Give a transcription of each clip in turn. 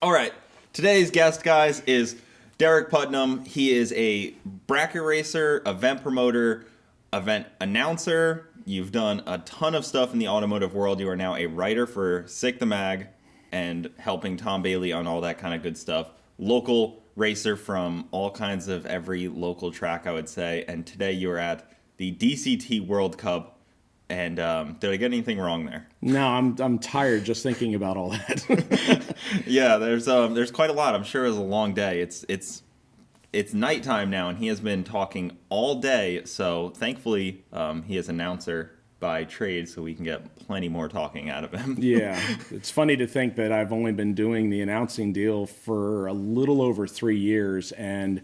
All right. Today's guest, guys, is Derek Putnam. He is a bracket racer, event promoter, event announcer. You've done a ton of stuff in the automotive world. You are now a writer for Sick the Mag and helping Tom Bailey on all that kind of good stuff. Local racer from all kinds of every local track, I would say. And today you are at the DCT World Cup. And did I get anything wrong there? No, I'm tired just thinking about all that. Yeah, there's quite a lot. I'm sure it was a long day. It's nighttime now, and he has been talking all day. So thankfully, he is announcer by trade, so we can get plenty more talking out of him. Yeah, it's funny to think that I've only been doing the announcing deal for a little over 3 years, and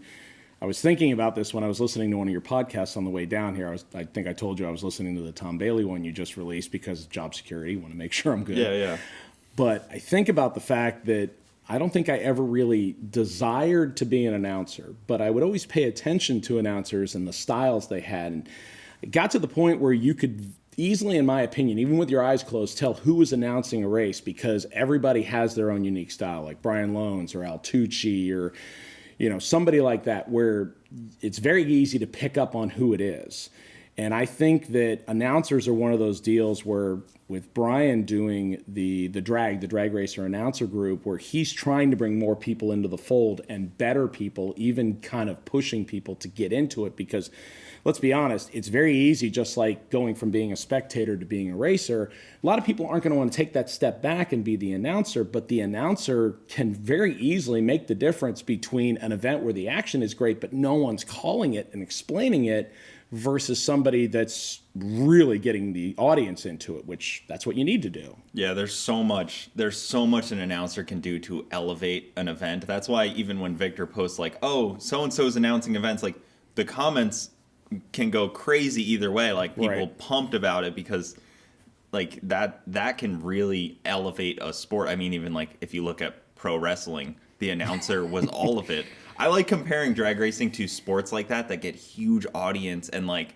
I was thinking about this when I was listening to one of your podcasts on the way down here. I think I told you I was listening to the Tom Bailey one you just released because of job security. Want to make sure I'm good. Yeah. But I think about the fact that I don't think I ever really desired to be an announcer, but I would always pay attention to announcers and the styles they had. And it got to the point where you could easily, in my opinion, even with your eyes closed, tell who was announcing a race because everybody has their own unique style, like Brian Loans or Al Tucci or somebody like that, where it's very easy to pick up on who it is. And I think that announcers are one of those deals where, with Brian doing the drag racer announcer group, where he's trying to bring more people into the fold and better people, even kind of pushing people to get into it. Because let's be honest, it's very easy, just like going from being a spectator to being a racer. A lot of people aren't going to want to take that step back and be the announcer, but the announcer can very easily make the difference between an event where the action is great, but no one's calling it and explaining it, versus somebody that's really getting the audience into it, which that's what you need to do. Yeah, there's so much an announcer can do to elevate an event. That's why even when Victor posts like, oh, so-and-so's announcing events, like the comments can go crazy either way. Like people Right. pumped about it because like that can really elevate a sport. I mean, even like if you look at pro wrestling, the announcer was all of it. I like comparing drag racing to sports like that get huge audience and like,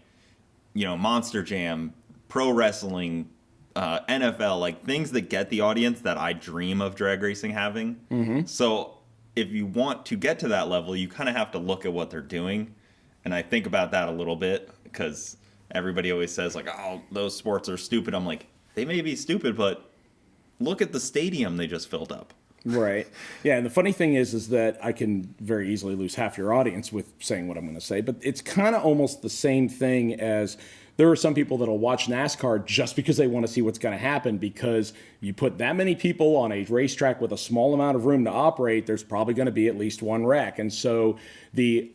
Monster Jam, pro wrestling, NFL, like things that get the audience that I dream of drag racing having. Mm-hmm. So if you want to get to that level, you kind of have to look at what they're doing. And I think about that a little bit because everybody always says like, oh, those sports are stupid. I'm like, they may be stupid, but look at the stadium they just filled up. Right. Yeah, and the funny thing is that I can very easily lose half your audience with saying what I'm going to say, but it's kind of almost the same thing as there are some people that'll watch NASCAR just because they want to see what's going to happen, because you put that many people on a racetrack with a small amount of room to operate, there's probably going to be at least one wreck. And so the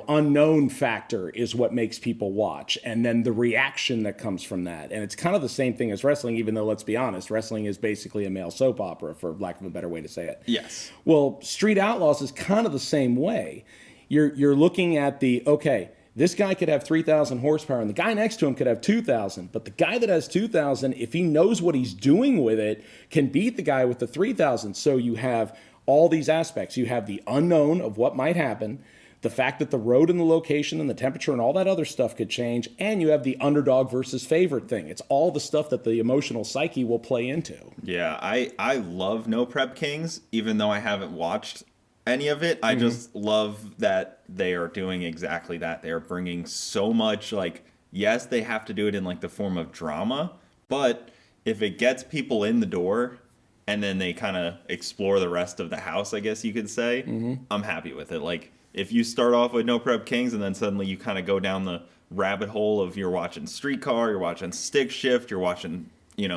unknown factor is what makes people watch, and then the reaction that comes from that. And it's kind of the same thing as wrestling, even though, let's be honest, wrestling is basically a male soap opera, for lack of a better way to say it. Yes. Well, Street Outlaws is kind of the same way. You're looking at okay, this guy could have 3,000 horsepower, and the guy next to him could have 2,000. But the guy that has 2,000, if he knows what he's doing with it, can beat the guy with the 3,000. So you have all these aspects. You have the unknown of what might happen, the fact that the road and the location and the temperature and all that other stuff could change, and you have the underdog versus favorite thing. It's all the stuff that the emotional psyche will play into. Yeah, I love No Prep Kings, even though I haven't watched any of it. I just love that they are doing exactly that. They are bringing so much, like, yes, they have to do it in like the form of drama, but if it gets people in the door and then they kind of explore the rest of the house, I guess you could say, I'm happy with it. Like, if you start off with No Prep Kings and then suddenly you kind of go down the rabbit hole of you're watching Streetcar, you're watching Stick Shift, you're watching,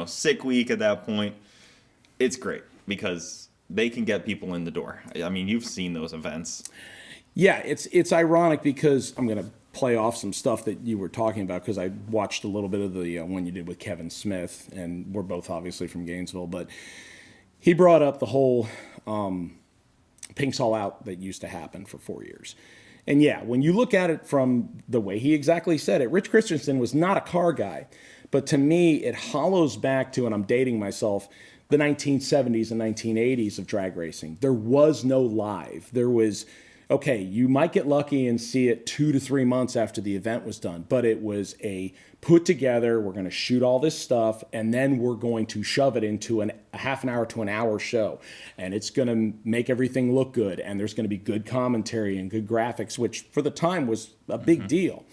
Sick Week at that point, it's great because they can get people in the door. I mean, you've seen those events. Yeah, it's ironic because I'm going to play off some stuff that you were talking about, because I watched a little bit of the one you did with Kevin Smith, and we're both obviously from Gainesville, but he brought up the whole Pink's All Out that used to happen for 4 years. And yeah, when you look at it from the way he exactly said it, Rich Christensen was not a car guy. But to me, it hollows back to, and I'm dating myself, the 1970s and 1980s of drag racing. There was no live. There was okay, you might get lucky and see it 2 to 3 months after the event was done, but it was a put together, we're going to shoot all this stuff, and then we're going to shove it into a half an hour to an hour show. And it's going to make everything look good, and there's going to be good commentary and good graphics, which for the time was a big deal.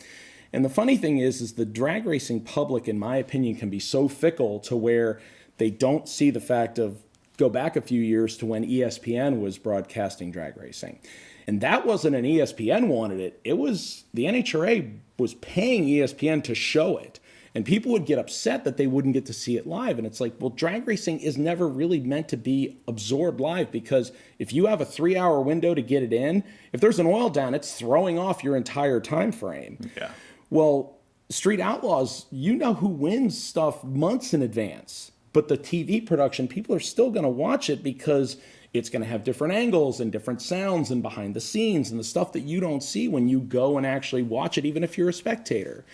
And the funny thing is the drag racing public, in my opinion, can be so fickle to where they don't see the fact of, go back a few years to when ESPN was broadcasting drag racing. And that wasn't an ESPN wanted it. It was the NHRA was paying ESPN to show it. And people would get upset that they wouldn't get to see it live. And it's like, well, drag racing is never really meant to be absorbed live, because if you have a 3-hour window to get it in, if there's an oil down, it's throwing off your entire time frame. Yeah. Well, Street Outlaws, you know who wins stuff months in advance. But the TV production, people are still going to watch it because it's going to have different angles and different sounds and behind the scenes and the stuff that you don't see when you go and actually watch it, even if you're a spectator.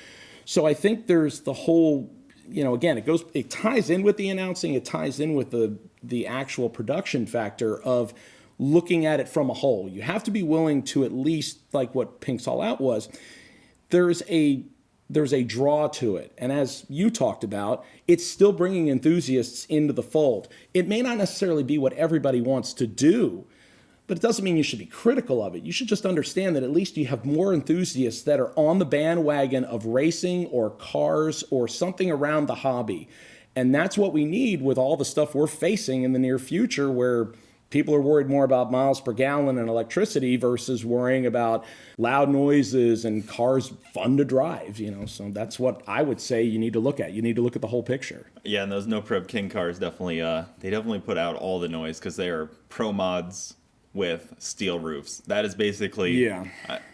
So I think there's the whole, again, it ties in with the announcing, it ties in with the actual production factor of looking at it from a whole. You have to be willing to, at least like what Pink's All Out was, there's a draw to it. And as you talked about, it's still bringing enthusiasts into the fold. It may not necessarily be what everybody wants to do, but it doesn't mean you should be critical of it. You should just understand that at least you have more enthusiasts that are on the bandwagon of racing or cars or something around the hobby. And that's what we need with all the stuff we're facing in the near future, where people are worried more about miles per gallon and electricity versus worrying about loud noises and cars fun to drive, So that's what I would say you need to look at. You need to look at the whole picture. Yeah, and those No Prep King cars definitely, they definitely put out all the noise because they are pro mods with steel roofs. That is basically, yeah.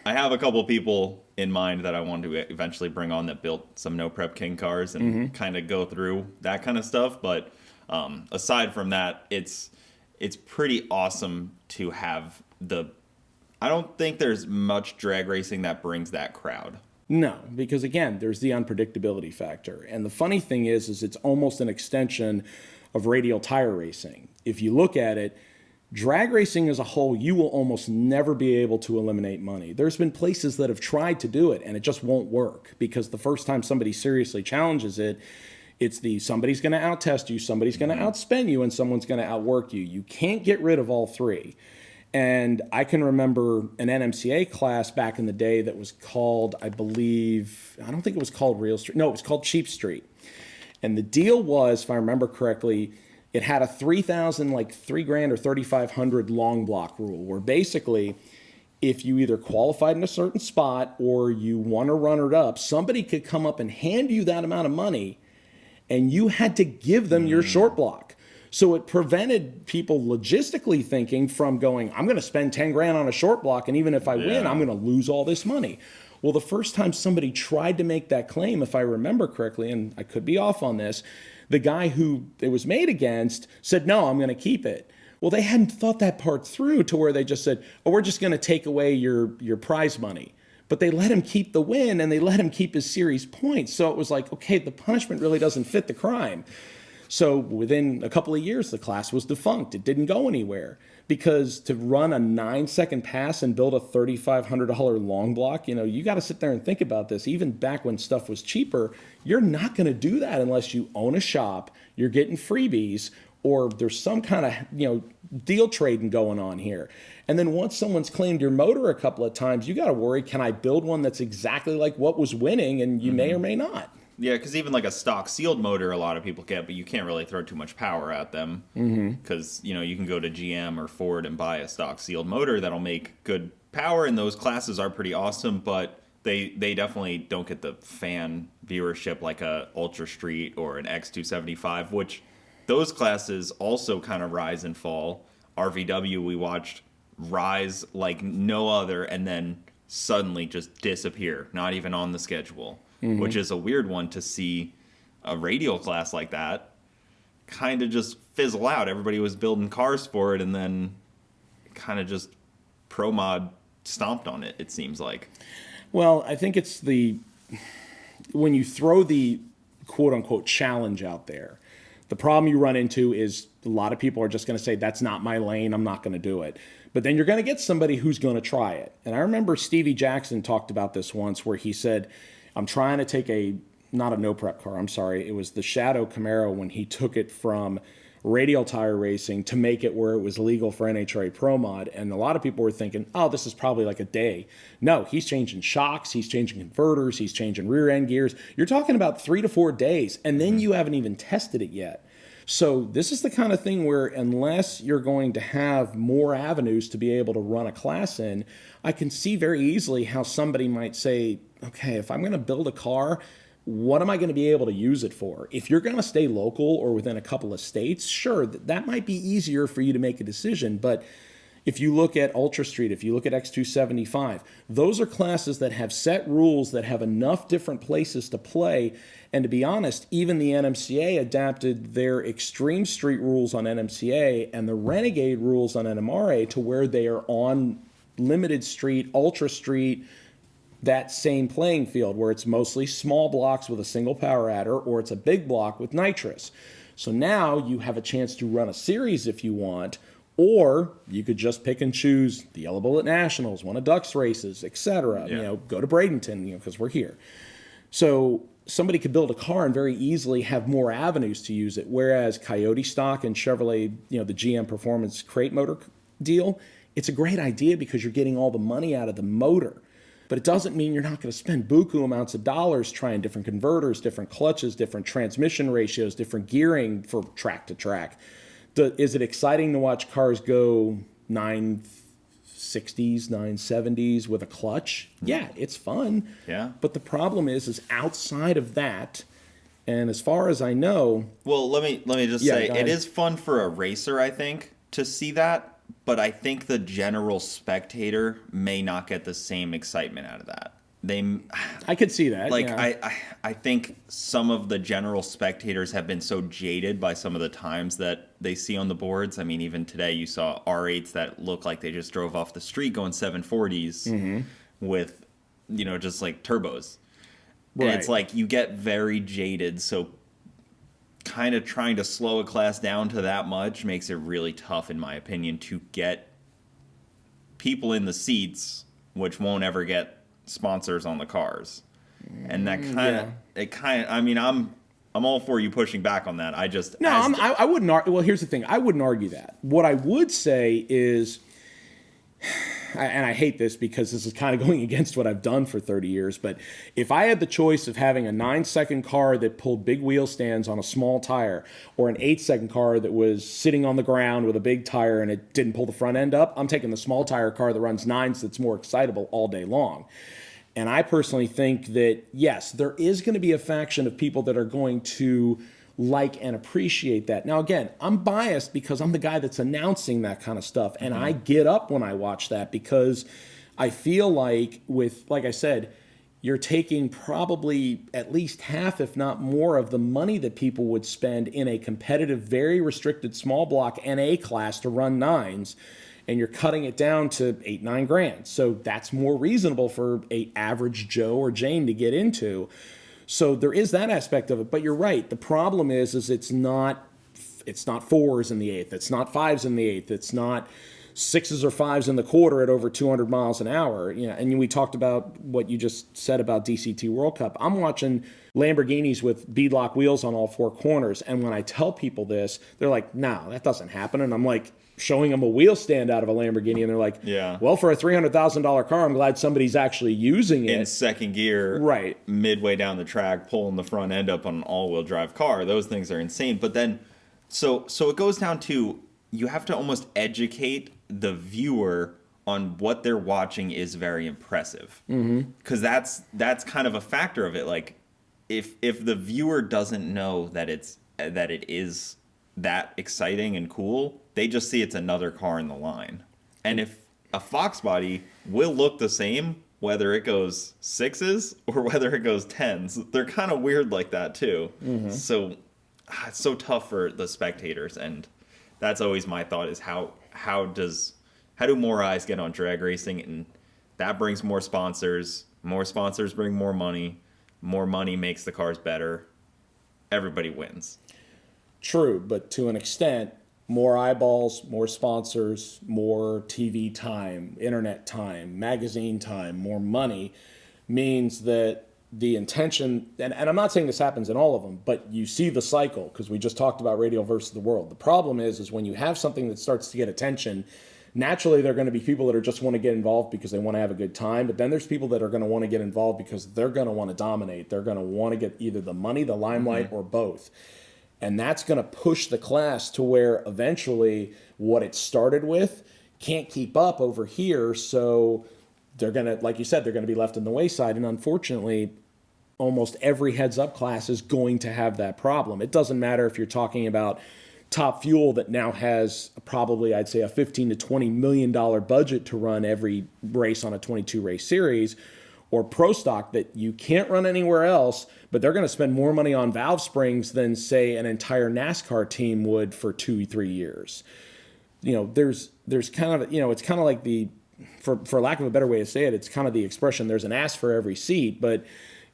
I have a couple people in mind that I want to eventually bring on that built some No Prep King cars and kind of go through that kind of stuff. But aside from that, it's pretty awesome to have I don't think there's much drag racing that brings that crowd. No, because again, there's the unpredictability factor. And the funny thing is it's almost an extension of radial tire racing. If you look at it, drag racing as a whole, you will almost never be able to eliminate money. There's been places that have tried to do it and it just won't work, because the first time somebody seriously challenges it, it's somebody's going to outtest you, somebody's going to outspend you, and someone's going to outwork you. You can't get rid of all three. And I can remember an NMCA class back in the day that was called, I don't think it was called Real Street. No, it was called Cheap Street. And the deal was, if I remember correctly, it had a 3,000, like $3,000 or 3,500 long block rule, where basically, if you either qualified in a certain spot or you won or runner-up, somebody could come up and hand you that amount of money, and you had to give them your short block. So it prevented people logistically thinking from going, I'm going to spend 10 grand on a short block, and even if I win, I'm going to lose all this money. Well, the first time somebody tried to make that claim, if I remember correctly, and I could be off on this, the guy who it was made against said, no, I'm going to keep it. Well, they hadn't thought that part through to where they just said, oh, we're just going to take away your prize money. But they let him keep the win, and they let him keep his series points. So it was like, okay, the punishment really doesn't fit the crime. So within a couple of years, the class was defunct. It didn't go anywhere, because to run a 9-second pass and build a $3,500 long block, you got to sit there and think about this. Even back when stuff was cheaper, you're not going to do that unless you own a shop, you're getting freebies, or there's some kind of, deal trading going on here. And then once someone's claimed your motor a couple of times, you got to worry, can I build one that's exactly like what was winning? And you may or may not. Yeah, because even like a stock sealed motor, a lot of people get, but you can't really throw too much power at them. Because, you can go to GM or Ford and buy a stock sealed motor that'll make good power, and those classes are pretty awesome, but they definitely don't get the fan viewership like a Ultra Street or an X275, which those classes also kind of rise and fall. RVW, we watched rise like no other, and then suddenly just disappear, not even on the schedule. Which is a weird one to see a radial class like that kind of just fizzle out. Everybody was building cars for it, and then kind of just pro mod stomped on it, it seems like. Well, I think it's when you throw the quote unquote challenge out there, the problem you run into is A lot of people are just going to say, that's not my lane, I'm not going to do it. But then you're going to get somebody who's going to try it. And I remember Stevie Jackson talked about this once where he said, I'm trying to take not a no-prep car, I'm sorry, it was the Shadow Camaro when he took it from radial tire racing to make it where it was legal for NHRA Pro Mod. And a lot of people were thinking, oh, this is probably like a day. No, he's changing shocks, he's changing converters, he's changing rear end gears. You're talking about 3 to 4 days, and then you haven't even tested it yet. So this is the kind of thing where unless you're going to have more avenues to be able to run a class in, I can see very easily how somebody might say, okay, if I'm going to build a car, what am I going to be able to use it for? If you're going to stay local or within a couple of states, sure, that might be easier for you to make a decision. But if you look at Ultra Street, if you look at X275, those are classes that have set rules that have enough different places to play. And to be honest, even the NMCA adapted their Extreme Street rules on NMCA and the Renegade rules on NMRA to where they are on Limited Street, Ultra Street, that same playing field where it's mostly small blocks with a single power adder or it's a big block with nitrous. So now you have a chance to run a series if you want, or you could just pick and choose the Yellow Bullet Nationals, one of Duck's races, etc. Yeah. Go to Bradenton, because we're here. So somebody could build a car and very easily have more avenues to use it. Whereas Coyote Stock and Chevrolet, the GM Performance crate motor deal, it's a great idea because you're getting all the money out of the motor. But it doesn't mean you're not going to spend buku amounts of dollars trying different converters, different clutches, different transmission ratios, different gearing for track to track. Is it exciting to watch cars go 960s, 970s with a clutch? Yeah, it's fun. Yeah. But the problem is outside of that, and as far as I know... Well, let me just say, it is fun for a racer, I think, to see that. But I think the general spectator may not get the same excitement out of that. I could see that. Like, yeah. I think some of the general spectators have been so jaded by some of the times that they see on the boards. I mean, even today you saw R8s that look like they just drove off the street going 740s with, just like turbos. Right. And it's like you get very jaded, so kind of trying to slow a class down to that much makes it really tough, in my opinion, to get people in the seats, which won't ever get sponsors on the cars. And that I mean, I'm all for you pushing back on that. I wouldn't argue. Well, here's the thing. I wouldn't argue that. What I would say is, and I hate this because this is kind of going against what I've done for 30 years, but if I had the choice of having a 9-second car that pulled big wheel stands on a small tire or an 8-second car that was sitting on the ground with a big tire and it didn't pull the front end up, I'm taking the small tire car that runs 9s that's more excitable all day long. And I personally think that, yes, there is going to be a faction of people that are going to like and appreciate that. Now, again, I'm biased because I'm the guy that's announcing that kind of stuff. And I get up when I watch that because I feel like like I said, you're taking probably at least half, if not more, of the money that people would spend in a competitive, very restricted small block NA class to run 9s. And you're cutting it down to $8-9 grand. So that's more reasonable for a average Joe or Jane to get into. So there is that aspect of it, but you're right. The problem is it's not 4s in the 8th. It's not 5s in the 8th. It's not 6s or 5s in the quarter at over 200 miles an hour. And we talked about what you just said about DCT World Cup. I'm watching Lamborghinis with beadlock wheels on all 4 corners, and when I tell people this, they're like, "No, that doesn't happen." And I'm like, showing them a wheel stand out of a Lamborghini, and they're like, yeah, well, for a $300,000 car, I'm glad somebody's actually using it. In second gear, right, midway down the track, pulling the front end up on an all-wheel drive car. Those things are insane. But then, so it goes down to, you have to almost educate the viewer on what they're watching is very impressive. Because that's kind of a factor of it. Like, if the viewer doesn't know that it is that exciting and cool, they just see it's another car in the line. And if a Fox body will look the same whether it goes 6s or whether it goes 10s, they're kind of weird like that too. So it's so tough for the spectators, and that's always my thought is how do more eyes get on drag racing, and that brings more sponsors bring more money makes the cars better, everybody wins. True, but to an extent, more eyeballs, more sponsors, more TV time, internet time, magazine time, more money means that the intention, and I'm not saying this happens in all of them, but you see the cycle because we just talked about radio versus the world. The problem is when you have something that starts to get attention, naturally there are going to be people that are just want to get involved because they want to have a good time, but then there's people that are going to want to get involved because they're going to want to dominate. They're going to want to get either the money, the limelight, or both. And that's going to push the class to where eventually what it started with can't keep up over here. So they're going to, like you said, they're going to be left in the wayside. And unfortunately, almost every heads-up class is going to have that problem. It doesn't matter if you're talking about Top Fuel that now has probably, I'd say, a $15 to $20 million budget to run every race on a 22-race series, or Pro Stock that you can't run anywhere else, but they're going to spend more money on valve springs than, say, an entire NASCAR team would for 2-3 years. There's kind of, it's kind of like for lack of a better way to say it, it's kind of the expression, there's an ass for every seat, but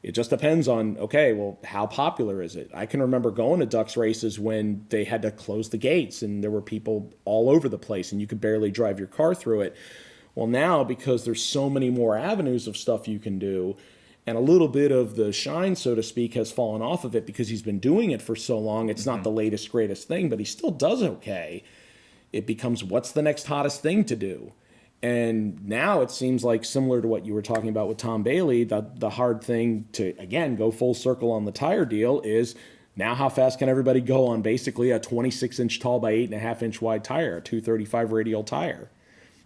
it just depends on, okay, well, how popular is it? I can remember going to Ducks races when they had to close the gates and there were people all over the place and you could barely drive your car through it. Well, now, because there's so many more avenues of stuff you can do, and a little bit of the shine, so to speak, has fallen off of it because he's been doing it for so long. It's not the latest, greatest thing, but he still does okay. It becomes, what's the next hottest thing to do? And now it seems like, similar to what you were talking about with Tom Bailey, the hard thing to, again, go full circle on the tire deal is, now how fast can everybody go on basically a 26-inch tall by 8.5-inch wide tire, a 235 radial tire?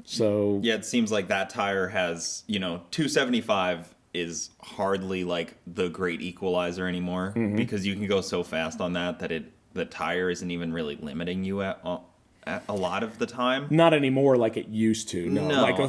So yeah, it seems like that tire has, 275 is hardly like the great equalizer anymore, because you can go so fast on that the tire isn't even really limiting you at a lot of the time. Not anymore like it used to. No.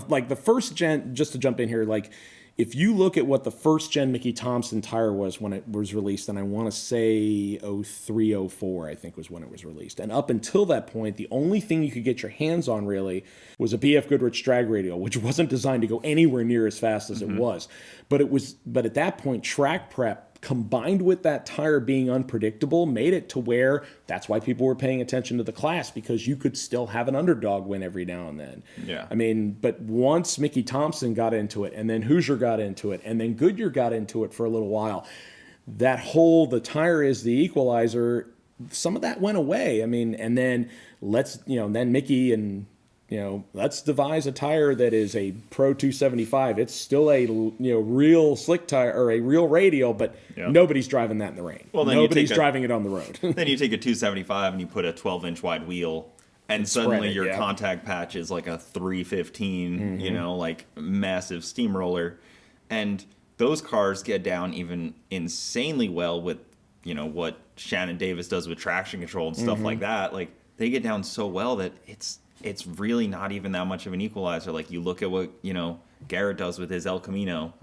Like the first gen, just to jump in here, like if you look at what the first gen Mickey Thompson tire was when it was released, and I want to say 03, 04, I think was when it was released. And up until that point, the only thing you could get your hands on really was a BF Goodrich drag radial, which wasn't designed to go anywhere near as fast as it was. But at that point, track prep combined with that tire being unpredictable made it to where that's why people were paying attention to the class, because you could still have an underdog win every now and then. Yeah. I mean, but once Mickey Thompson got into it, and then Hoosier got into it, and then Goodyear got into it for a little while, that whole the tire is the equalizer, some of that went away. I mean, and then then Mickey and let's devise a tire that is a Pro 275. It's still a real slick tire or a real radial, but nobody's driving that in the rain. Well, then nobody's driving it on the road. Then you take a 275 and you put a 12-inch wide wheel, and suddenly your contact patch is like a 315, like massive steamroller. And those cars get down even insanely well with, what Shannon Davis does with traction control and stuff like that. Like, they get down so well that it's really not even that much of an equalizer. Like, you look at what, Garrett does with his El Camino,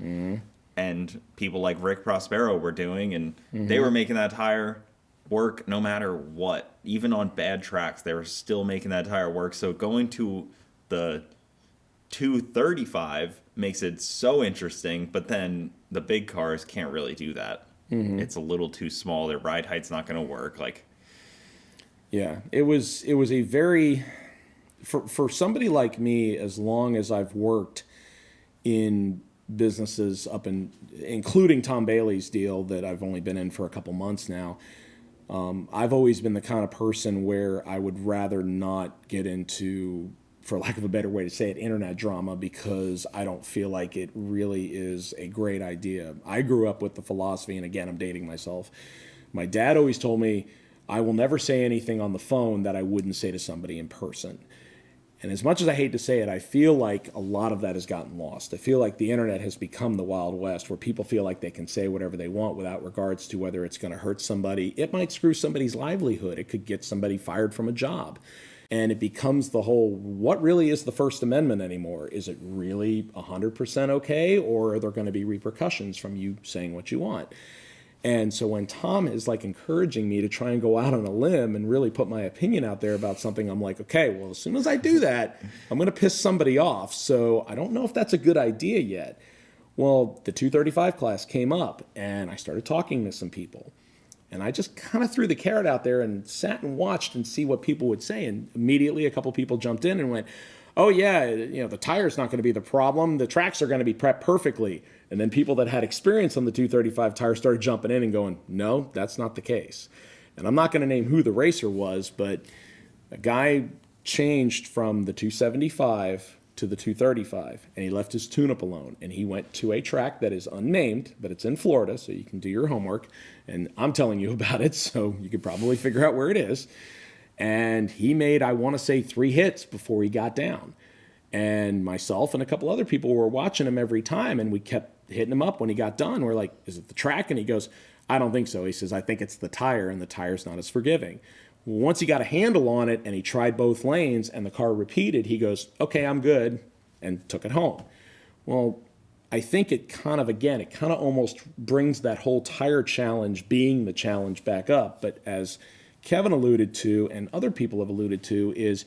and people like Rick Prospero were doing, and they were making that tire work no matter what. Even on bad tracks, they were still making that tire work. So going to the 235 makes it so interesting, but then the big cars can't really do that. It's a little too small. Their ride height's not going to work. Yeah, it was a very... For somebody like me, as long as I've worked in businesses including Tom Bailey's deal that I've only been in for a couple months now, I've always been the kind of person where I would rather not get into, for lack of a better way to say it, internet drama, because I don't feel like it really is a great idea. I grew up with the philosophy, and again, I'm dating myself. My dad always told me, I will never say anything on the phone that I wouldn't say to somebody in person. And as much as I hate to say it, I feel like a lot of that has gotten lost. I feel like the internet has become the Wild West, where people feel like they can say whatever they want without regards to whether it's going to hurt somebody. It might screw somebody's livelihood. It could get somebody fired from a job. And it becomes the whole, what really is the First Amendment anymore? Is it really 100% okay, or are there going to be repercussions from you saying what you want? And so when Tom is encouraging me to try and go out on a limb and really put my opinion out there about something, I'm like, okay, well, as soon as I do that, I'm going to piss somebody off. So I don't know if that's a good idea yet. Well, the 235 class came up, and I started talking to some people. And I just kind of threw the carrot out there and sat and watched and see what people would say. And immediately a couple people jumped in and went, oh yeah, the tire's not going to be the problem. The tracks are going to be prepped perfectly. And then people that had experience on the 235 tire started jumping in and going, no, that's not the case. And I'm not going to name who the racer was, but a guy changed from the 275 to the 235, and he left his tune-up alone, and he went to a track that is unnamed, but it's in Florida, so you can do your homework, and I'm telling you about it, so you could probably figure out where it is. And he made, I want to say, 3 hits before he got down. And myself and a couple other people were watching him every time, and we kept hitting him up when he got done. We're like, is it the track? And he goes, I don't think so. He says, I think it's the tire, and the tire's not as forgiving. Once he got a handle on it and he tried both lanes and the car repeated, he goes, okay, I'm good, and took it home. Well, I think it kind of almost brings that whole tire challenge being the challenge back up. But as Kevin alluded to and other people have alluded to, is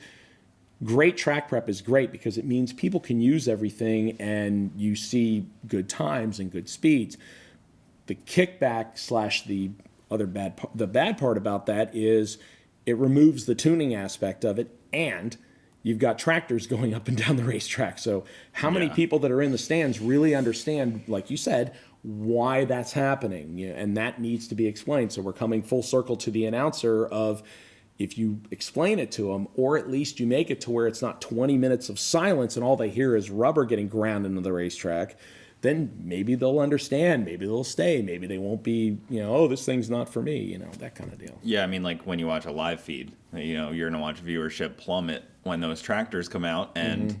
great track prep is great because it means people can use everything and you see good times and good speeds. The kickback / the bad part about that is it removes the tuning aspect of it, and you've got tractors going up and down the racetrack. So how many people that are in the stands really understand, like you said, why that's happening? And that needs to be explained. So we're coming full circle to the announcer of, if you explain it to them, or at least you make it to where it's not 20 minutes of silence and all they hear is rubber getting ground into the racetrack, then maybe they'll understand, maybe they'll stay, maybe they won't be, oh, this thing's not for me, that kind of deal. Yeah, I mean, like when you watch a live feed, you're going to watch viewership plummet when those tractors come out, and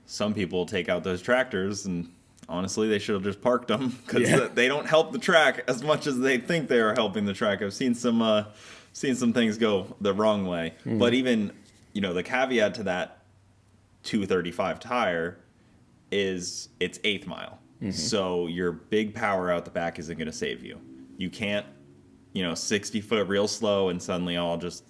some people take out those tractors, and honestly, they should have just parked them because they don't help the track as much as they think they are helping the track. I've seen some things go the wrong way. But even, the caveat to that 235 tire is it's 1/8 mile. So your big power out the back isn't going to save you. You can't, 60 foot real slow and suddenly I'll just,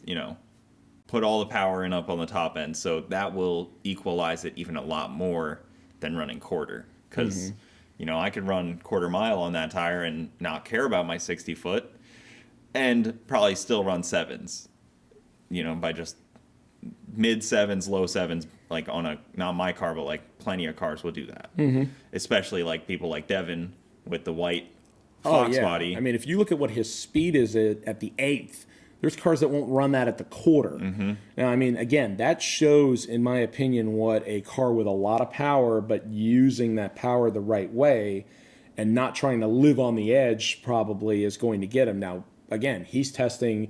put all the power in up on the top end. So that will equalize it even a lot more than running quarter. Because, I could run 1/4 mile on that tire and not care about my 60 foot and probably still run 7s, by just mid 7s, low 7s, like on not my car, but like plenty of cars will do that. Especially like people like Devin with the white Fox body. I mean, if you look at what his speed is at the 1/8, there's cars that won't run that at the 1/4. Now, I mean, again, that shows, in my opinion, what a car with a lot of power, but using that power the right way and not trying to live on the edge probably is going to get him. Now, again, he's testing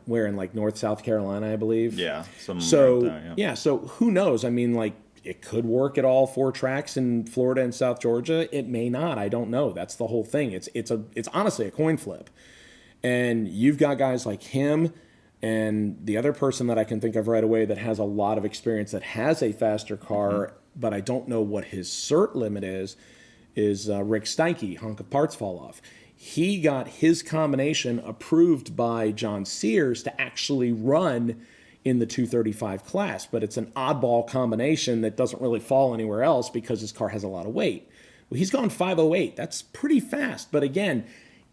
where in like South Carolina, I believe. Yeah. So who knows? I mean, like, it could work at all 4 tracks in Florida and South Georgia. It may not. I don't know. That's the whole thing. It's honestly a coin flip. And you've got guys like him and the other person that I can think of right away that has a lot of experience that has a faster car, but I don't know what his cert limit is Rick Steinke, Hunk of Parts Fall Off. He got his combination approved by John Sears to actually run in the 235 class, but it's an oddball combination that doesn't really fall anywhere else because his car has a lot of weight. Well, he's gone 508. That's pretty fast, but again,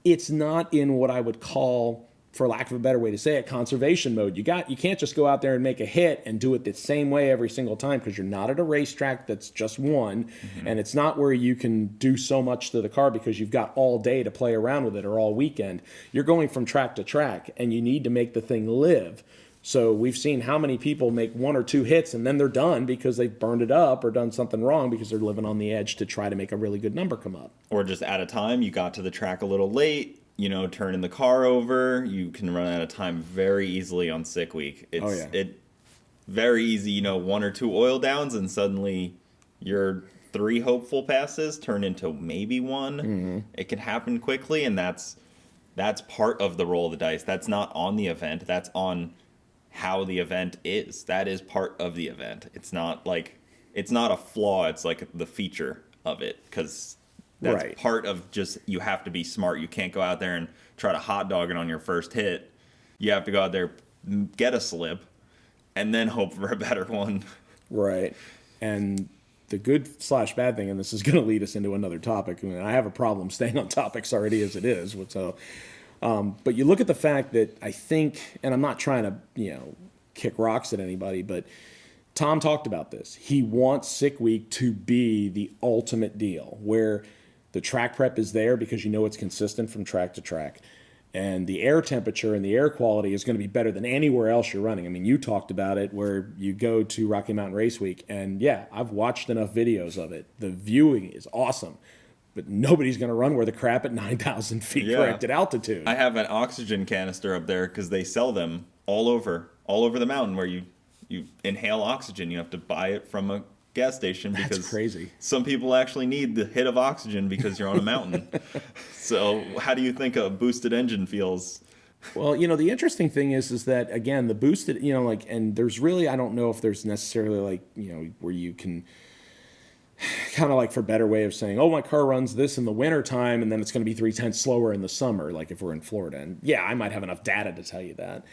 it's not in what I would call, for lack of a better way to say it, conservation mode. You can't just go out there and make a hit and do it the same way every single time because you're not at a racetrack that's just one, and it's not where you can do so much to the car because you've got all day to play around with it or all weekend. You're going from track to track, and you need to make the thing live. So we've seen how many people make 1 or 2 hits and then they're done because they've burned it up or done something wrong because they're living on the edge to try to make a really good number come up. Or just at a time, you got to the track a little late, turning the car over. You can run out of time very easily on sick week. It's very easy, 1 or 2 oil downs and suddenly your 3 hopeful passes turn into maybe 1. It can happen quickly, and that's part of the roll of the dice. That's not on the event. That's on how the event is. That is part of the event. It's not a flaw. It's like the feature of it, because that's part of just, you have to be smart. You can't go out there and try to hot dog it on your first hit. You have to go out there, get a slip, and then hope for a better one. Right. And the good / bad thing, and this is going to lead us into another topic. I mean, I have a problem staying on topics already as it is. So But you look at the fact that I think, and I'm not trying to, kick rocks at anybody, but Tom talked about this. He wants Sick Week to be the ultimate deal where the track prep is there because it's consistent from track to track. And the air temperature and the air quality is going to be better than anywhere else you're running. I mean, you talked about it where you go to Rocky Mountain Race Week, and yeah, I've watched enough videos of it. The viewing is awesome, but nobody's going to run worth a crap at 9,000 feet corrected altitude. I have an oxygen canister up there because they sell them all over the mountain where you inhale oxygen. You have to buy it from a gas station because that's crazy. Some people actually need the hit of oxygen because you're on a mountain. So how do you think a boosted engine feels? Well, the interesting thing is that, again, the boosted, and there's really, I don't know if there's necessarily where you can kind of for better way of saying, oh, my car runs this in the winter time and then it's going to be 3/10 slower in the summer, like if we're in Florida. And yeah, I might have enough data to tell you that.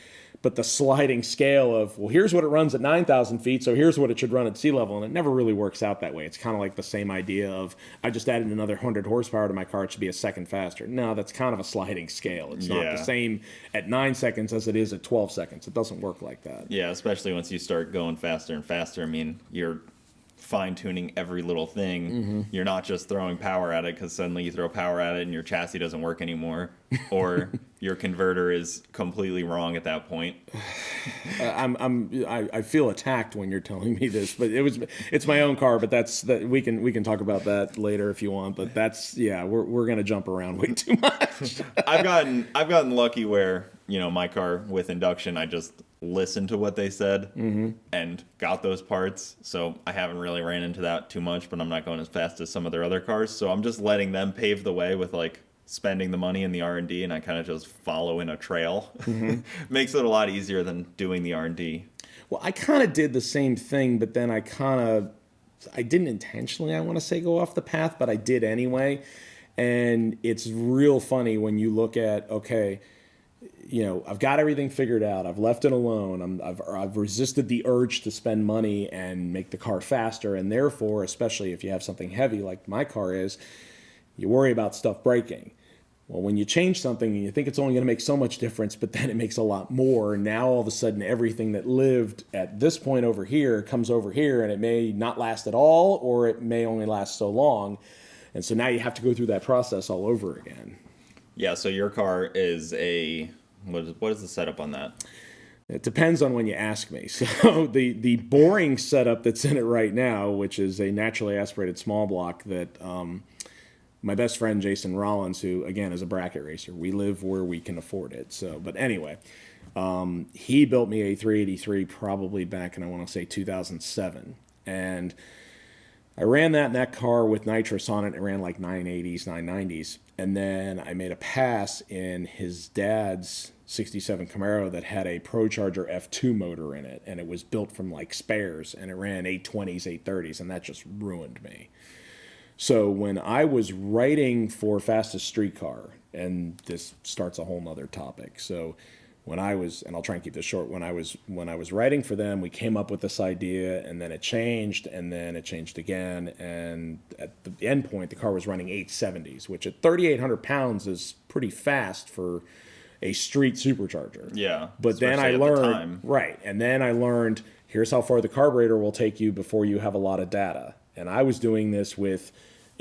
But the sliding scale of, well, here's what it runs at 9,000 feet, so here's what it should run at sea level. And it never really works out that way. It's kind of like the same idea of, I just added another 100 horsepower to my car, it should be a second faster. No, that's kind of a sliding scale. It's not the same at 9 seconds as it is at 12 seconds. It doesn't work like that. Yeah, especially once you start going faster and faster. I mean, you're fine-tuning every little thing. Mm-hmm. You're not just throwing power at it because suddenly you throw power at it and your chassis doesn't work anymore, or your converter is completely wrong at that point. I feel attacked when you're telling me this, but it's my own car. But we can talk about that later if you want. But we're gonna jump around way too much. I've gotten lucky where my car with induction, I just listened to what they said and got those parts. So I haven't really ran into that too much, but I'm not going as fast as some of their other cars. So I'm just letting them pave the way with spending the money in the R&D, and I kind of just follow in a trail. Makes it a lot easier than doing the R&D. Well, I kind of did the same thing, but then I didn't intentionally, I want to say, go off the path, but I did anyway. And it's real funny when you look at, okay, I've got everything figured out. I've left it alone. I've resisted the urge to spend money and make the car faster. And therefore, especially if you have something heavy like my car is, you worry about stuff breaking. Well, when you change something and you think it's only going to make so much difference, but then it makes a lot more, and now all of a sudden everything that lived at this point over here comes over here, and it may not last at all, or it may only last so long. And so now you have to go through that process all over again. Yeah, so your car is what is the setup on that? It depends on when you ask me. So the boring setup that's in it right now, which is a naturally aspirated small block that my best friend Jason Rollins, who again is a bracket racer, we live where we can afford it. So, but anyway, he built me a 383 probably back in, I want to say 2007, and I ran that in that car with nitrous on it. It ran like 980s, 990s. And then I made a pass in his dad's 67 Camaro that had a ProCharger F2 motor in it. And it was built from spares. And it ran 820s, 830s. And that just ruined me. So when I was writing for Fastest Street Car, and this starts a whole nother topic. So when I was, and I'll try and keep this short, when I was writing for them, we came up with this idea, and then it changed, and then it changed again, and at the end point, the car was running 870s, which at 3,800 pounds is pretty fast for a street supercharger. Yeah, but then I learned, right, and then I learned, here's how far the carburetor will take you before you have a lot of data, and I was doing this with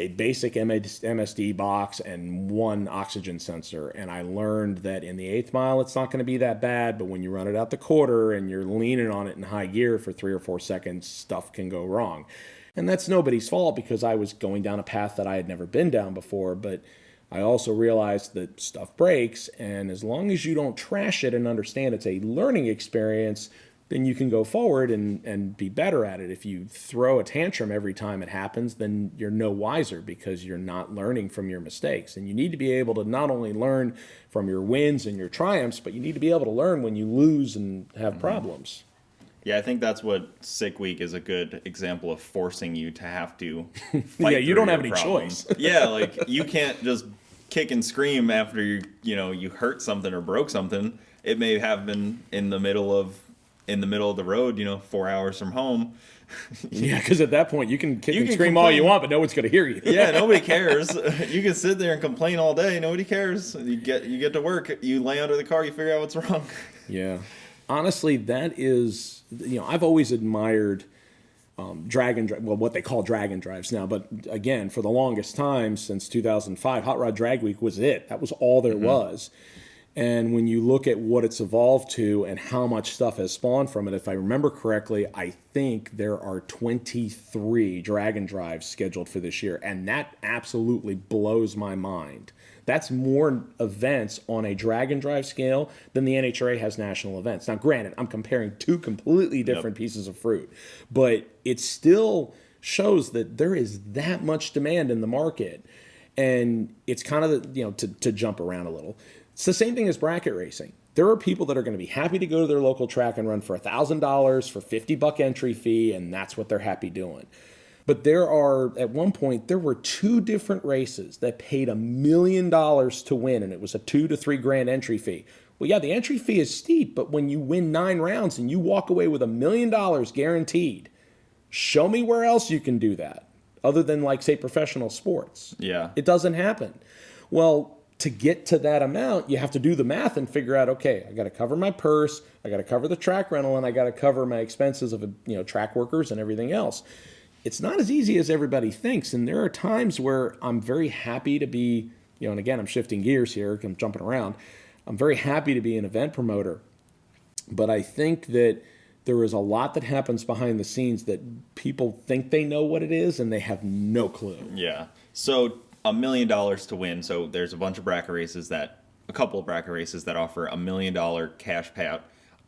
a basic MSD box and one oxygen sensor. And I learned that in the 8th mile, it's not going to be that bad, but when you run it out the quarter and you're leaning on it in high gear for 3 or 4 seconds, stuff can go wrong. And that's nobody's fault because I was going down a path that I had never been down before, but I also realized that stuff breaks, and as long as you don't trash it and understand it's a learning experience, then you can go forward and be better at it. If you throw a tantrum every time it happens, then you're no wiser because you're not learning from your mistakes. And you need to be able to not only learn from your wins and your triumphs, but you need to be able to learn when you lose and have problems. Yeah, I think that's what Sick Week is a good example of, forcing you to have to fight. Yeah, you don't have any problems. choice. Yeah, you can't just kick and scream after you hurt something or broke something. It may have been in the middle of in the middle of the road, 4 hours from home. Yeah, because at that point you can kick You and can scream all complain. you want, but no one's going to hear you. Yeah, nobody cares. You can sit there and complain all day. Nobody cares. You get to work. You lay under the car. You figure out what's wrong. Yeah. Honestly, that is, I've always admired what they call drag and drives now. But again, for the longest time, since 2005, Hot Rod Drag Week was it. That was all there was. And when you look at what it's evolved to and how much stuff has spawned from it, if I remember correctly, I think there are 23 drag and drives scheduled for this year. And that absolutely blows my mind. That's more events on a drag and drive scale than the NHRA has national events. Now, granted, I'm comparing two completely different pieces of fruit, but it still shows that there is that much demand in the market. And it's kind of, to jump around a little. It's the same thing as bracket racing. There are people that are going to be happy to go to their local track and run for $1,000 for $50 entry fee, and that's what they're happy doing. But at one point, there were 2 different races that paid $1 million to win, and it was a $2 to $3 grand entry fee. Well, yeah, the entry fee is steep, but when you win 9 rounds and you walk away with $1 million guaranteed, show me where else you can do that, other than, say, professional sports. Yeah. It doesn't happen. Well, to get to that amount, you have to do the math and figure out, okay, I got to cover my purse, I got to cover the track rental, and I got to cover my expenses of, track workers and everything else. It's not as easy as everybody thinks, and there are times where I'm very happy to be, and again, I'm shifting gears here, I'm jumping around. I'm very happy to be an event promoter, but I think that there is a lot that happens behind the scenes that people think they know what it is, and they have no clue. Yeah. So $1 million to win. So there's a couple of bracket races that offer $1 million cash payout.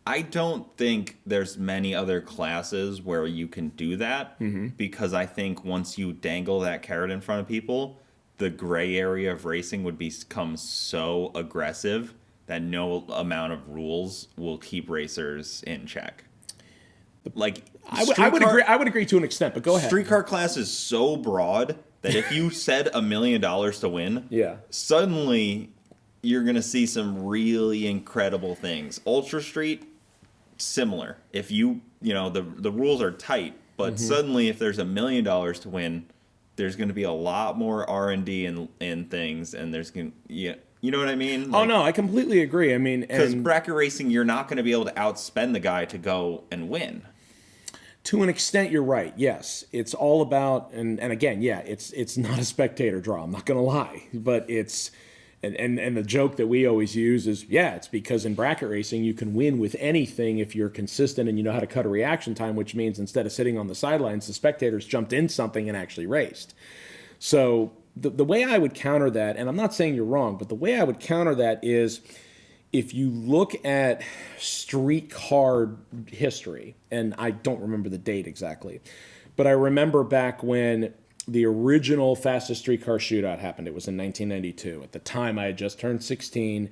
I don't think there's many other classes where you can do that because I think once you dangle that carrot in front of people, the gray area of racing would become so aggressive that no amount of rules will keep racers in check. I would agree to an extent, but go ahead. Streetcar class is so broad that if you said $1 million to win, suddenly you're going to see some really incredible things. Ultra Street, similar. If the rules are tight, but suddenly if there's $1 million to win, there's going to be a lot more R&D in things, and there's going to, you know what I mean? Oh no, I completely agree. I mean, because bracket racing, you're not going to be able to outspend the guy to go and win. To an extent, you're right. Yes, it's all about, and again, it's not a spectator draw. I'm not going to lie, but it's, and the joke that we always use is, it's because in bracket racing you can win with anything if you're consistent and you know how to cut a reaction time, which means instead of sitting on the sidelines, the spectators jumped in something and actually raced. So the way I would counter that, and I'm not saying you're wrong, but the way I would counter that is, if you look at streetcar history, and I don't remember the date exactly, but I remember back when the original fastest streetcar shootout happened. It was in 1992. At the time, I had just turned 16,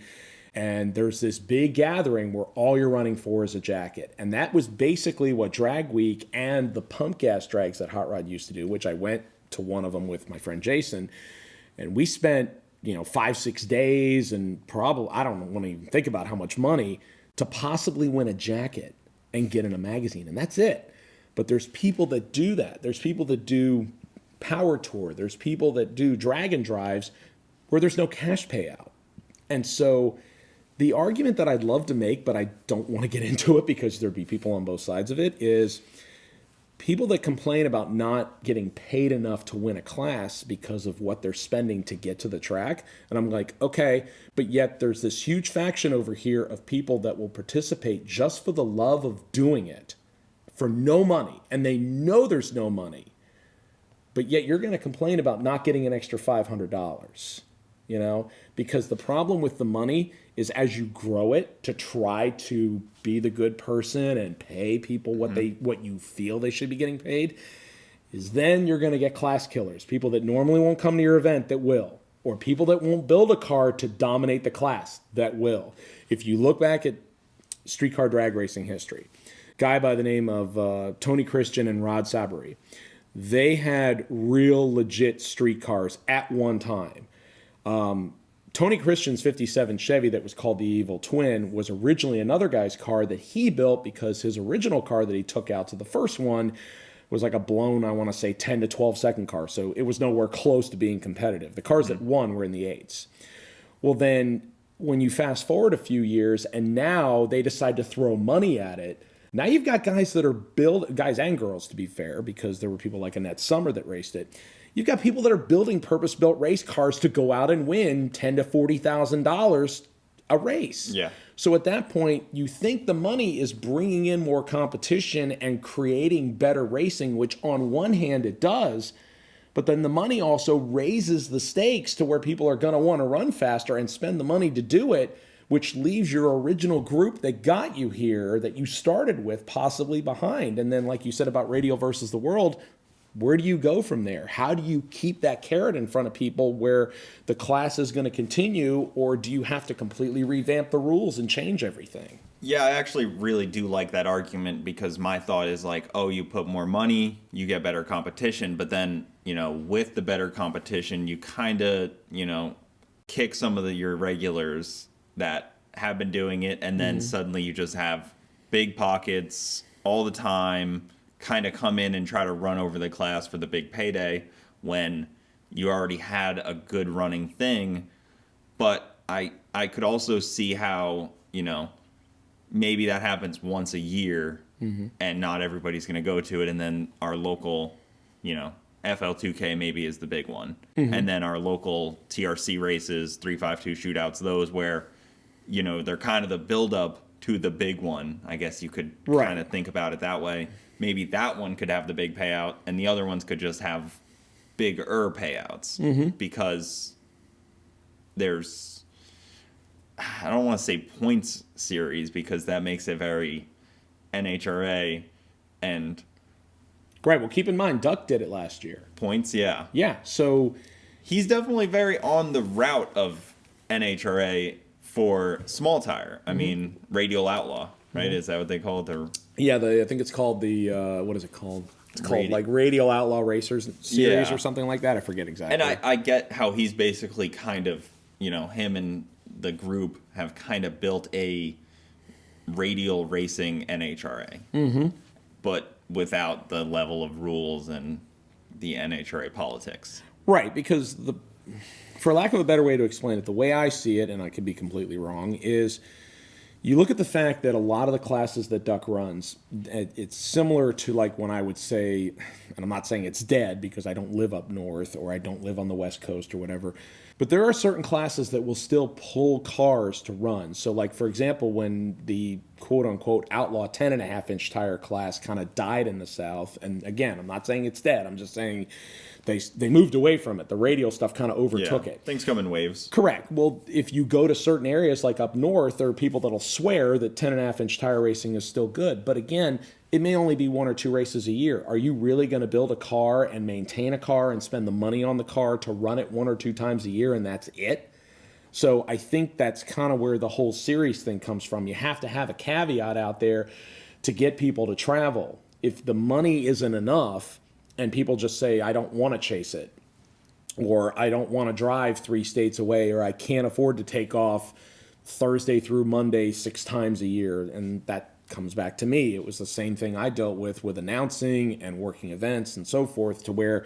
and there's this big gathering where all you're running for is a jacket. And that was basically what Drag Week and the pump gas drags that Hot Rod used to do, which I went to one of them with my friend Jason, and we spent 5-6 days and probably, I don't want to even think about how much money to possibly win a jacket and get in a magazine. And that's it. But there's people that do that. There's people that do Power Tour. There's people that do drag and drives where there's no cash payout. And so the argument that I'd love to make, but I don't want to get into it because there'd be people on both sides of it, is people that complain about not getting paid enough to win a class because of what they're spending to get to the track. And I'm like, okay, but yet there's this huge faction over here of people that will participate just for the love of doing it for no money. And they know there's no money, but yet you're going to complain about not getting an extra $500, because the problem with the money is as you grow it to try to be the good person and pay people what you feel they should be getting paid, is then you're going to get class killers, people that normally won't come to your event that will, or people that won't build a car to dominate the class that will. If you look back at streetcar drag racing history, guy by the name of Tony Christian and Rod Sabary, they had real legit streetcars at one time. Tony Christian's 57 Chevy that was called the Evil Twin was originally another guy's car that he built because his original car that he took out to the first one was like a blown, I want to say, 10 to 12 second car. So it was nowhere close to being competitive. The cars that won were in the 8s. Well, then when you fast forward a few years and now they decide to throw money at it, now you've got guys that are guys and girls, to be fair, because there were people like Annette Summer that raced it. You've got people that are building purpose-built race cars to go out and win $10,000 to $40,000 a race. Yeah. So at that point, you think the money is bringing in more competition and creating better racing, which on one hand it does, but then the money also raises the stakes to where people are going to want to run faster and spend the money to do it, which leaves your original group that got you here, that you started with, possibly behind. And then, like you said about Radial versus the World, where do you go from there? How do you keep that carrot in front of people where the class is going to continue, or do you have to completely revamp the rules and change everything? Yeah, I actually really do like that argument because my thought is like, oh, you put more money, you get better competition, but then, with the better competition, you kind of, kick some of your regulars that have been doing it, and then suddenly you just have big pockets all the time kind of come in and try to run over the class for the big payday when you already had a good running thing. But I could also see how, maybe that happens once a year and not everybody's going to go to it. And then our local, FL2K maybe is the big one. And then our local TRC races, 352 shootouts, those where, they're kind of the build-up to the big one. I guess you could kind of think about it that way. Maybe that one could have the big payout, and the other ones could just have bigger payouts because there's, I don't want to say points series because that makes it very NHRA and Right. Well, keep in mind, Duck did it last year. Points, yeah. Yeah. So he's definitely very on the route of NHRA for small tire. I mean, Radial Outlaw, right? Is that what they call it? Yeah, I think it's called the, what is it called? It's called like Radial Outlaw Racers Series or something like that. I forget exactly. And I get how he's basically kind of, him and the group have kind of built a radial racing NHRA. But without the level of rules and the NHRA politics. Right, because for lack of a better way to explain it, the way I see it, and I could be completely wrong, is you look at the fact that a lot of the classes that Duck runs, it's similar to like when I would say, and I'm not saying it's dead because I don't live up north or I don't live on the West Coast or whatever, but there are certain classes that will still pull cars to run. So like, for example, when the quote-unquote outlaw 10.5-inch tire class kind of died in the South, and again, I'm not saying it's dead, I'm just saying they moved away from it. The radial stuff kind of overtook it. Things come in waves. Correct. Well, if you go to certain areas like up north, there are people that'll swear that 10.5-inch tire racing is still good. But again, it may only be 1 or 2 races a year. Are you really going to build a car and maintain a car and spend the money on the car to run it 1 or 2 times a year and that's it? So I think that's kind of where the whole series thing comes from. You have to have a caveat out there to get people to travel. If the money isn't enough and people just say, I don't want to chase it, or I don't want to drive 3 states away, or I can't afford to take off Thursday through Monday 6 times a year, and that comes back to me. It was the same thing I dealt with announcing and working events and so forth, to where,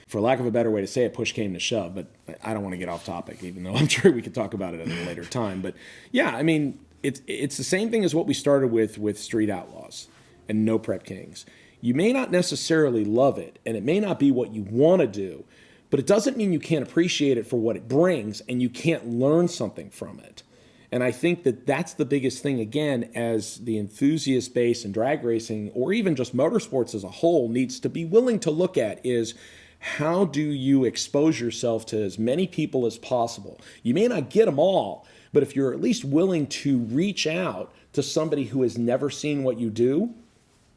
for lack of a better way to say it, push came to shove. But I don't want to get off topic, even though I'm sure we could talk about it at a later time. But yeah, I mean, it's the same thing as what we started with Street Outlaws and No Prep Kings. You may not necessarily love it, and it may not be what you want to do, but it doesn't mean you can't appreciate it for what it brings and you can't learn something from it. And I think that that's the biggest thing, again, as the enthusiast base in drag racing, or even just motorsports as a whole, needs to be willing to look at is, how do you expose yourself to as many people as possible? You may not get them all, but if you're at least willing to reach out to somebody who has never seen what you do,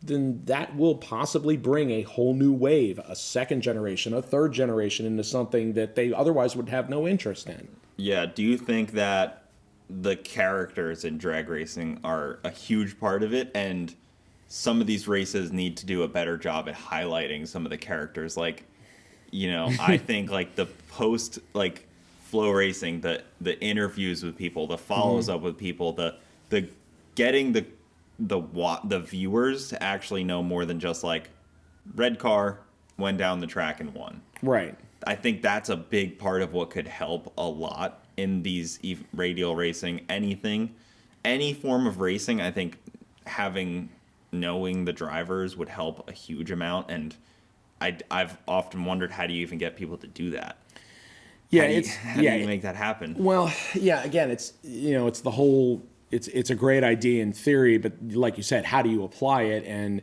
then that will possibly bring a whole new wave, a second generation, a third generation, into something that they otherwise would have no interest in. Yeah, do you think that the characters in drag racing are a huge part of it, and some of these races need to do a better job at highlighting some of the characters? Like, I think like the post, like flow racing, the interviews with people, the follows up with people, the getting the viewers to actually know more than just like red car went down the track and won. Right. I think that's a big part of what could help a lot in these radial racing, any form of racing. I think knowing the drivers would help a huge amount, and I've often wondered, how do you even get people to do that? Yeah, how do you make that happen? Well, yeah, again, it's the whole, it's a great idea in theory, but like you said, how do you apply it? And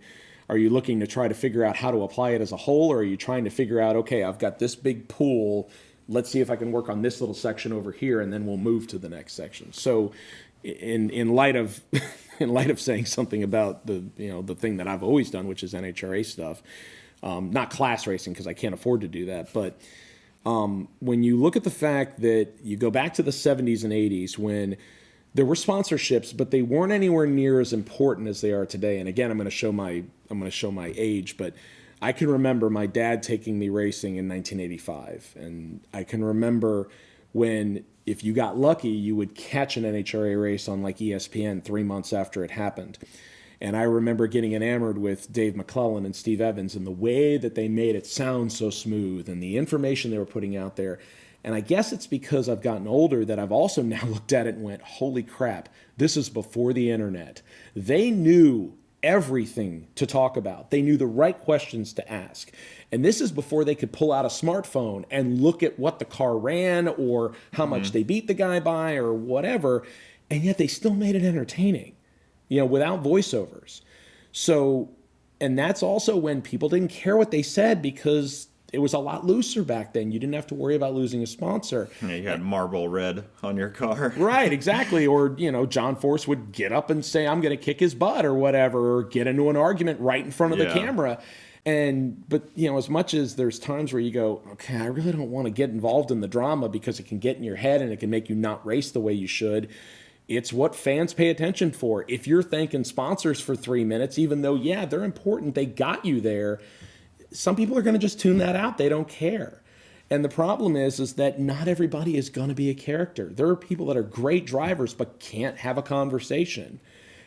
are you looking to try to figure out how to apply it as a whole, or are you trying to figure out, okay, I've got this big pool, let's see if I can work on this little section over here, and then we'll move to the next section. So in light of saying something about the thing that I've always done, which is NHRA stuff, not class racing because I can't afford to do that, but when you look at the fact that you go back to the 70s and 80s when there were sponsorships, but they weren't anywhere near as important as they are today. And again, I'm going to show my age, but I can remember my dad taking me racing in 1985, and I can remember when, if you got lucky, you would catch an NHRA race on like ESPN 3 months after it happened. And I remember getting enamored with Dave McClellan and Steve Evans and the way that they made it sound so smooth and the information they were putting out there. And I guess it's because I've gotten older that I've also now looked at it and went, holy crap, this is before the internet. They knew everything to talk about. They knew the right questions to ask. And this is before they could pull out a smartphone and look at what the car ran or how much they beat the guy by or whatever. And yet they still made it entertaining, without voiceovers. So, and that's also when people didn't care what they said because it was a lot looser back then. You didn't have to worry about losing a sponsor. Yeah, you had Marble Red on your car. Right, exactly. Or, John Force would get up and say, I'm going to kick his butt or whatever, or get into an argument right in front of the camera. But as much as there's times where you go, okay, I really don't want to get involved in the drama because it can get in your head and it can make you not race the way you should. It's what fans pay attention for. If you're thanking sponsors for 3 minutes, even though, yeah, they're important, they got you there, some people are going to just tune that out. They don't care. And the problem is that not everybody is going to be a character. There are people that are great drivers but can't have a conversation.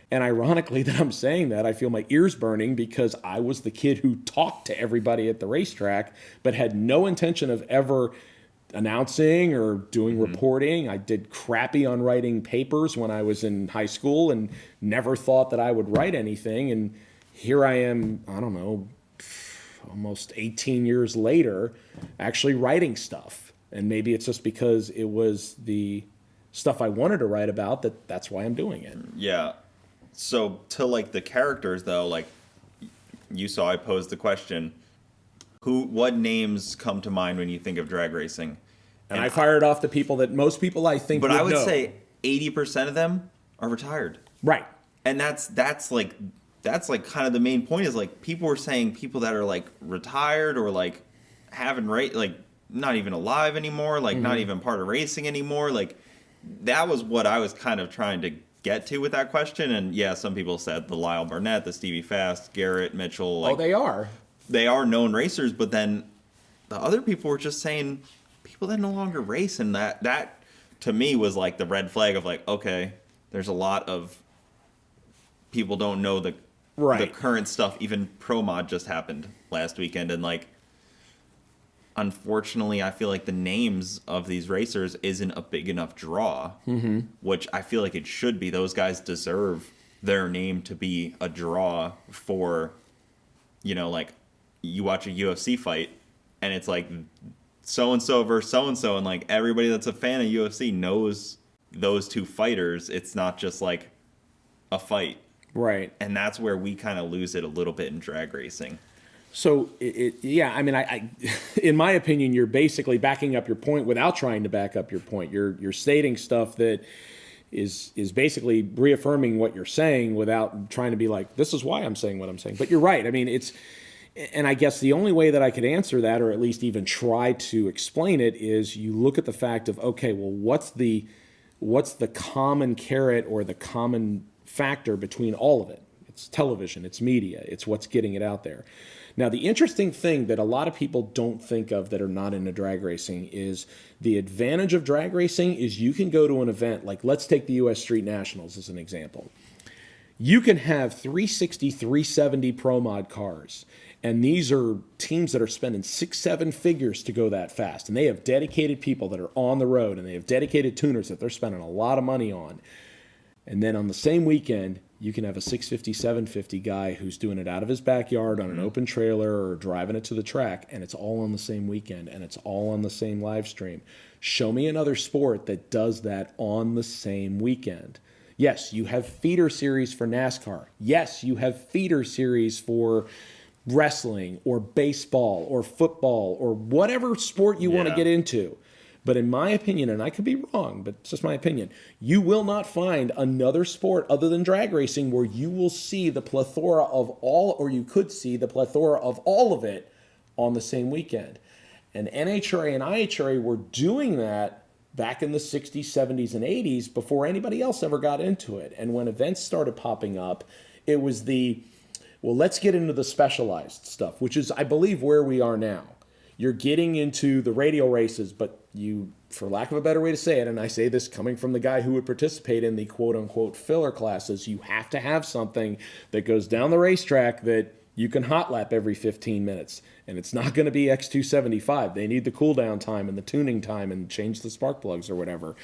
And ironically that I'm saying that, I feel my ears burning because I was the kid who talked to everybody at the racetrack but had no intention of ever announcing or doing reporting. I did crappy on writing papers when I was in high school and never thought that I would write anything. And here I am, I don't know, almost 18 years later, actually writing stuff. And maybe it's just because it was the stuff I wanted to write about that's why I'm doing it. Yeah. So to like the characters though, like you saw I posed the question, what names come to mind when you think of drag racing? And I fired off the people that most people I think but would I would know. say 80% of them are retired. Right. And that's like kind of the main point is like people were saying people that are like retired or like haven't like not even alive anymore, like not even part of racing anymore. Like that was what I was kind of trying to get to with that question. And yeah, some people said the Lyle Barnett, the Stevie Fast, Garrett, Mitchell. Like, they are. They are known racers, but then the other people were just saying people that no longer race, and that to me was like the red flag of like, okay, there's a lot of people don't know the current stuff. Even Pro Mod just happened last weekend, and like unfortunately I feel like the names of these racers isn't a big enough draw, which I feel like it should be. Those guys deserve their name to be a draw for, like you watch a UFC fight and it's like so-and-so versus so-and-so, and like everybody that's a fan of UFC knows those two fighters. It's not just like a fight. Right. And that's where we kind of lose it a little bit in drag racing. So, I mean, I in my opinion, you're basically backing up your point without trying to back up your point. You're stating stuff that is basically reaffirming what you're saying without trying to be like, this is why I'm saying what I'm saying. But you're right. I mean, and I guess the only way that I could answer that, or at least even try to explain it, is you look at the fact of, okay, well, what's the common carrot or the common factor between all of it? It's television, it's media, it's what's getting it out there. Now, the interesting thing that a lot of people don't think of that are not into drag racing is the advantage of drag racing is you can go to an event, like let's take the U.S. Street Nationals as an example. You can have 360, 370 Pro Mod cars, and these are teams that are spending 6-7 figures to go that fast, and they have dedicated people that are on the road, and they have dedicated tuners that they're spending a lot of money on. And then on the same weekend, you can have a 650, 750 guy who's doing it out of his backyard on an open trailer or driving it to the track, and it's all on the same weekend, and it's all on the same live stream. Show me another sport that does that on the same weekend. Yes, you have feeder series for NASCAR. Yes, you have feeder series for wrestling or baseball or football or whatever sport you want to get into. But in my opinion, and I could be wrong, but it's just my opinion, you will not find another sport other than drag racing where you will see the plethora of all, or you could see the plethora of all of it on the same weekend. And NHRA and IHRA were doing that back in the 60s, 70s, and 80s before anybody else ever got into it. And when events started popping up, it was well, let's get into the specialized stuff, which is, I believe, where we are now. You're getting into the radial races, but you, for lack of a better way to say it, and I say this coming from the guy who would participate in the quote-unquote filler classes, you have to have something that goes down the racetrack that you can hot lap every 15 minutes. And it's not going to be X275. They need the cool down time and the tuning time and change the spark plugs or whatever.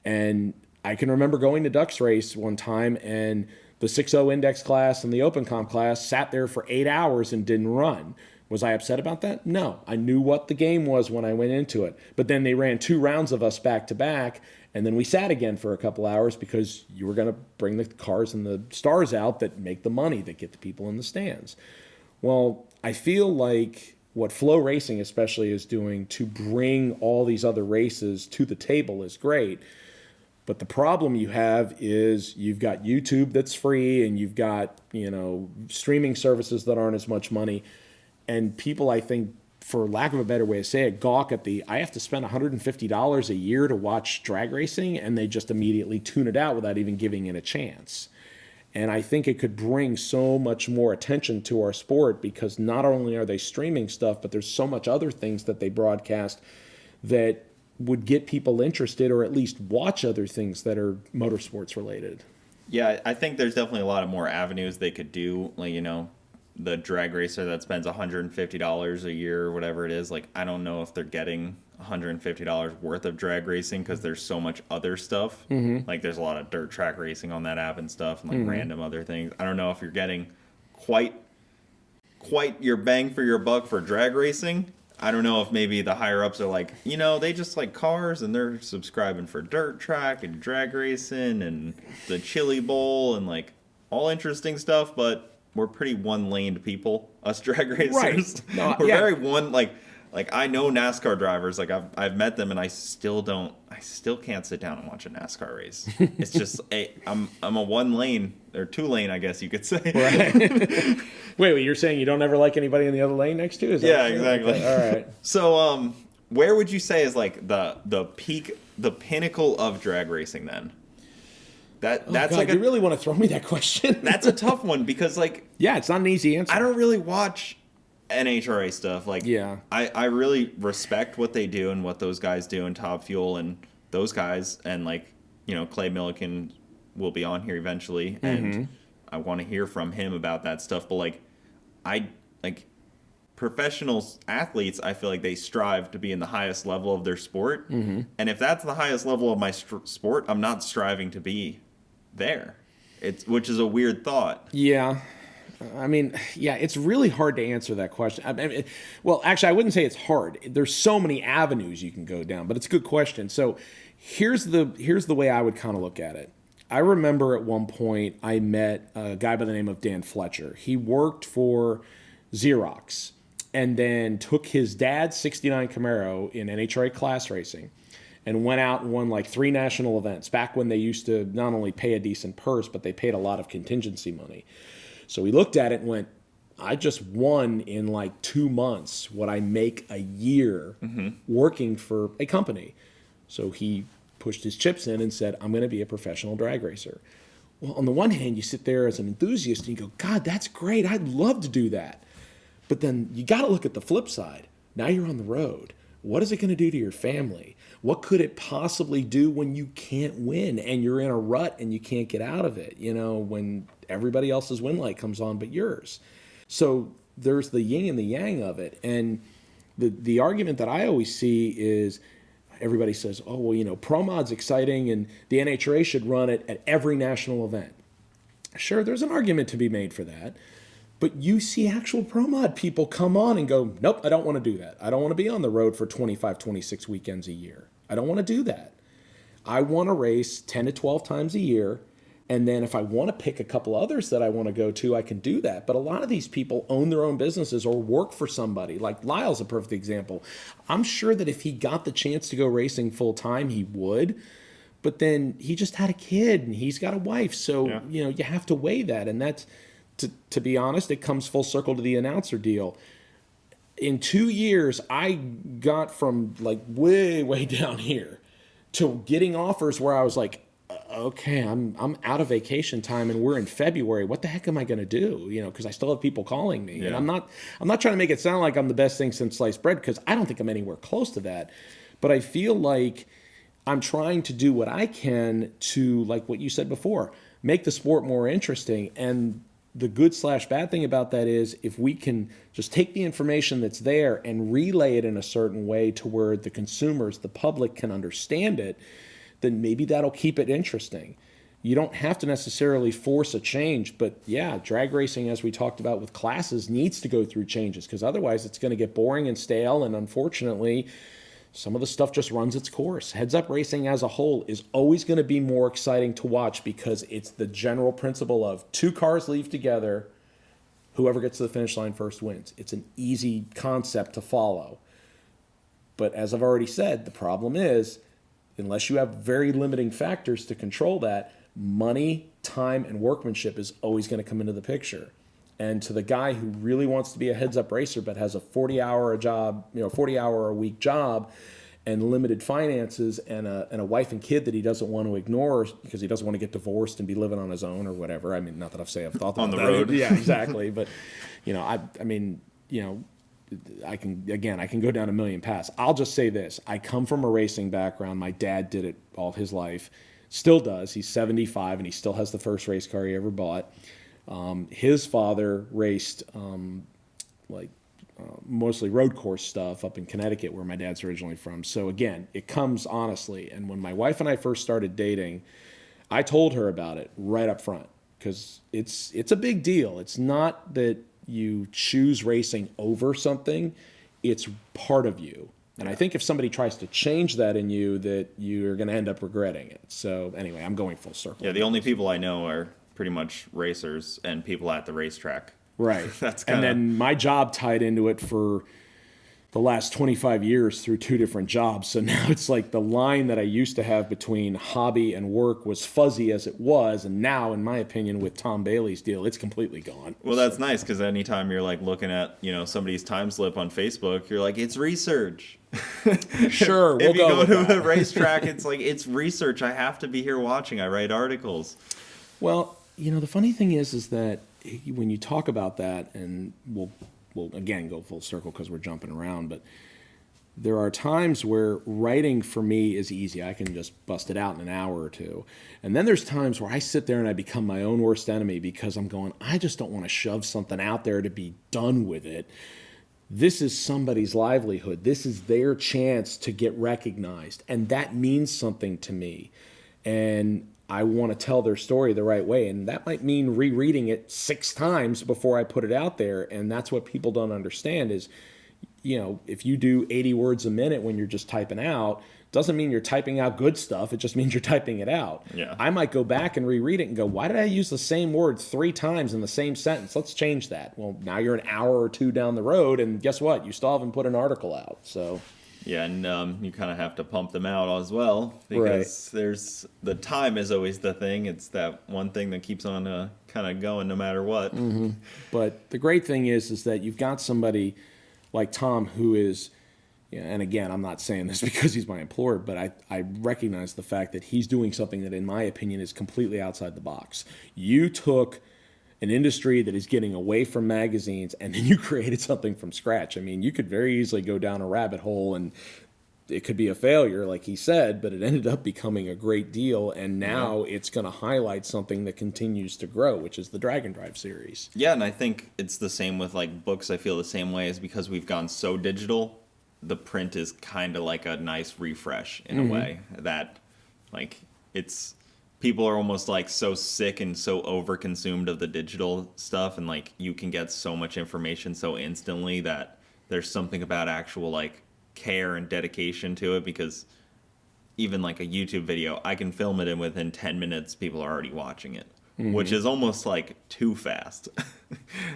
And I can remember going to Ducks race one time, and the 6.0 index class and the open comp class sat there for 8 hours and didn't run. Was I upset about that? No. I knew what the game was when I went into it. But then they ran 2 rounds of us back to back, and then we sat again for a couple hours because you were going to bring the cars and the stars out that make the money, that get the people in the stands. Well, I feel like what Flow Racing especially is doing to bring all these other races to the table is great. But the problem you have is you've got YouTube that's free, and you've got, streaming services that aren't as much money. And people, I think, for lack of a better way to say it, gawk at I have to spend $150 a year to watch drag racing, and they just immediately tune it out without even giving it a chance. And I think it could bring so much more attention to our sport, because not only are they streaming stuff, but there's so much other things that they broadcast that would get people interested, or at least watch other things that are motorsports related. Yeah, I think there's definitely a lot of more avenues they could do. Like, the drag racer that spends $150 a year or whatever it is, like, I don't know if they're getting $150 worth of drag racing, because there's so much other stuff. Like, there's a lot of dirt track racing on that app and stuff, and like random other things. I don't know if you're getting quite your bang for your buck for drag racing. I don't know if maybe the higher ups are like, they just like cars, and they're subscribing for dirt track and drag racing and the Chili Bowl and like all interesting stuff, but we're pretty one-laned people, us drag racers. Right. No, we're very one, like I know NASCAR drivers, like I've met them, and I still can't sit down and watch a NASCAR race. It's just I'm a one-lane or two-lane, I guess you could say. Right. Wait, you're saying you don't ever like anybody in the other lane next to you? Is that Yeah, exactly. Okay. All right. So, where would you say is like the peak, the pinnacle of drag racing then? That's God, like you really want to throw me that question? That's a tough one, because like, yeah, it's not an easy answer. I don't really watch NHRA stuff. Like, yeah, I really respect what they do and what those guys do, and Top Fuel and those guys, and like, Clay Milliken will be on here eventually, and I want to hear from him about that stuff. But like professional athletes, I feel like they strive to be in the highest level of their sport, and if that's the highest level of my sport, I'm not striving to be there. Which is a weird thought. Yeah. I mean, yeah, it's really hard to answer that question. Well, actually, I wouldn't say it's hard. There's so many avenues you can go down, but it's a good question. So here's the way I would kind of look at it. I remember at one point I met a guy by the name of Dan Fletcher. He worked for Xerox and then took his dad's 69 Camaro in NHRA class racing and went out and won like 3 national events back when they used to not only pay a decent purse, but they paid a lot of contingency money. So we looked at it and went, I just won in like 2 months what I make a year working for a company. So he pushed his chips in and said, I'm going to be a professional drag racer. Well, on the one hand, you sit there as an enthusiast and you go, God, that's great. I'd love to do that. But then you got to look at the flip side. Now you're on the road. What is it going to do to your family? What could it possibly do when you can't win and you're in a rut and you can't get out of it, when everybody else's win light comes on but yours? So there's the yin and the yang of it. And the argument that I always see is everybody says, oh, well, Pro Mod's exciting and the NHRA should run it at every national event. Sure, there's an argument to be made for that. But you see actual Pro Mod people come on and go, nope, I don't want to do that. I don't want to be on the road for 25, 26 weekends a year. I don't want to do that. I want to race 10 to 12 times a year. And then if I want to pick a couple others that I want to go to, I can do that. But a lot of these people own their own businesses or work for somebody. Like Lyle's a perfect example. I'm sure that if he got the chance to go racing full time, he would. But then he just had a kid and he's got a wife. So, you have to weigh that. And that's, to be honest, it comes full circle to the announcer deal. In 2 years, I got from like way, way down here to getting offers where I was like, okay, I'm out of vacation time and we're in February. What the heck am I going to do? Because I still have people calling me. Yeah. And I'm not trying to make it sound like I'm the best thing since sliced bread, because I don't think I'm anywhere close to that. But I feel like I'm trying to do what I can to, like what you said before, make the sport more interesting. And the good/bad thing about that is if we can just take the information that's there and relay it in a certain way to where the consumers, the public can understand it, then maybe that'll keep it interesting. You don't have to necessarily force a change, but yeah, drag racing, as we talked about with classes, needs to go through changes because otherwise it's going to get boring and stale, and unfortunately, some of the stuff just runs its course. Heads-up racing as a whole is always going to be more exciting to watch because it's the general principle of two cars leave together, whoever gets to the finish line first wins. It's an easy concept to follow. But as I've already said, the problem is, unless you have very limiting factors to control that, money, time, and workmanship is always going to come into the picture. And to the guy who really wants to be a heads-up racer but has a 40-hour a week job and limited finances and a wife and kid that he doesn't want to ignore because he doesn't want to get divorced and be living on his own or whatever. I mean, not that I've thought about on the that. road. Yeah, exactly. But I can go down a million paths. I'll just say this. I come from a racing background. My dad did it all his life. Still does. He's 75 and he still has the first race car he ever bought. His father raced mostly road course stuff up in Connecticut, where my dad's originally from. So again, it comes honestly. And when my wife and I first started dating, I told her about it right up front because it's a big deal. It's not that you choose racing over something; it's part of you. And I think if somebody tries to change that in you, that you're going to end up regretting it. So anyway, I'm going full circle. Yeah, the only people I know are pretty much racers and people at the racetrack. Right. That's and then my job tied into it for the last 25 years through two different jobs. So now it's like the line that I used to have between hobby and work was fuzzy as it was. And now, in my opinion, with Tom Bailey's deal, it's completely gone. Well, that's nice because anytime you're like looking at, somebody's time slip on Facebook, you're like, it's research. Sure. If you go to a racetrack, it's like, it's research. I have to be here watching. I write articles. Well, the funny thing is that when you talk about that, and we'll again go full circle because we're jumping around, but there are times where writing for me is easy. I can just bust it out in an hour or two. And then there's times where I sit there and I become my own worst enemy because I'm going, I just don't want to shove something out there to be done with it. This is somebody's livelihood. This is their chance to get recognized. And that means something to me. And I want to tell their story the right way. And that might mean rereading it 6 times before I put it out there. And that's what people don't understand is, if you do 80 words a minute when you're just typing out, doesn't mean you're typing out good stuff. It just means you're typing it out. Yeah. I might go back and reread it and go, why did I use the same word 3 times in the same sentence? Let's change that. Well, now you're an hour or 2 down the road, and guess what? You still haven't put an article out. So yeah, and you kind of have to pump them out as well because there's the time is always the thing. It's that one thing that keeps on kind of going no matter what. Mm-hmm. But the great thing is that you've got somebody like Tom who is, and again, I'm not saying this because he's my employer, but I recognize the fact that he's doing something that, in my opinion, is completely outside the box. You took an industry that is getting away from magazines, and then you created something from scratch. I mean, you could very easily go down a rabbit hole and it could be a failure, like he said, but it ended up becoming a great deal, and now it's going to highlight something that continues to grow, which is the Dragon Drive series. Yeah, and I think it's the same with like books. I feel the same way, is because we've gone so digital, the print is kind of like a nice refresh in a way that, like, it's people are almost like so sick and so overconsumed of the digital stuff, and like you can get so much information so instantly that there's something about actual like care and dedication to it, because even like a YouTube video, I can film it and within 10 minutes people are already watching it, which is almost like too fast.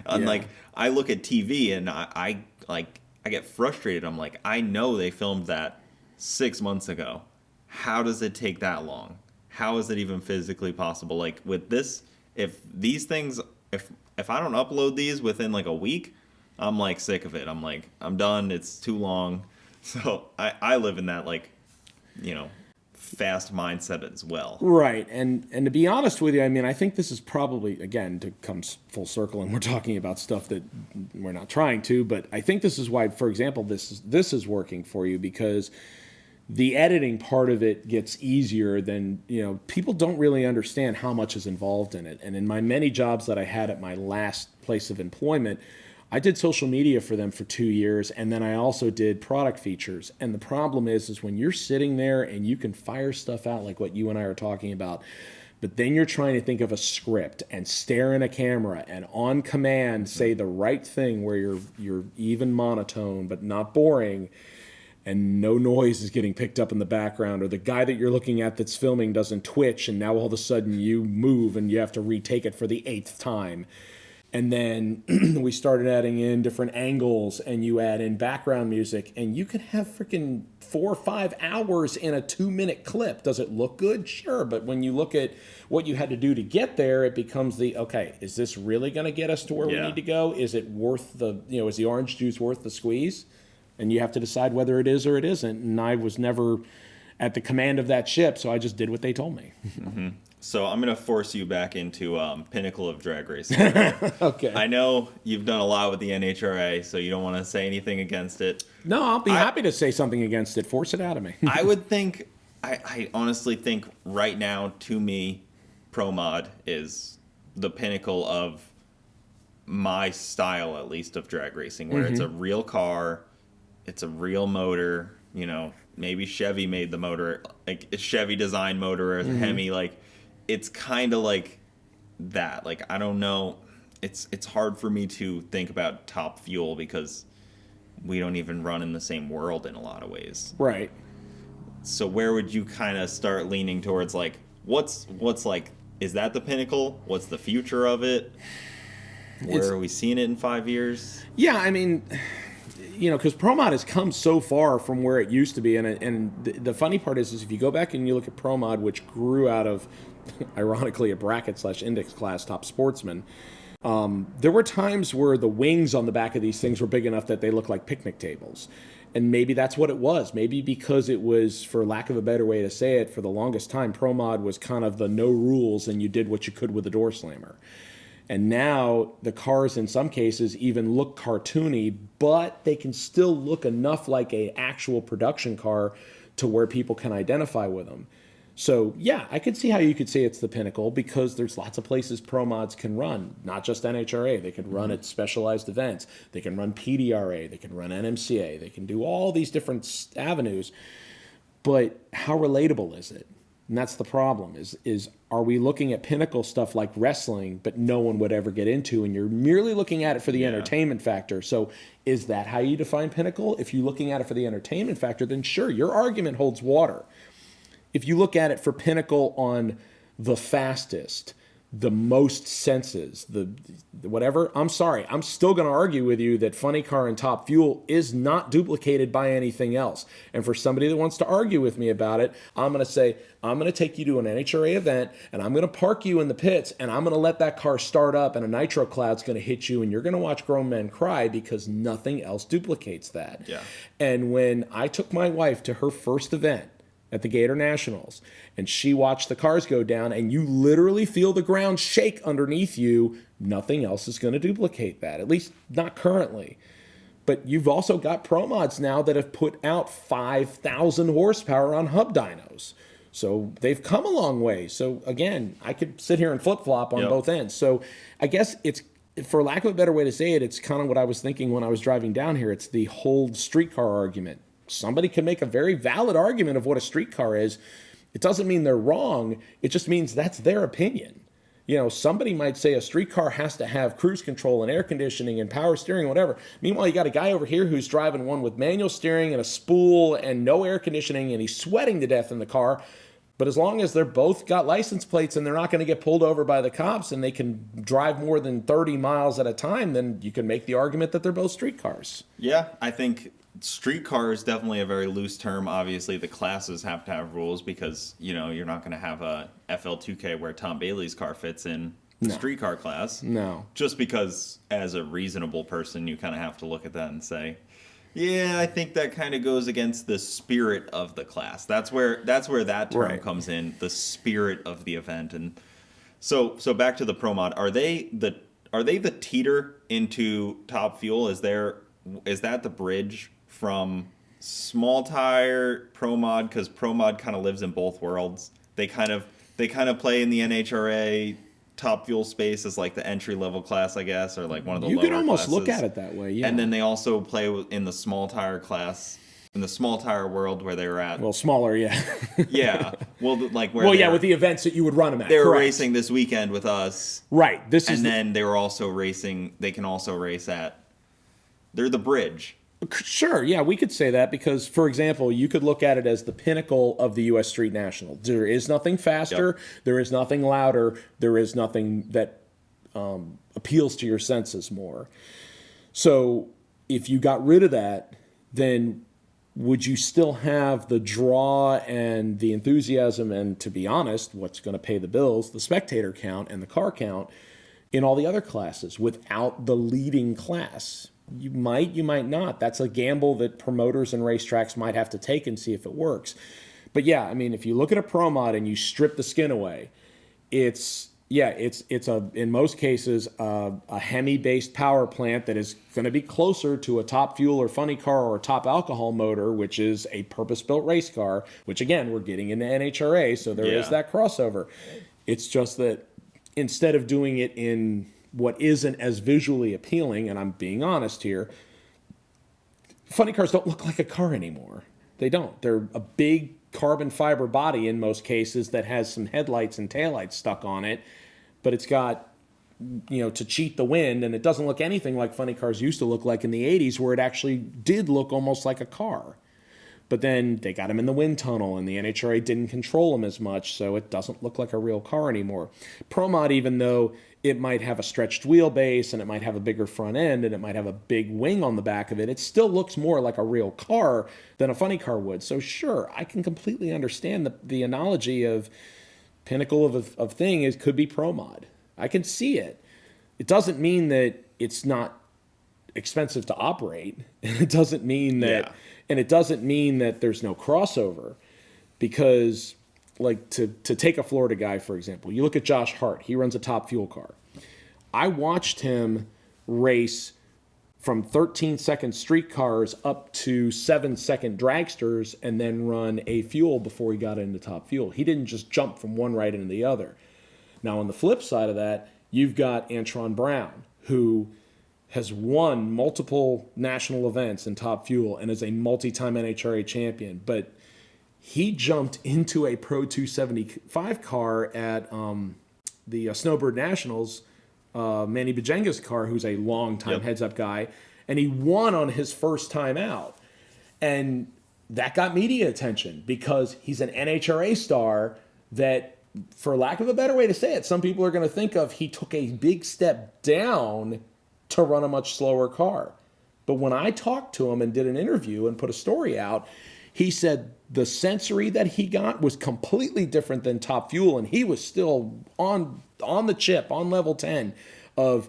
And like I look at TV and I get frustrated. I'm like, I know they filmed that 6 months ago. How does it take that long? How is it even physically possible? Like with this, if these things, if I don't upload these within like a week, I'm like sick of it. I'm like, I'm done. It's too long. So I live in that, like, you know, fast mindset as well. Right. And to be honest with you, I mean, I think this is probably, again, to come full circle, and we're talking about stuff that we're not trying to, but I think this is why, for example, this is working for you, because the editing part of it gets easier than, you know, people don't really understand how much is involved in it. And in my many jobs that I had at my last place of employment, I did social media for them for 2 years, and then I also did product features. And the problem is when you're sitting there and you can fire stuff out like what you and I are talking about, but then you're trying to think of a script and stare in a camera and on command say the right thing where you're even monotone but not boring, and no noise is getting picked up in the background, or the guy that you're looking at that's filming doesn't twitch, and now all of a sudden you move and you have to retake it for the 8th time. And then we started adding in different angles, and you add in background music, and you can have freaking 4 or 5 hours in a 2-minute clip. Does it look good? Sure. But when you look at what you had to do to get there, it becomes okay, is this really going to get us to where we need to go? Is it worth is the orange juice worth the squeeze? And you have to decide whether it is or it isn't. And I was never at the command of that ship, so I just did what they told me. Mm-hmm. So I'm going to force you back into Pinnacle of drag racing. Okay. I know you've done a lot with the NHRA, so you don't want to say anything against it. No, I'll be happy to say something against it. Force it out of me. I would think, I honestly think right now, to me, Pro Mod is the pinnacle of my style, at least, of drag racing, where it's a real car, it's a real motor, you know, maybe Chevy made the motor, like a Chevy design motor or Hemi, like, it's kind of like that. Like, I don't know. It's hard for me to think about Top Fuel because we don't even run in the same world in a lot of ways. Right. So where would you kind of start leaning towards, like, what's like, is that the pinnacle? What's the future of it? Where are we seeing it in 5 years? Yeah, I mean, you know, because Pro Mod has come so far from where it used to be. And the funny part is if you go back and you look at Pro Mod, which grew out of, ironically, a bracket/index class Top Sportsman, there were times where the wings on the back of these things were big enough that they looked like picnic tables. And maybe that's what it was. Maybe because it was, for lack of a better way to say it, for the longest time, Pro Mod was kind of the no rules and you did what you could with a door slammer. And now the cars in some cases even look cartoony, but they can still look enough like an actual production car to where people can identify with them. So yeah, I could see how you could say it's the pinnacle because there's lots of places Pro Mods can run, not just NHRA. They can run at specialized events. They can run PDRA. They can run NMCA. They can do all these different avenues. But how relatable is it? And that's the problem, is are we looking at pinnacle stuff like wrestling, but no one would ever get into, and you're merely looking at it for the entertainment factor. So is that how you define pinnacle? If you're looking at it for the entertainment factor, then sure, your argument holds water. If you look at it for pinnacle on the fastest, the most senses, the whatever, I'm sorry, I'm still going to argue with you that Funny Car and Top Fuel is not duplicated by anything else. And for somebody that wants to argue with me about it, I'm going to say, I'm going to take you to an NHRA event, and I'm going to park you in the pits, and I'm going to let that car start up, and a nitro cloud's going to hit you, and you're going to watch grown men cry because nothing else duplicates that. Yeah. And when I took my wife to her first event, at the Gator Nationals, and she watched the cars go down, and you literally feel the ground shake underneath you. Nothing else is going to duplicate that, at least not currently. But you've also got Pro Mods now that have put out 5,000 horsepower on hub dynos. So they've come a long way. So again, I could sit here and flip-flop on both ends. So I guess it's, for lack of a better way to say it, it's kind of what I was thinking when I was driving down here. It's the whole streetcar argument. Somebody can make a very valid argument of what a streetcar is. It doesn't mean they're wrong. It just means that's their opinion. You know, somebody might say a streetcar has to have cruise control and air conditioning and power steering, whatever. Meanwhile, you got a guy over here who's driving one with manual steering and a spool and no air conditioning, and he's sweating to death in the car. But as long as they're both got license plates and they're not going to get pulled over by the cops and they can drive more than 30 miles at a time, then you can make the argument that they're both streetcars. Yeah, I think streetcar is definitely a very loose term. Obviously, the classes have to have rules because, you know, you're not going to have a FL2K where Tom Bailey's car fits in the streetcar class. No. Just because as a reasonable person, you kind of have to look at that and say, yeah, I think that kind of goes against the spirit of the class. That's where that term comes in, the spirit of the event. And so back to the Pro Mod. Are they the teeter into Top Fuel? Is that the bridge from small tire Pro Mod, because Pro Mod kind of lives in both worlds? They kind of play in the NHRA Top Fuel space as like the entry level class, I guess, or like one of the lower classes. You could almost look at it that way, yeah. And then they also play in the small tire class, in the small tire world where they were at. Well, smaller, yeah. Yeah. Well, like where. Well, yeah, with the events that you would run them at. They were racing this weekend with us, right? Then they were also racing. They can also race at. They're the bridge. Sure, yeah, we could say that because, for example, you could look at it as the pinnacle of the U.S. Street National. There is nothing faster. Yep. There is nothing louder. There is nothing that appeals to your senses more. So if you got rid of that, then would you still have the draw and the enthusiasm and, to be honest, what's going to pay the bills, the spectator count and the car count in all the other classes without the leading class? You might not. That's a gamble that promoters and racetracks might have to take and see if it works. But yeah, I mean, if you look at a Pro Mod and you strip the skin away, it's in most cases a Hemi-based power plant that is going to be closer to a Top Fuel or Funny Car or a Top Alcohol motor, which is a purpose-built race car, which again, we're getting into NHRA, so there is that crossover. It's just that instead of doing it in what isn't as visually appealing, and I'm being honest here, funny cars don't look like a car anymore. They don't. They're a big carbon fiber body in most cases that has some headlights and taillights stuck on it, but it's got, you know, to cheat the wind, and it doesn't look anything like funny cars used to look like in the 80s, where it actually did look almost like a car. But then they got them in the wind tunnel, and the NHRA didn't control them as much, so it doesn't look like a real car anymore. Pro Mod, even though it might have a stretched wheelbase, and it might have a bigger front end, and it might have a big wing on the back of it, it still looks more like a real car than a funny car would. So sure, I can completely understand the analogy of pinnacle of thing could be Pro Mod. I can see it. It doesn't mean that it's not expensive to operate, and it doesn't mean that... And it doesn't mean that there's no crossover, because, like, to take a Florida guy, for example, you look at Josh Hart. He runs a Top Fuel car. I watched him race from 13-second street cars up to 7-second dragsters and then run a fuel before he got into Top Fuel. He didn't just jump from one right into the other. Now, on the flip side of that, you've got Antron Brown, who has won multiple national events in Top Fuel and is a multi-time NHRA champion. But he jumped into a Pro 275 car at the Snowbird Nationals, Manny Bajenga's car, who's a long-time heads-up guy, and he won on his first time out. And that got media attention because he's an NHRA star that, for lack of a better way to say it, some people are going to think of he took a big step down to run a much slower car. But when I talked to him and did an interview and put a story out, he said the sensory that he got was completely different than Top Fuel, and he was still on the chip, on level 10 of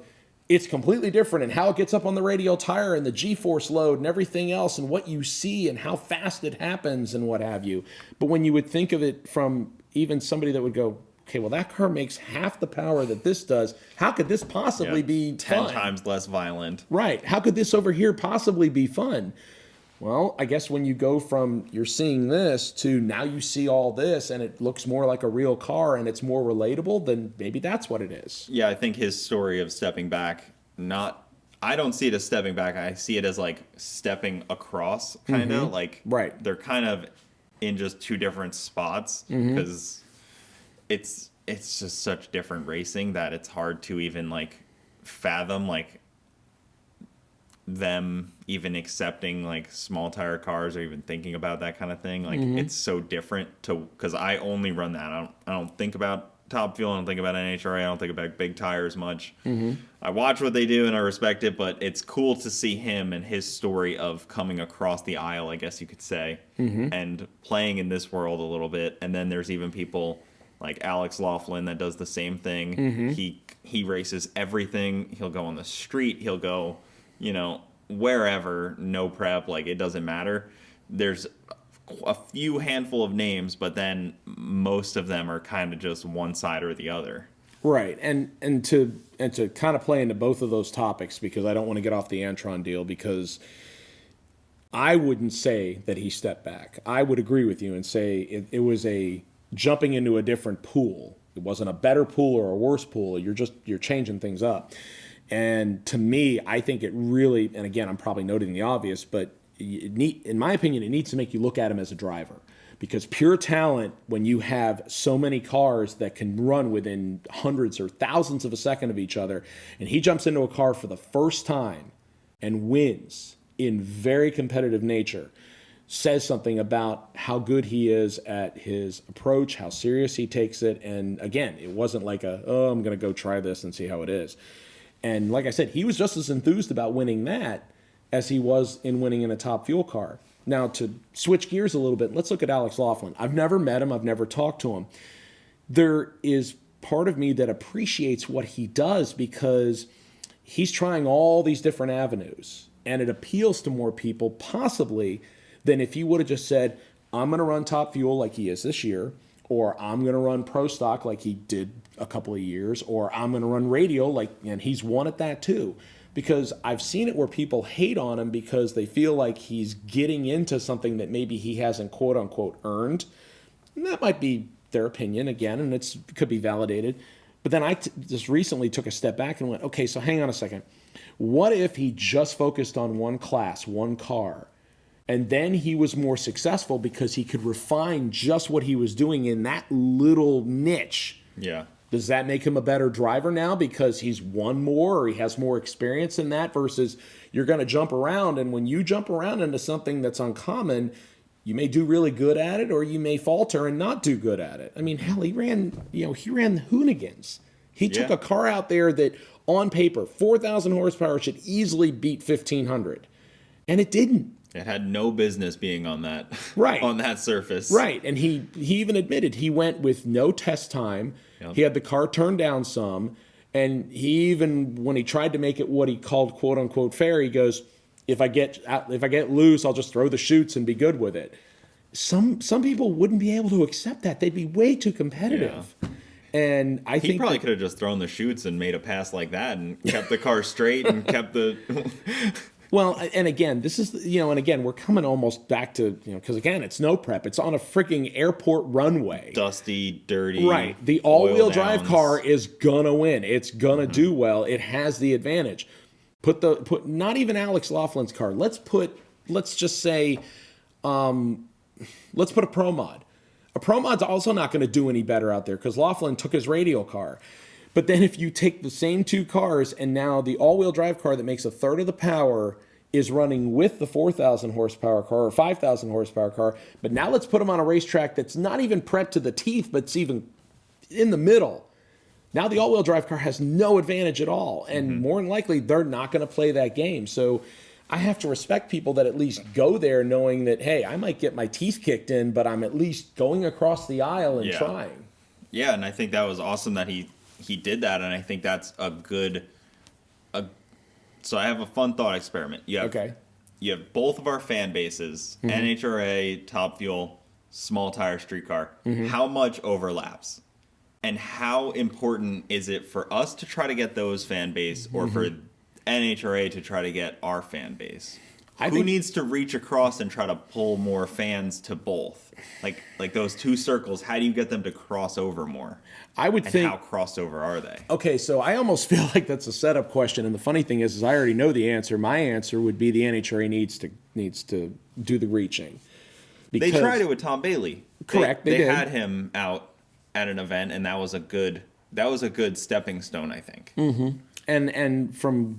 it's completely different in how it gets up on the radial tire and the G-force load and everything else and what you see and how fast it happens and what have you. But when you would think of it from even somebody that would go, okay, well, that car makes half the power that this does. How could this possibly be 10 fun? times less violent. Right. How could this over here possibly be fun? Well, I guess when you go from you're seeing this to now you see all this and it looks more like a real car and it's more relatable, then maybe that's what it is. Yeah, I think his story of stepping back, I don't see it as stepping back. I see it as like stepping across, kind of like Right. they're kind of in just two different spots because it's just such different racing that it's hard to even like fathom like them even accepting like small tire cars or even thinking about that kind of thing. Like it's so different because I only run that. I don't think about Top Fuel. I don't think about NHRA. I don't think about big tires much. I watch what they do and I respect it, but it's cool to see him and his story of coming across the aisle, I guess you could say, and playing in this world a little bit. And then there's even people like Alex Laughlin that does the same thing. He races everything. He'll go on the street. He'll go, wherever, no prep, like it doesn't matter. There's a few handful of names, but then most of them are kind of just one side or the other. Right. And to kind of play into both of those topics, because I don't want to get off the Antron deal, because I wouldn't say that he stepped back. I would agree with you and say it was a jumping into a different pool. It wasn't a better pool or a worse pool. You're changing things up. And to me, I think it really, and again, I'm probably noting the obvious, but in my opinion, it needs to make you look at him as a driver. Because pure talent, when you have so many cars that can run within hundreds or thousands of a second of each other, and he jumps into a car for the first time and wins in very competitive nature, says something about how good he is at his approach, how serious he takes it. And again, it wasn't like I'm going to go try this and see how it is. And like I said, he was just as enthused about winning that as he was in winning in a Top Fuel car. Now, to switch gears a little bit, let's look at Alex Laughlin. I've never met him. I've never talked to him. There is part of me that appreciates what he does because he's trying all these different avenues. And it appeals to more people, possibly, than if he would have just said, I'm going to run Top Fuel like he is this year, or I'm going to run Pro Stock like he did a couple of years, or I'm going to run Radial, and he's won at that too. Because I've seen it where people hate on him because they feel like he's getting into something that maybe he hasn't quote unquote earned. And that might be their opinion again, and it could be validated. But then I just recently took a step back and went, okay, so hang on a second. What if he just focused on one class, one car, and then he was more successful because he could refine just what he was doing in that little niche? Yeah. Does that make him a better driver now because he's won more or he has more experience in that versus you're going to jump around? And when you jump around into something that's uncommon, you may do really good at it or you may falter and not do good at it. I mean, hell, he ran the Hoonigans. He took a car out there that on paper, 4,000 horsepower should easily beat 1,500. And it didn't. It had no business being on that right. on that surface. Right. And he even admitted he went with no test time. Yep. He had the car turned down some. And he even, when he tried to make it what he called quote unquote fair, he goes, if I get loose, I'll just throw the chutes and be good with it. Some people wouldn't be able to accept that. They'd be way too competitive. Yeah. And I think he probably could have just thrown the chutes and made a pass like that and kept the car straight and kept the Well, and again, this is, and again, we're coming almost back to, because again, it's no prep. It's on a freaking airport runway. Dusty, dirty. Right. The all-wheel drive car is going to win. It's going to do well. It has the advantage. Put not even Alex Laughlin's car. Let's just say, let's put a Pro Mod. A Pro Mod's also not going to do any better out there because Laughlin took his Radial car. But then if you take the same two cars and now the all-wheel drive car that makes a third of the power is running with the 4,000 horsepower car or 5,000 horsepower car, but now let's put them on a racetrack that's not even prepped to the teeth, but it's even in the middle. Now the all-wheel drive car has no advantage at all, and more than likely they're not going to play that game. So I have to respect people that at least go there knowing that, hey, I might get my teeth kicked in, but I'm at least going across the aisle and trying. Yeah, and I think that was awesome that he did that, and I think that's a good So I have a fun thought experiment. Okay. You have both of our fan bases, NHRA, Top Fuel, small tire streetcar. How much overlaps? And how important is it for us to try to get those fan base or for NHRA to try to get our fan base? Who needs to reach across and try to pull more fans to both? Like those two circles, how do you get them to cross over more? I would think. How crossed over are they? Okay, so I almost feel like that's a setup question, and the funny thing is I already know the answer. My answer would be the NHRA needs to do the reaching. They tried it with Tom Bailey. Correct. They had him out at an event, and that was a good stepping stone, I think. And from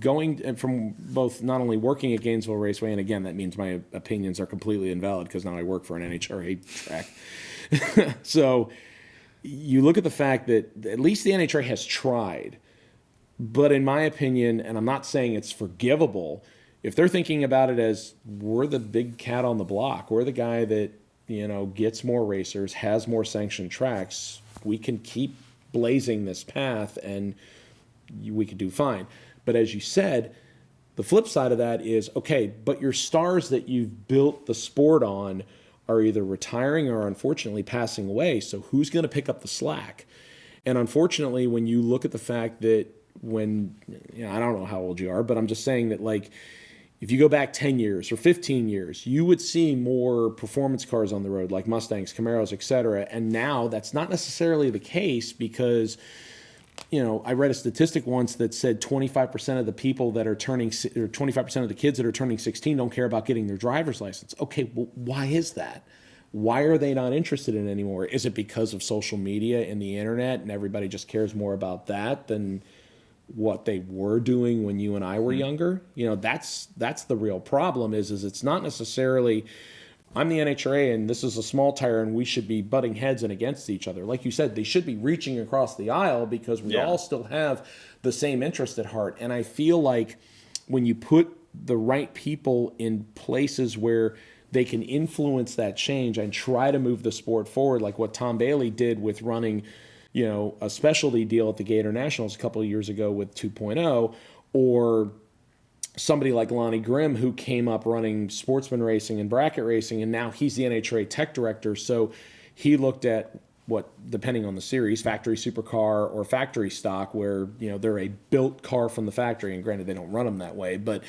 both not only working at Gainesville Raceway, and again, that means my opinions are completely invalid because now I work for an NHRA track. So you look at the fact that at least the NHRA has tried, but in my opinion, and I'm not saying it's forgivable, if they're thinking about it as we're the big cat on the block, we're the guy that gets more racers, has more sanctioned tracks, we can keep blazing this path and we could do fine. But as you said, the flip side of that is, okay, but your stars that you've built the sport on are either retiring or unfortunately passing away. So who's going to pick up the slack? And unfortunately, when you look at the fact that I don't know how old you are, but I'm just saying that, like, if you go back 10 years or 15 years, you would see more performance cars on the road, like Mustangs, Camaros, et cetera. And now that's not necessarily the case because, I read a statistic once that said 25% of the people that are turning, or 25% of the kids that are turning 16 don't care about getting their driver's license. Okay, well, why is that? Why are they not interested in it anymore? Is it because of social media and the internet and everybody just cares more about that than what they were doing when you and I were younger? That's the real problem is it's not necessarily I'm the NHRA and this is a small tire and we should be butting heads and against each other. Like you said, they should be reaching across the aisle because we all still have the same interest at heart. And I feel like when you put the right people in places where they can influence that change and try to move the sport forward, like what Tom Bailey did with running a specialty deal at the Gator Nationals a couple of years ago with 2.0, or somebody like Lonnie Grimm who came up running sportsman racing and bracket racing, and now he's the NHRA tech director. So he looked at what, depending on the series, factory supercar or factory stock, where they're a built car from the factory, and granted they don't run them that way, but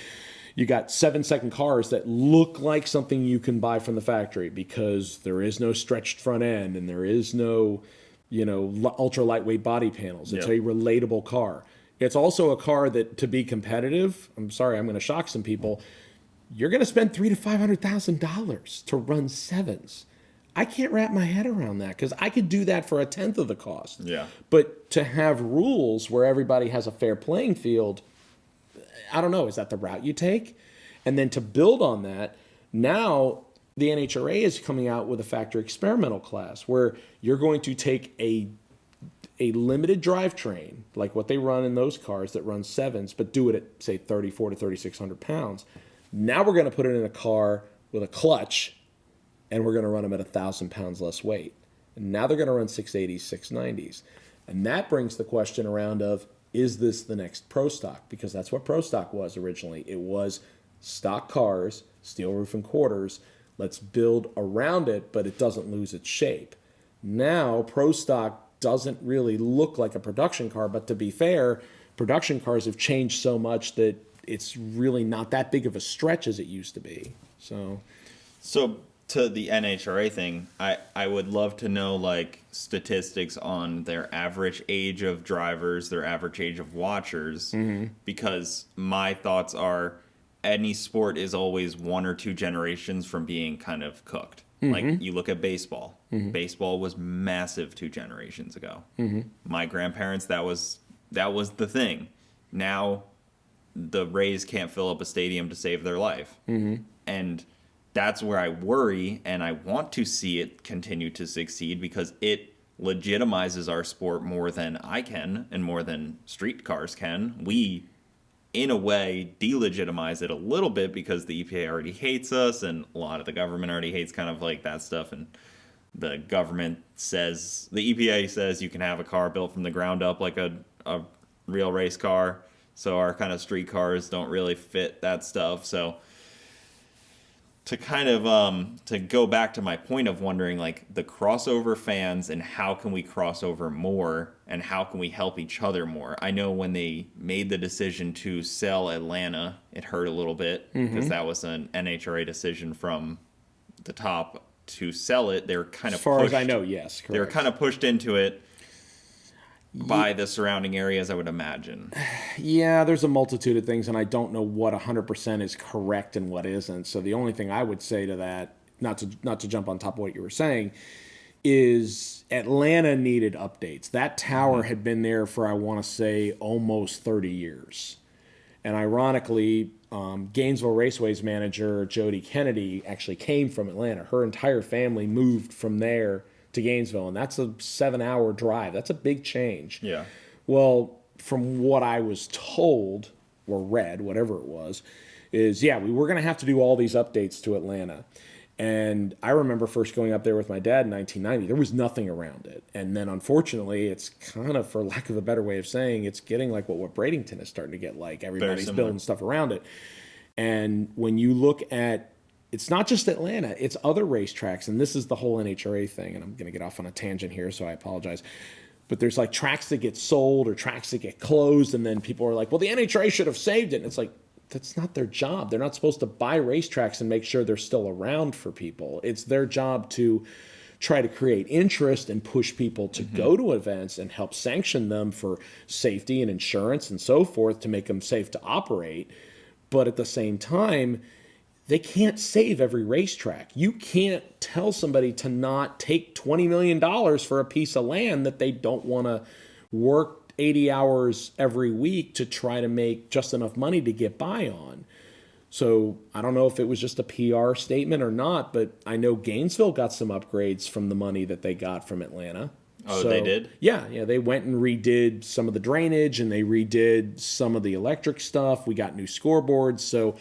you got 7-second cars that look like something you can buy from the factory because there is no stretched front end and there is no ultra lightweight body panels. It's a relatable car. It's also a car that, to be competitive, I'm sorry, I'm going to shock some people, you're going to spend $300,000 to $500,000 to run sevens. I can't wrap my head around that because I could do that for a tenth of the cost. Yeah. But to have rules where everybody has a fair playing field, I don't know, is that the route you take? And then to build on that, now the NHRA is coming out with a factory experimental class where you're going to take a limited drivetrain, like what they run in those cars that run sevens, but do it at, say, 3,400 to 3,600 pounds. Now we're going to put it in a car with a clutch, and we're going to run them at 1,000 pounds less weight. And now they're going to run 680s, 690s. And that brings the question around of, is this the next Pro Stock? Because that's what Pro Stock was originally. It was stock cars, steel roof and quarters. Let's build around it, but it doesn't lose its shape. Now, Pro Stock doesn't really look like a production car, but to be fair, production cars have changed so much that it's really not that big of a stretch as it used to be. So to the NHRA thing, I would love to know like statistics on their average age of drivers, their average age of watchers, because my thoughts are any sport is always 1 or 2 generations from being kind of cooked. Like you look at baseball. Baseball was massive 2 generations ago. My grandparents, that was the thing. Now the Rays can't fill up a stadium to save their life. And that's where I worry, and I want to see it continue to succeed because it legitimizes our sport more than I can and more than street cars can. We, in a way, delegitimize it a little bit because the EPA already hates us and a lot of the government already hates kind of like that stuff. And the government says, the EPA says you can have a car built from the ground up like a real race car. So our kind of street cars don't really fit that stuff. So to kind of to go back to my point of wondering like the crossover fans and how can we cross over more and how can we help each other more. I know when they made the decision to sell Atlanta, it hurt a little bit because that was an NHRA decision from the top to sell it. They were kind of As far as I know, yes, correct. They were kind of pushed into it by the surrounding areas, I would imagine. Yeah, there's a multitude of things, and I don't know what 100% is correct and what isn't. So the only thing I would say to that, not to jump on top of what you were saying, is Atlanta needed updates. That tower had been there for, I want to say, almost 30 years. And ironically, Gainesville Raceway's manager, Jody Kennedy, actually came from Atlanta. Her entire family moved from there to Gainesville, and that's a 7-hour drive. That's a big change. Yeah. Well, from what I was told or read, whatever it was, is we were going to have to do all these updates to Atlanta. And I remember first going up there with my dad in 1990. There was nothing around it. And then unfortunately, it's kind of, for lack of a better way of saying, it's getting like what Bradenton is starting to get like. Everybody's building stuff around it. And when you look at, it's not just Atlanta, it's other racetracks. And this is the whole NHRA thing. And I'm going to get off on a tangent here, so I apologize. But there's like tracks that get sold or tracks that get closed. And then people are like, well, the NHRA should have saved it. And it's like, that's not their job. They're not supposed to buy racetracks and make sure they're still around for people. It's their job to try to create interest and push people to go to events and help sanction them for safety and insurance and so forth to make them safe to operate. But at the same time, they can't save every racetrack. You can't tell somebody to not take $20 million for a piece of land that they don't want to work 80 hours every week to try to make just enough money to get by on. So I don't know if it was just a PR statement or not, but I know Gainesville got some upgrades from the money that they got from Atlanta. Oh, so, they did? Yeah, they went and redid some of the drainage and they redid some of the electric stuff. We got new scoreboards. So,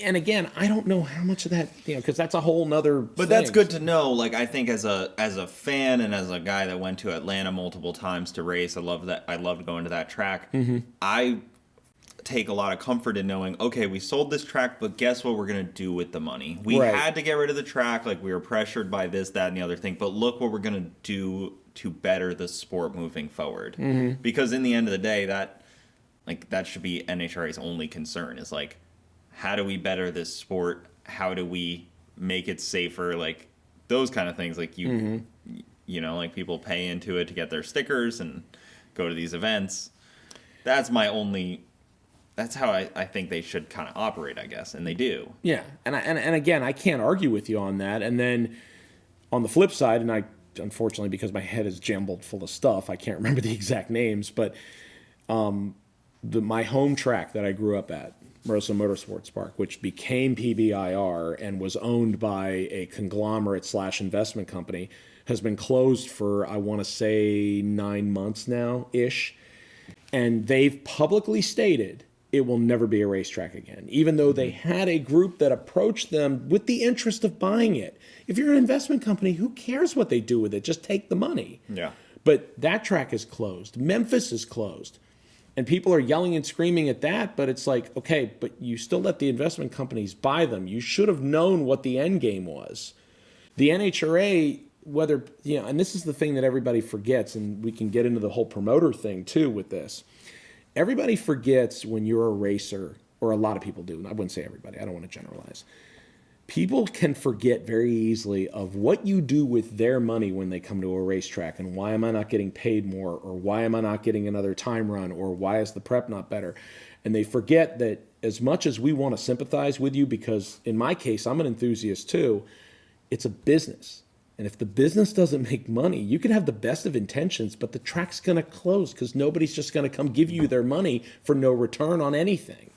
and again, I don't know how much of that, because that's a whole nother But that's good to know. Like, I think as a fan and as a guy that went to Atlanta multiple times to race, I loved going to that track. I take a lot of comfort in knowing, okay, we sold this track, but guess what we're going to do with the money? We had to get rid of the track. Like, we were pressured by this, that, and the other thing. But look what we're going to do to better the sport moving forward. Because in the end of the day, that should be NHRA's only concern is like, how do we better this sport? How do we make it safer? Like those kind of things. Like you know, like people pay into it to get their stickers and go to these events. That's how I think they should kind of operate, I guess, and they do. Yeah, and again, I can't argue with you on that. And then on the flip side, and I unfortunately because my head is jumbled full of stuff, I can't remember the exact names, but my home track that I grew up at, Moroso Motorsports Park, which became PBIR and was owned by a conglomerate / investment company, has been closed for, I want to say, 9 months now-ish. And they've publicly stated it will never be a racetrack again, even though they had a group that approached them with the interest of buying it. If you're an investment company, who cares what they do with it? Just take the money. Yeah. But that track is closed. Memphis is closed. And people are yelling and screaming at that, but it's like, okay, but you still let the investment companies buy them. You should have known what the end game was. The NHRA, and this is the thing that everybody forgets, and we can get into the whole promoter thing too with this. Everybody forgets when you're a racer, or a lot of people do, and I wouldn't say everybody, I don't want to generalize. People can forget very easily of what you do with their money when they come to a racetrack and why am I not getting paid more or why am I not getting another time run or why is the prep not better? And they forget that as much as we want to sympathize with you, because in my case, I'm an enthusiast too, it's a business. And if the business doesn't make money, you can have the best of intentions, but the track's going to close because nobody's just going to come give you their money for no return on anything.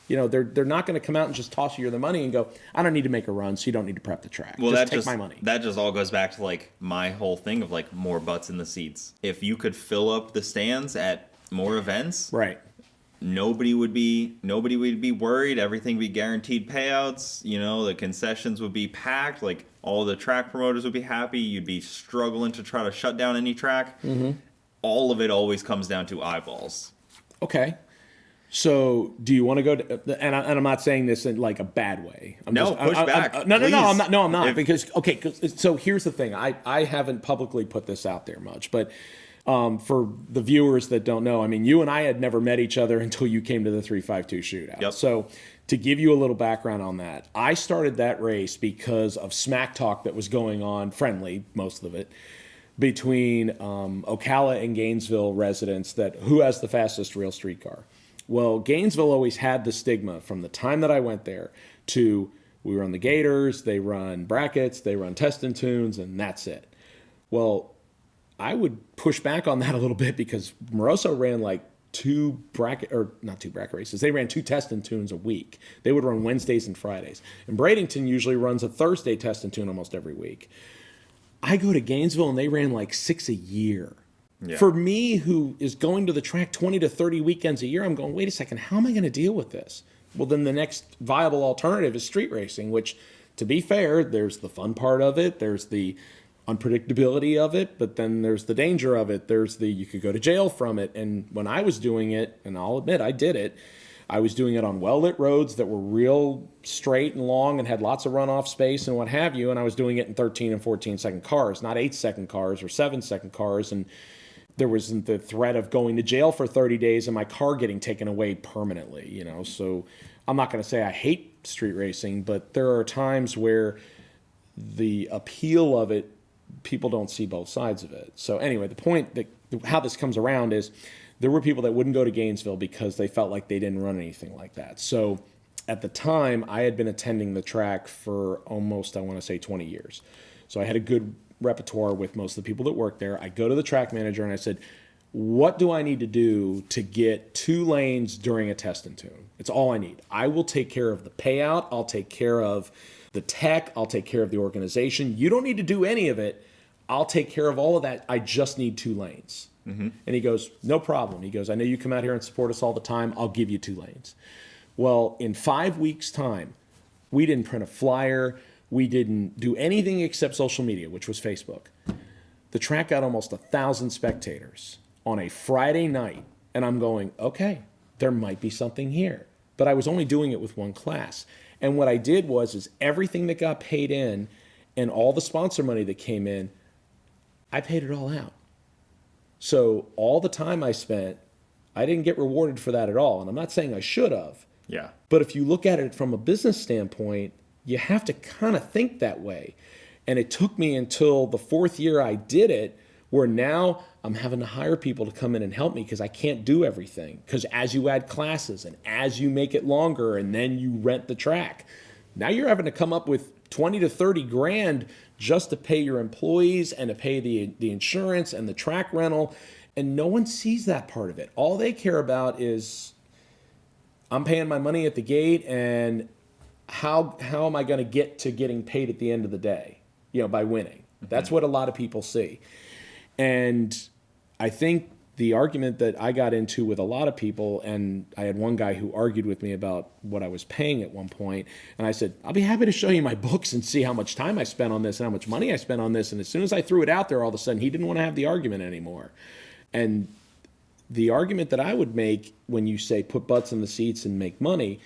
They're not going to come out and just toss you the money and go, I don't need to make a run, so you don't need to prep the track. Well, just take my money. That just all goes back to like my whole thing of like more butts in the seats. If you could fill up the stands at more events, right? Nobody would be worried. Everything would be guaranteed payouts. The concessions would be packed. Like all the track promoters would be happy. You'd be struggling to try to shut down any track. All of it always comes down to eyeballs. Okay. So, do you want to go to, and I'm not saying this in like a bad way. Push back. No, I'm not. No, I'm not. If- Because, okay, so here's the thing. I haven't publicly put this out there much, but for the viewers that don't know, I mean, you and I had never met each other until you came to the 352 shootout. Yep. So, to give you a little background on that, I started that race because of smack talk that was going on, friendly, most of it, between Ocala and Gainesville residents that who has the fastest real streetcar. Well, Gainesville always had the stigma from the time that I went there to we run the Gators, they run brackets, they run test and tunes, and that's it. Well, I would push back on that a little bit because Moroso ran like not two bracket races. They ran 2 test and tunes a week. They would run Wednesdays and Fridays. And Bradenton usually runs a Thursday test and tune almost every week. I go to Gainesville and they ran like 6 a year. Yeah. For me, who is going to the track 20 to 30 weekends a year, I'm going, wait a second, how am I going to deal with this? Well, then the next viable alternative is street racing, which, to be fair, there's the fun part of it, there's the unpredictability of it, but then there's the danger of it. There's the you could go to jail from it. And when I was doing it, and I'll admit I did it, I was doing it on well-lit roads that were real straight and long and had lots of runoff space and what have you, and I was doing it in 13 and 14-second cars, not 8-second cars or 7-second cars, and there wasn't the threat of going to jail for 30 days and my car getting taken away permanently, you know. So I'm not going to say I hate street racing, but there are times where the appeal of it, people don't see both sides of it. So anyway, the point that how this comes around is there were people that wouldn't go to Gainesville because they felt like they didn't run anything like that. So at the time, I had been attending the track for almost, I want to say, 20 years. So I had a good repertoire with most of the people that worked there. I go to the track manager and I said, what do I need to do to get 2 lanes during a test and tune? It's all I need. I will take care of the payout. I'll take care of the tech. I'll take care of the organization. You don't need to do any of it. I'll take care of all of that. I just need 2 lanes. Mm-hmm. And he goes, no problem. He goes, I know you come out here and support us all the time. I'll give you 2 lanes. Well, in 5 weeks' time, we didn't print a flyer. We didn't do anything except social media, which was Facebook. The track got almost 1,000 spectators on a Friday night. And I'm going, okay, there might be something here. But I was only doing it with 1 class. And what I did was everything that got paid in and all the sponsor money that came in, I paid it all out. So all the time I spent, I didn't get rewarded for that at all. And I'm not saying I should have. Yeah. But if you look at it from a business standpoint, you have to kind of think that way. And it took me until the 4th year I did it, where now I'm having to hire people to come in and help me because I can't do everything. Because as you add classes and as you make it longer and then you rent the track, now you're having to come up with 20 to 30 grand just to pay your employees and to pay the insurance and the track rental. And no one sees that part of it. All they care about is I'm paying my money at the gate and how am I going to get to getting paid at the end of the day, you know, by winning. Mm-hmm. That's what a lot of people see. And I think the argument that I got into with a lot of people, and I had one guy who argued with me about what I was paying at one point, and I said, I'll be happy to show you my books and see how much time I spent on this and how much money I spent on this. And as soon as I threw it out there, all of a sudden he didn't want to have the argument anymore. And the argument that I would make when you say put butts in the seats and make money,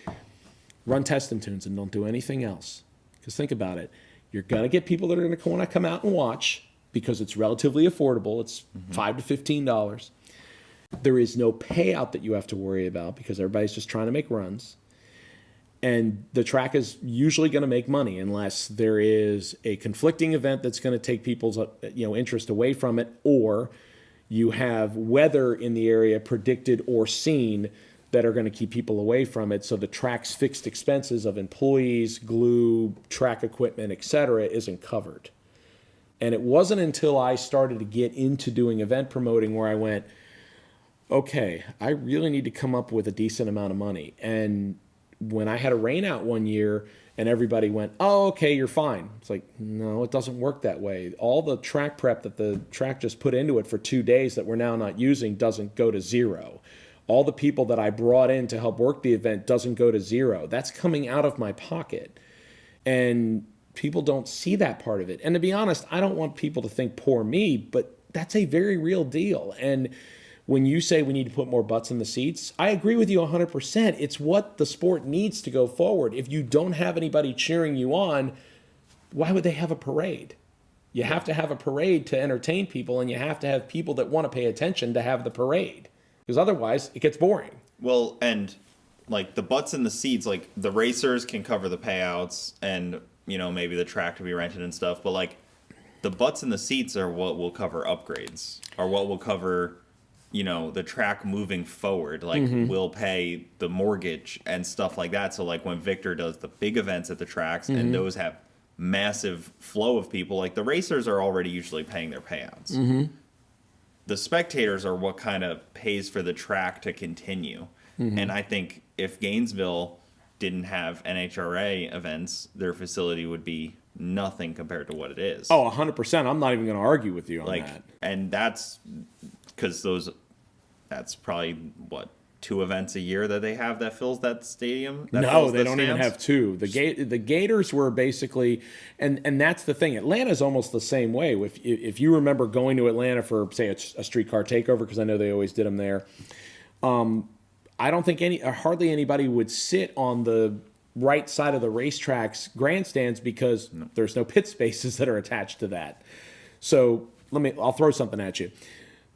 run test and tunes and don't do anything else. Because think about it. You're going to get people that are going to want to come out and watch because it's relatively affordable. It's $5 to $15. There is no payout that you have to worry about because everybody's just trying to make runs. And the track is usually going to make money unless there is a conflicting event that's going to take people's interest away from it, or you have weather in the area predicted or seen that are going to keep people away from it. So the track's fixed expenses of employees, glue, track equipment, etc., isn't covered. And it wasn't until I started to get into doing event promoting where I went, okay, I really need to come up with a decent amount of money. And when I had a rain out one year and everybody went, oh, okay, you're fine. It's like, no, it doesn't work that way. All the track prep that the track just put into it for 2 days that we're now not using doesn't go to zero. All the people that I brought in to help work the event doesn't go to zero. That's coming out of my pocket. And people don't see that part of it. And to be honest, I don't want people to think poor me, but that's a very real deal. And when you say we need to put more butts in the seats, I agree with you 100%. It's what the sport needs to go forward. If you don't have anybody cheering you on, why would they have a parade? You have to have a parade to entertain people, and you have to have people that want to pay attention to have the parade. Because otherwise, it gets boring. Well, and like the butts in the seats, like the racers can cover the payouts and, you know, maybe the track to be rented and stuff. But like the butts in the seats are what will cover upgrades, or what will cover, you know, the track moving forward. Like we'll pay the mortgage and stuff like that. So like when Victor does the big events at the tracks and those have massive flow of people, like the racers are already usually paying their payouts. The spectators are what kind of pays for the track to continue. And I think if Gainesville didn't have NHRA events, their facility would be nothing compared to what it is. Oh, 100%. I'm not even going to argue with you on that. And that's because that's probably what, 2 events a year that they have that fills that stadium? No, they don't even have 2. The Gators were basically, and that's the thing. Atlanta's almost the same way. If you remember going to Atlanta for, say, a streetcar takeover, because I know they always did them there, I don't think hardly anybody would sit on the right side of the racetrack's grandstands because there's no pit spaces that are attached to that. So I'll throw something at you.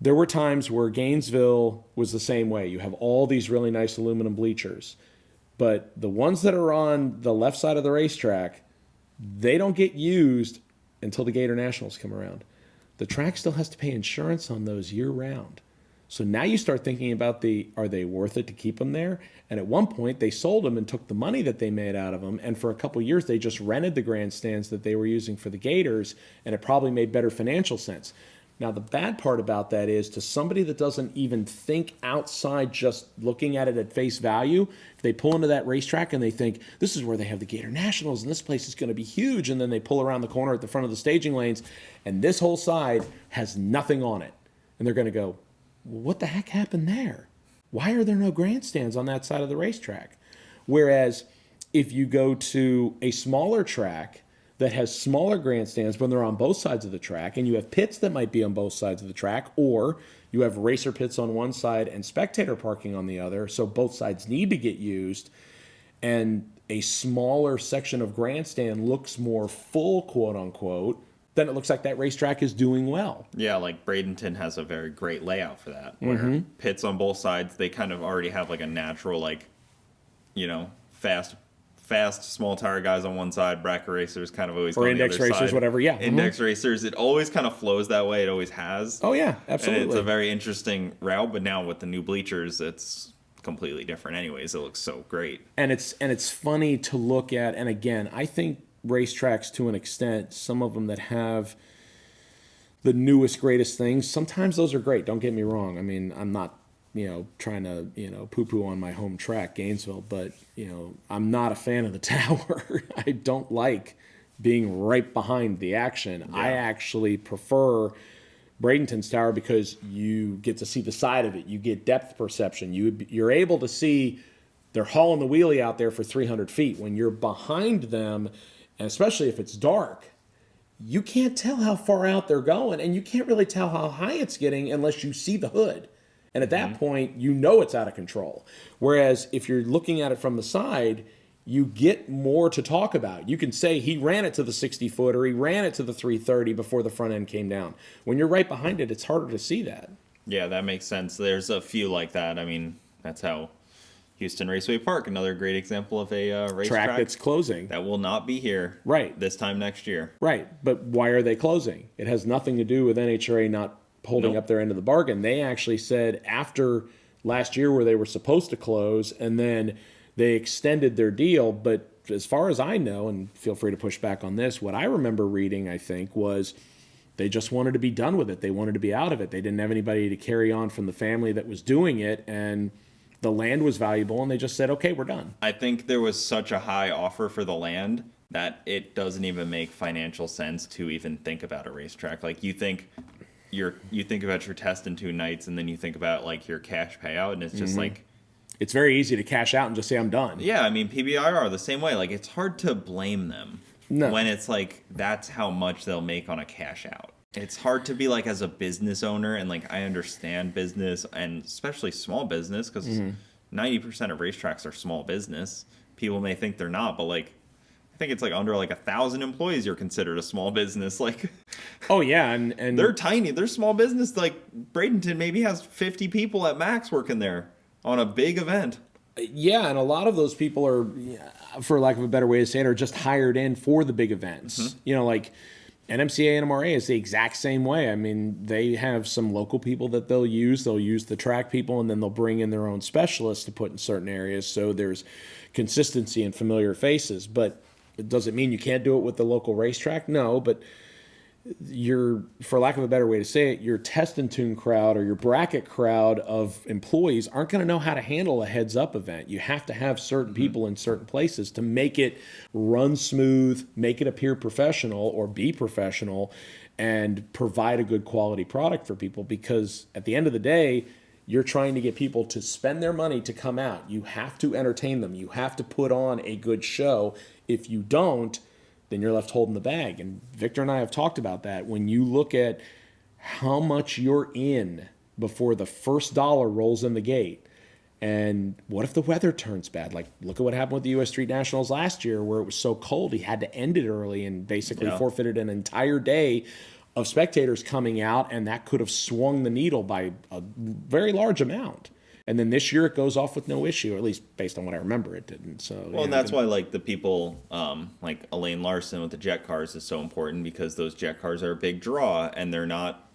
There were times where Gainesville was the same way. You have all these really nice aluminum bleachers, but the ones that are on the left side of the racetrack, they don't get used until the Gator Nationals come around. The track still has to pay insurance on those year round. So now you start thinking about are they worth it to keep them there? And at one point they sold them and took the money that they made out of them. And for a couple of years, they just rented the grandstands that they were using for the Gators. And it probably made better financial sense. Now, the bad part about that is, to somebody that doesn't even think outside just looking at it at face value, if they pull into that racetrack and they think, this is where they have the Gator Nationals and this place is going to be huge, and then they pull around the corner at the front of the staging lanes and this whole side has nothing on it. And they're going to go, well, what the heck happened there? Why are there no grandstands on that side of the racetrack? Whereas if you go to a smaller track that has smaller grandstands when they're on both sides of the track, and you have pits that might be on both sides of the track, or you have racer pits on one side and spectator parking on the other, so both sides need to get used, and a smaller section of grandstand looks more full, quote unquote, then it looks like that racetrack is doing well. Yeah, like Bradenton has a very great layout for that, where pits on both sides, they kind of already have like a natural, like, you know, fast small tire guys on one side, bracket racers kind of always or on index the other racers, side. whatever. Yeah, Index racers. It always kind of flows that way. It always has. Oh yeah, absolutely. And it's a very interesting route. But now with the new bleachers, it's completely different. Anyways, it looks so great. And it's funny to look at. And again, I think racetracks, to an extent, some of them that have the newest, greatest things, sometimes those are great. Don't get me wrong. I mean, I'm not, trying to, poo-poo on my home track, Gainesville, but, I'm not a fan of the tower. I don't like being right behind the action. Yeah. I actually prefer Bradenton's tower because you get to see the side of it. You get depth perception. You're able to see they're hauling the wheelie out there for 300 feet. When you're behind them, and especially if it's dark, you can't tell how far out they're going, and you can't really tell how high it's getting unless you see the hood. And at that point, it's out of control. Whereas if you're looking at it from the side, you get more to talk about. You can say he ran it to the 60-foot or he ran it to the 330 before the front end came down. When you're right behind it, it's harder to see that. Yeah, that makes sense. There's a few like that. I mean, that's how Houston Raceway Park, another great example of a racetrack that's closing. That will not be here this time next year. Right, but why are they closing? It has nothing to do with NHRA not holding up their end of the bargain. They actually said after last year where they were supposed to close, and then they extended their deal. But as far as I know, and feel free to push back on this, what I remember reading, I think, was they just wanted to be done with it. They wanted to be out of it. They didn't have anybody to carry on from the family that was doing it, and the land was valuable, and they just said, okay, we're done. I think there was such a high offer for the land that it doesn't even make financial sense to even think about a racetrack. Like, you think about your test in 2 nights, and then you think about like your cash payout, and it's just like, it's very easy to cash out and just say I'm done. Yeah, I mean, PBR are the same way. Like, it's hard to blame them when it's like that's how much they'll make on a cash out. It's hard to be like as a business owner, and like I understand business and especially small business because 90% of racetracks are small business. People may think they're not, but like I think it's like under like 1,000 employees you're considered a small business. Like Oh yeah, and they're tiny, they're small business. Like Bradenton maybe has 50 people at max working there on a big event. yeah, and a lot of those people are, for lack of a better way to say it, are just hired in for the big events. You know, like NMCA and MRA is the exact same way. I mean, they have some local people that they'll use. They'll use the track people, and then they'll bring in their own specialists to put in certain areas. So there's consistency and familiar faces. But does it mean you can't do it with the local racetrack? No, but your, for lack of a better way to say it, your test and tune crowd or your bracket crowd of employees aren't going to know how to handle a heads up event. You have to have certain people in certain places to make it run smooth, make it appear professional or be professional, and provide a good quality product for people. Because at the end of the day, you're trying to get people to spend their money to come out. You have to entertain them. You have to put on a good show. If you don't, then you're left holding the bag. And Victor and I have talked about that. When you look at how much you're in before the first dollar rolls in the gate, and what if the weather turns bad? Like, look at what happened with the U.S. Street Nationals last year, where it was so cold he had to end it early and basically forfeited an entire day of spectators coming out, and that could have swung the needle by a very large amount. And then this year it goes off with no issue, or at least based on what I remember, it didn't. So Well, and that's why like the people like Elaine Larson with the jet cars is so important, because those jet cars are a big draw, and they're not,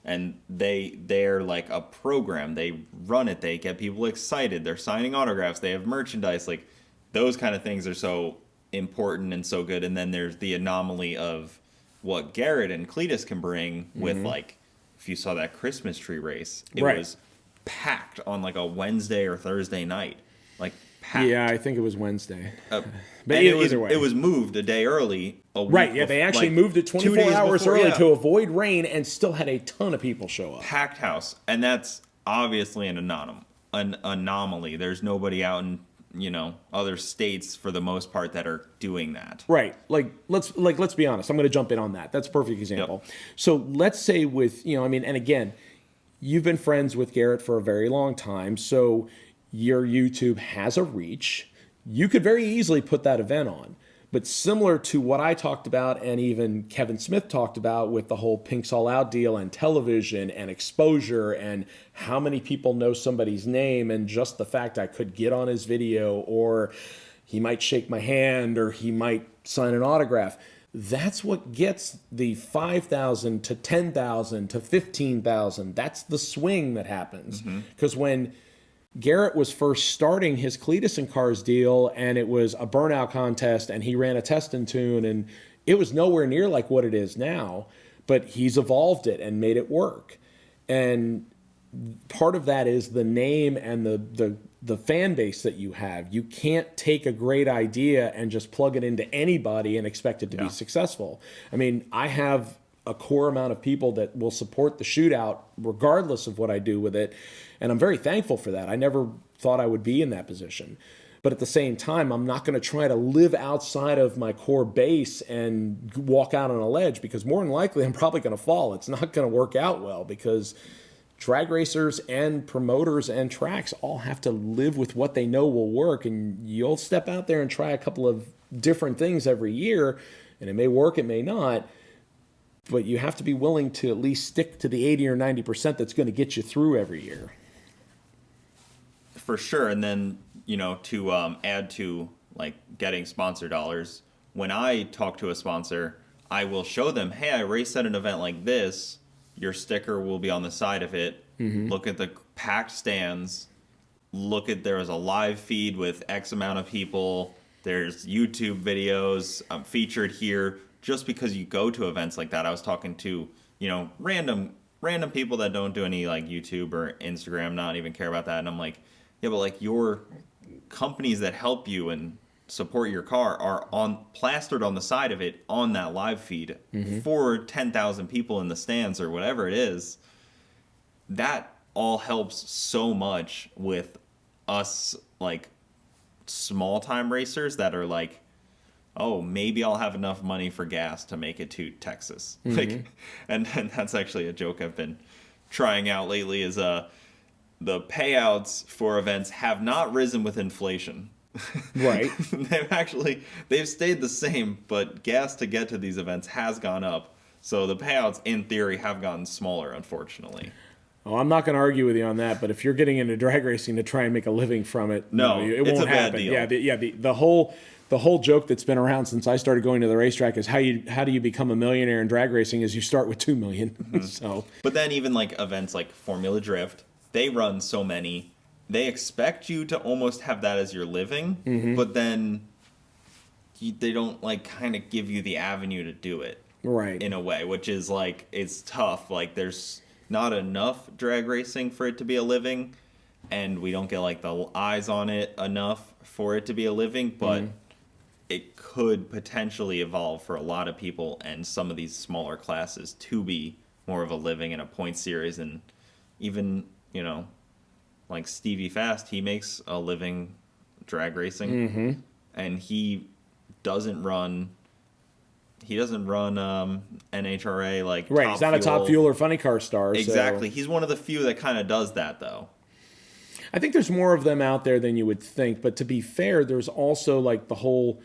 and they're like a program. They run it, they get people excited, they're signing autographs, they have merchandise. Like those kind of things are so important and so good. And then there's the anomaly of what Garrett and Cletus can bring with like, if you saw that Christmas tree race, it was packed on like a Wednesday or Thursday night, like packed. Yeah, I think it was Wednesday. But either way, it was moved a day early. Right, yeah, they actually moved it 24 hours early to avoid rain, and still had a ton of people show up. Packed house, and that's obviously an anomaly. There's nobody out in other states for the most part that are doing that. Right, let's be honest. I'm going to jump in on that. That's a perfect example. Yep. So let's say with and again, you've been friends with Garrett for a very long time, so your YouTube has a reach. You could very easily put that event on. But similar to what I talked about, and even Kevin Smith talked about with the whole Pink's All Out deal and television and exposure and how many people know somebody's name, and just the fact I could get on his video, or he might shake my hand, or he might sign an autograph. That's what gets the 5,000 to 10,000 to 15,000. That's the swing that happens. Because when Garrett was first starting his Cletus and Cars deal, and it was a burnout contest, and he ran a test and tune, and it was nowhere near like what it is now, but he's evolved it and made it work. And part of that is the name and the fan base that you have. You can't take a great idea and just plug it into anybody and expect it to be successful. I mean, I have a core amount of people that will support the shootout regardless of what I do with it, and I'm very thankful for that. I never thought I would be in that position. But at the same time, I'm not going to try to live outside of my core base and walk out on a ledge, because more than likely I'm probably going to fall. It's not going to work out well, because drag racers and promoters and tracks all have to live with what they know will work. And you'll step out there and try a couple of different things every year, and it may work, it may not. But you have to be willing to at least stick to the 80 or 90% that's going to get you through every year. For sure. And then, to add to like getting sponsor dollars, when I talk to a sponsor, I will show them, hey, I raced at an event like this. Your sticker will be on the side of it. Look at the packed stands. Look at, there was a live feed with X amount of people. There's YouTube videos featured here. Just because you go to events like that, I was talking to, random people that don't do any like YouTube or Instagram, not even care about that. And I'm like, yeah, but like your companies that help you and support your car are plastered on the side of it on that live feed for 10,000 people in the stands or whatever it is. That all helps so much with us like small time racers that are like, oh, maybe I'll have enough money for gas to make it to Texas. Like, and that's actually a joke I've been trying out lately is the payouts for events have not risen with inflation. Right. they've stayed the same, but gas to get to these events has gone up. So the payouts in theory have gotten smaller, unfortunately. Oh, I'm not going to argue with you on that, but if you're getting into drag racing to try and make a living from it, no, it it's won't a bad happen. deal. The whole joke that's been around since I started going to the racetrack is how do you become a millionaire in drag racing is you start with $2 million. So, but then even like events like Formula Drift, they run so many, they expect you to almost have that as your living, but then they don't like kind of give you the avenue to do it, right? In a way, which is like it's tough. Like there's not enough drag racing for it to be a living, and we don't get like the eyes on it enough for it to be a living, but it could potentially evolve for a lot of people and some of these smaller classes to be more of a living in a point series. And even, you know, like Stevie Fast, he makes a living drag racing, and he doesn't run NHRA like right. Top He's not Fuel. a Top Fuel or Funny Car star. Exactly. So. He's one of the few that kind of does that, though. I think there's more of them out there than you would think. But to be fair, there's also like the whole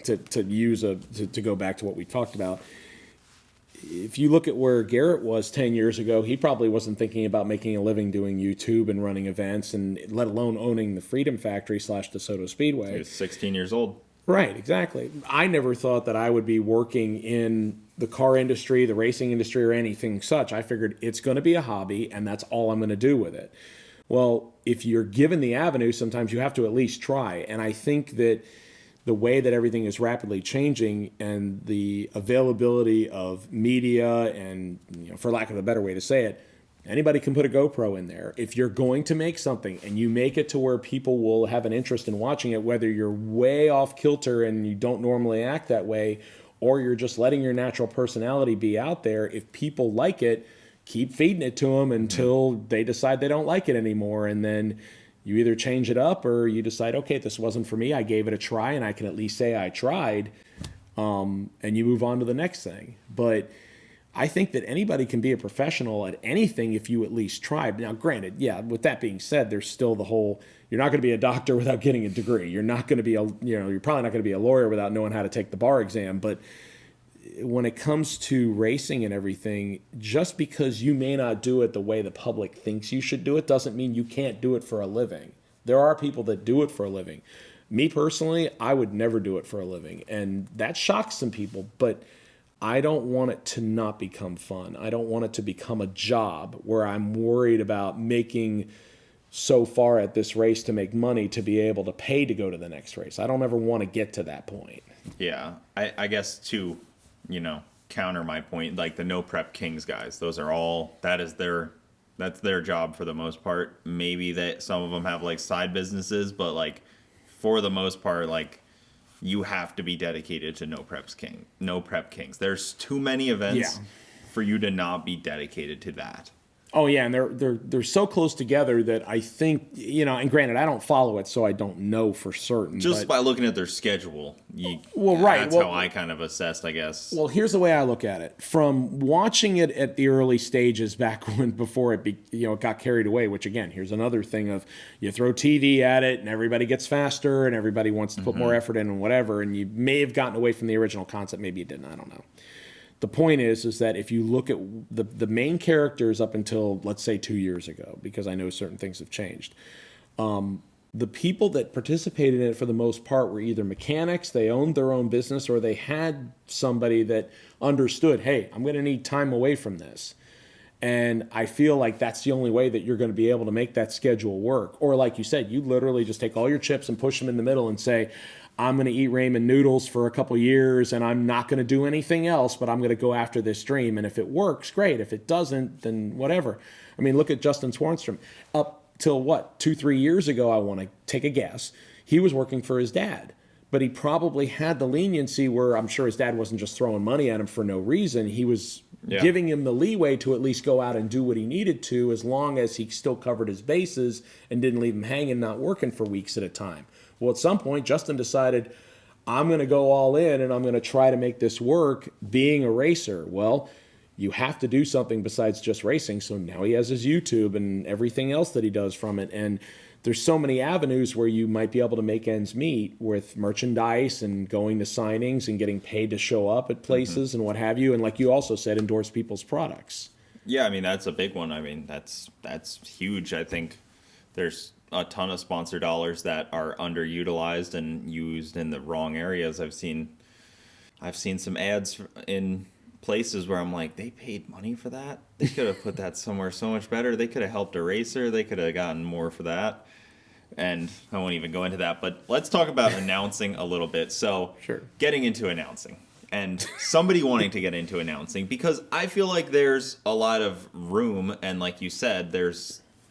to go back to what we talked about. If you look at where Garrett was 10 years ago, he probably wasn't thinking about making a living doing YouTube and running events, and let alone owning the Freedom Factory / DeSoto Speedway. He was 16 years old. Right, exactly. I never thought that I would be working in the car industry, the racing industry, or anything such. I figured it's going to be a hobby, and that's all I'm going to do with it. Well, if you're given the avenue, sometimes you have to at least try. And I think that the way that everything is rapidly changing and the availability of media and, you know, for lack of a better way to say it, anybody can put a GoPro in there. If you're going to make something and you make it to where people will have an interest in watching it, whether you're way off kilter and you don't normally act that way, or you're just letting your natural personality be out there, if people like it, keep feeding it to them until they decide they don't like it anymore. And then you either change it up or you decide, okay, this wasn't for me. I gave it a try and I can at least say I tried. And you move on to the next thing. But I think that anybody can be a professional at anything if you at least try. Now, granted, yeah, with that being said, there's still the whole, you're not going to be a doctor without getting a degree. You're not going to be you're probably not going to be a lawyer without knowing how to take the bar exam. But when it comes to racing and everything, just because you may not do it the way the public thinks you should do it doesn't mean you can't do it for a living. There are people that do it for a living. Me personally, I would never do it for a living. And that shocks some people, but I don't want it to not become fun. I don't want it to become a job where I'm worried about making so far at this race to make money to be able to pay to go to the next race. I don't ever want to get to that point. Yeah, I guess to, you know, counter my point, like the No Prep Kings guys, those are all, that's their job for the most part. Maybe that some of them have like side businesses, but like for the most part, like you have to be dedicated to No Prep Kings. There's too many events for you to not be dedicated to that. Oh yeah, and they're so close together that I think, you know, and granted I don't follow it, so I don't know for certain. Just by looking at their schedule, right. That's how I kind of assessed, I guess. Well, here's the way I look at it. From watching it at the early stages back before it got carried away, which again, here's another thing of you throw TV at it and everybody gets faster and everybody wants to put more effort in and whatever, and you may have gotten away from the original concept, maybe you didn't, I don't know. The point is that if you look at the main characters up until, let's say, 2 years ago, because I know certain things have changed, the people that participated in it for the most part were either mechanics, they owned their own business, or they had somebody that understood, hey, I'm going to need time away from this. And I feel like that's the only way that you're going to be able to make that schedule work. Or like you said, you literally just take all your chips and push them in the middle and say, I'm going to eat ramen noodles for a couple years and I'm not going to do anything else, but I'm going to go after this dream. And if it works, great. If it doesn't, then whatever. I mean, look at Justin Swarnstrom. Up till 2-3 years ago, I want to take a guess, he was working for his dad. But he probably had the leniency where I'm sure his dad wasn't just throwing money at him for no reason. He was giving him the leeway to at least go out and do what he needed to, as long as he still covered his bases and didn't leave him hanging, not working for weeks at a time. Well, at some point, Justin decided, I'm going to go all in and I'm going to try to make this work being a racer. Well, you have to do something besides just racing. So now he has his YouTube and everything else that he does from it. And there's so many avenues where you might be able to make ends meet with merchandise and going to signings and getting paid to show up at places and what have you. And like you also said, endorse people's products. Yeah, I mean, that's a big one. I mean, that's huge. I think there's a ton of sponsor dollars that are underutilized and used in the wrong areas. I've seen some ads in places where I'm like, they paid money for that? They could have put that somewhere so much better. They could have helped a racer. They could have gotten more for that. And I won't even go into that, but let's talk about announcing a little bit. So Sure. Getting into announcing and somebody wanting to get into announcing, because I feel like there's a lot of room. And like you said,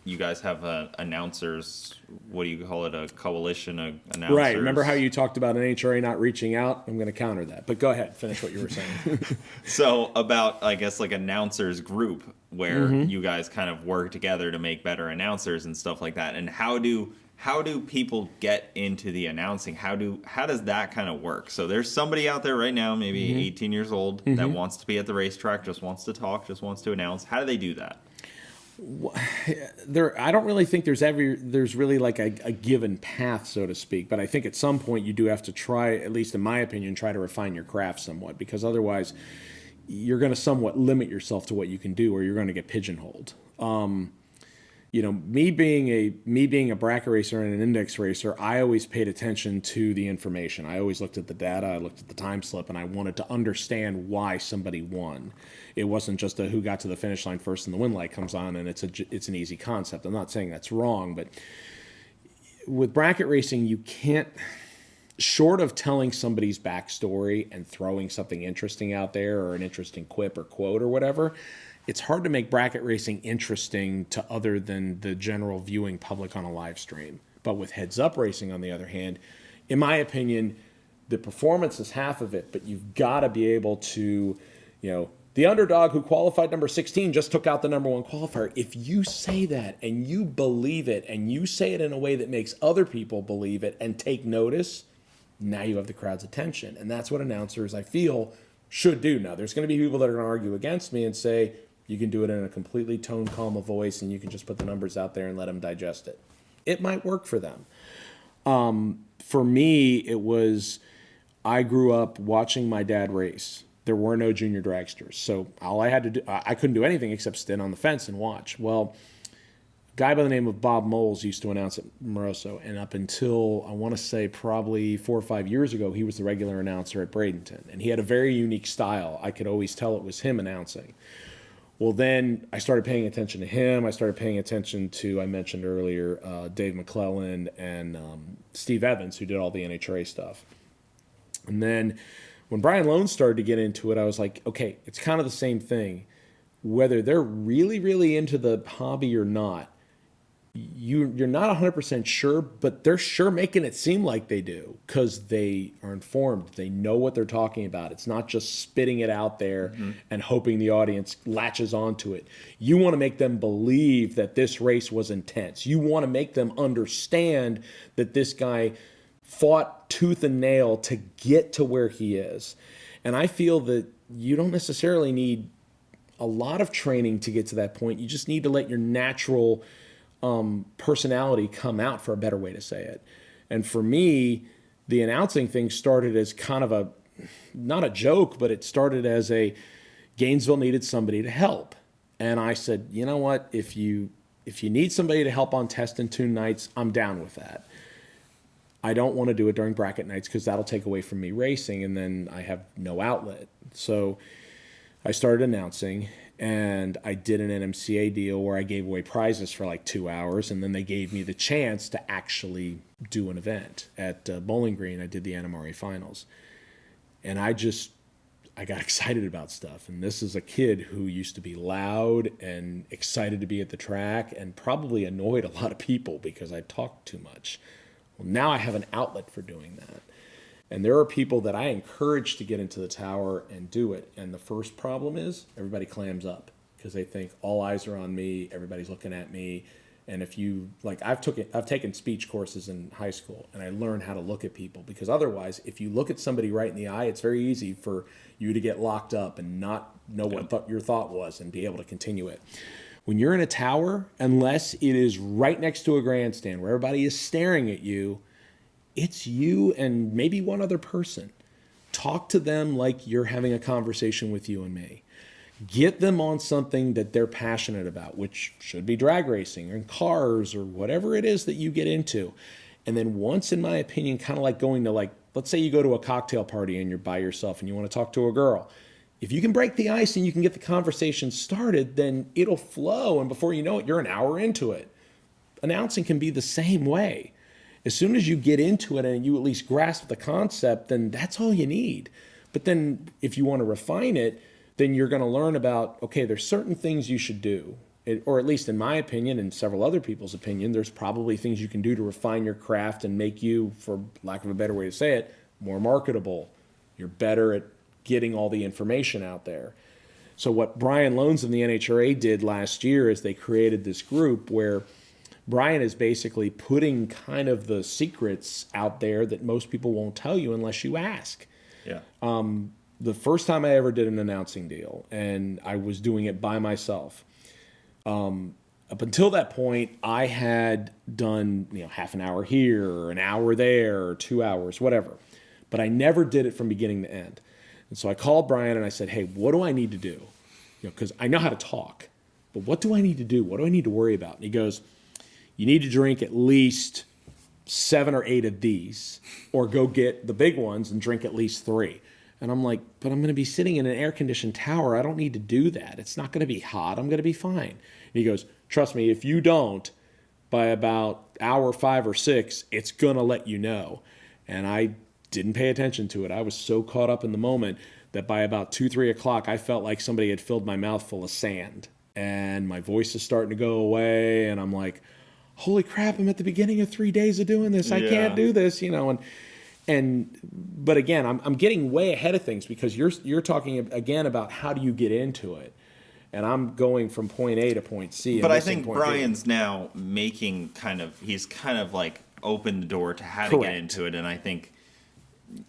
you guys have announcers, what do you call it, a coalition of announcers? Right. Remember how you talked about NHRA not reaching out? I'm going to counter that. But go ahead. Finish what you were saying. So about, I guess, like announcers group where you guys kind of work together to make better announcers and stuff like that. And how do people get into the announcing? How does that kind of work? So there's somebody out there right now, maybe 18 years old, that wants to be at the racetrack, just wants to talk, just wants to announce. How do they do that? I don't really think there's really like a given path, so to speak. But I think at some point you do have to try, at least in my opinion, try to refine your craft somewhat, because otherwise you're going to somewhat limit yourself to what you can do, or you're going to get pigeonholed. Me being a bracket racer and an index racer, I always paid attention to the information. I always looked at the data, I looked at the time slip, and I wanted to understand why somebody won. It wasn't just who got to the finish line first and the win light comes on and it's an easy concept. I'm not saying that's wrong, but with bracket racing, you can't, short of telling somebody's backstory and throwing something interesting out there or an interesting quip or quote or whatever, it's hard to make bracket racing interesting to other than the general viewing public on a live stream. But with heads up racing, on the other hand, in my opinion, the performance is half of it, but you've got to be able to, the underdog who qualified number 16 just took out the number one qualifier. If you say that and you believe it and you say it in a way that makes other people believe it and take notice, now you have the crowd's attention. And that's what announcers, I feel, should do. Now, there's going to be people that are going to argue against me and say, you can do it in a completely tone calm of voice and you can just put the numbers out there and let them digest it. It might work for them. For me, it was, I grew up watching my dad race. There were no junior dragsters. So all I had to do, I couldn't do anything except stand on the fence and watch. Well, a guy by the name of Bob Moles used to announce at Moroso. And up until, I want to say probably 4 or 5 years ago, he was the regular announcer at Bradenton. And he had a very unique style. I could always tell it was him announcing. Well, then I started paying attention to him. I started paying attention to, I mentioned earlier, Dave McClellan and Steve Evans, who did all the NHRA stuff. And then when Brian Lone started to get into it, I was like, okay, it's kind of the same thing. Whether they're really, really into the hobby or not, you're not 100% sure, but they're sure making it seem like they do because they are informed. They know what they're talking about. It's not just spitting it out there and hoping the audience latches onto it. You want to make them believe that this race was intense. You want to make them understand that this guy fought tooth and nail to get to where he is. And I feel that you don't necessarily need a lot of training to get to that point. You just need to let your natural personality come out, for a better way to say it. And for me, the announcing thing started as kind of not a joke, but it started as Gainesville needed somebody to help. And I said, you know what, if you need somebody to help on test and tune nights, I'm down with that. I don't want to do it during bracket nights because that'll take away from me racing and then I have no outlet. So I started announcing. And I did an NMCA deal where I gave away prizes for like 2 hours, and then they gave me the chance to actually do an event at Bowling Green. I did the NMRA finals, and I got excited about stuff. And this is a kid who used to be loud and excited to be at the track, and probably annoyed a lot of people because I talked too much. Well, now I have an outlet for doing that. And there are people that I encourage to get into the tower and do it. And the first problem is everybody clams up because they think all eyes are on me. Everybody's looking at me. And if you like, I've taken speech courses in high school, and I learned how to look at people, because otherwise, if you look at somebody right in the eye, it's very easy for you to get locked up and not know what your thought was and be able to continue it. When you're in a tower, unless it is right next to a grandstand where everybody is staring at you, it's you and maybe one other person. Talk to them like you're having a conversation with you and me. Get them on something that they're passionate about, which should be drag racing or cars or whatever it is that you get into. And then once, in my opinion, kind of like going to, like, let's say you go to a cocktail party and you're by yourself and you want to talk to a girl. If you can break the ice and you can get the conversation started, then it'll flow. And before you know it, you're an hour into it. Announcing can be the same way. As soon as you get into it and you at least grasp the concept, then that's all you need. But then if you want to refine it, then you're going to learn about, okay, there's certain things you should do. Or at least in my opinion and several other people's opinion, there's probably things you can do to refine your craft and make you, for lack of a better way to say it, more marketable. You're better at getting all the information out there. So what Brian Loans and the NHRA did last year is they created this group where Brian is basically putting kind of the secrets out there that most people won't tell you unless you ask. Yeah. The first time I ever did an announcing deal, and I was doing it by myself. Up until that point, I had done half an hour here, or an hour there, or 2 hours, whatever. But I never did it from beginning to end. And so I called Brian and I said, hey, what do I need to do? Because I know how to talk, but what do I need to do? What do I need to worry about? And he goes, you need to drink at least 7 or 8 of these, or go get the big ones and drink at least 3. And I'm like, but I'm going to be sitting in an air-conditioned tower. I don't need to do that. It's not going to be hot. I'm going to be fine. And he goes, trust me, if you don't, by about hour 5 or 6, it's going to let you know. And I didn't pay attention to it. I was so caught up in the moment that by about 2, 3 o'clock, I felt like somebody had filled my mouth full of sand. And my voice is starting to go away. And I'm like, holy crap, I'm at the beginning of 3 days of doing this. I can't do this, But again, I'm getting way ahead of things, because you're talking again about how do you get into it, and I'm going from point A to point C. But I think Brian's now making he's kind of like opened the door to how to get into it, and I think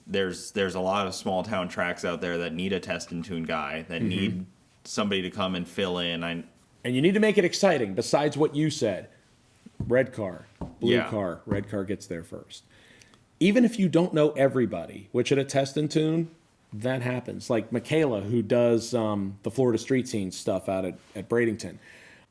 there's a lot of small town tracks out there that need a test and tune guy, that need somebody to come and fill in. And you need to make it exciting. Besides what you said, red car, blue car, red car gets there first. Even if you don't know everybody, which at a test and tune, that happens. Like Michaela, who does the Florida street scene stuff out at Bradenton.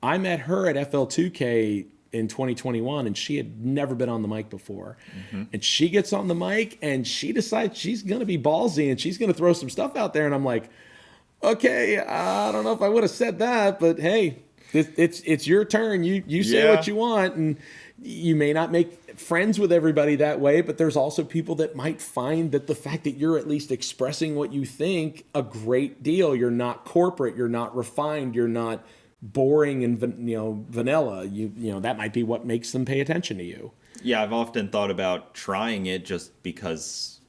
I met her at FL2K in 2021, and she had never been on the mic before. And she gets on the mic, and she decides she's going to be ballsy, and she's going to throw some stuff out there. And I'm like, okay, I don't know if I would have said that, but hey, it's your turn. You say what you want, and you may not make friends with everybody that way, but there's also people that might find that the fact that you're at least expressing what you think a great deal. You're not corporate, you're not refined, you're not boring and vanilla. That might be what makes them pay attention to you. Yeah, I've often thought about trying it just because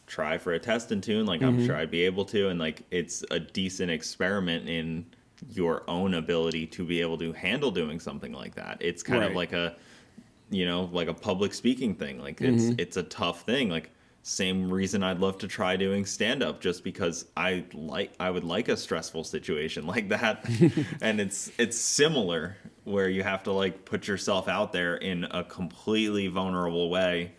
try for a test and tune. I'm sure I'd be able to, and it's a decent experiment in your own ability to be able to handle doing something like that. It's kind of like a public speaking thing. It's a tough thing. Same reason I'd love to try doing stand up, just because I would like a stressful situation like that. And it's similar, where you have to put yourself out there in a completely vulnerable way.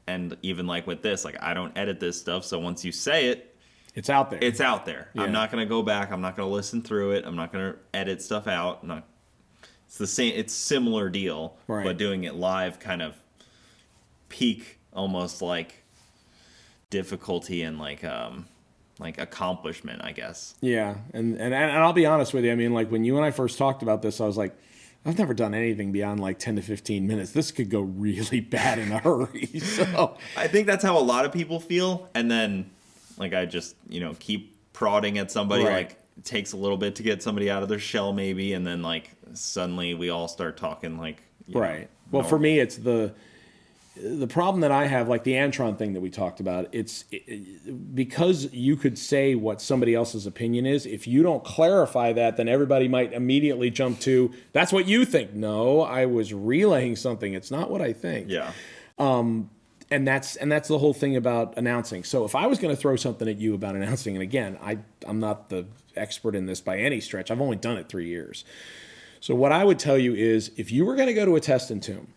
And even with this, I don't edit this stuff, so once you say it, it's out there. It's out there. Yeah. I'm not going to go back. I'm not going to listen through it. I'm not going to edit stuff out. It's the same. It's similar deal, right. But doing it live kind of peak almost difficulty and accomplishment, I guess. Yeah, and I'll be honest with you. I mean, when you and I first talked about this, I was like, I've never done anything beyond 10 to 15 minutes. This could go really bad in a hurry. So I think that's how a lot of people feel, and then. I just, keep prodding at somebody. Right. It takes a little bit to get somebody out of their shell, maybe, and then suddenly we all start talking right. Well, for me, it's the problem that I have, like the Antron thing that we talked about, because you could say what somebody else's opinion is. If you don't clarify that, then everybody might immediately jump to, that's what you think. No, I was relaying something. It's not what I think. Yeah. And that's the whole thing about announcing. So if I was going to throw something at you about announcing, and again, I'm not the expert in this by any stretch. I've only done it 3 years. So what I would tell you is, if you were going to go to a test and tune,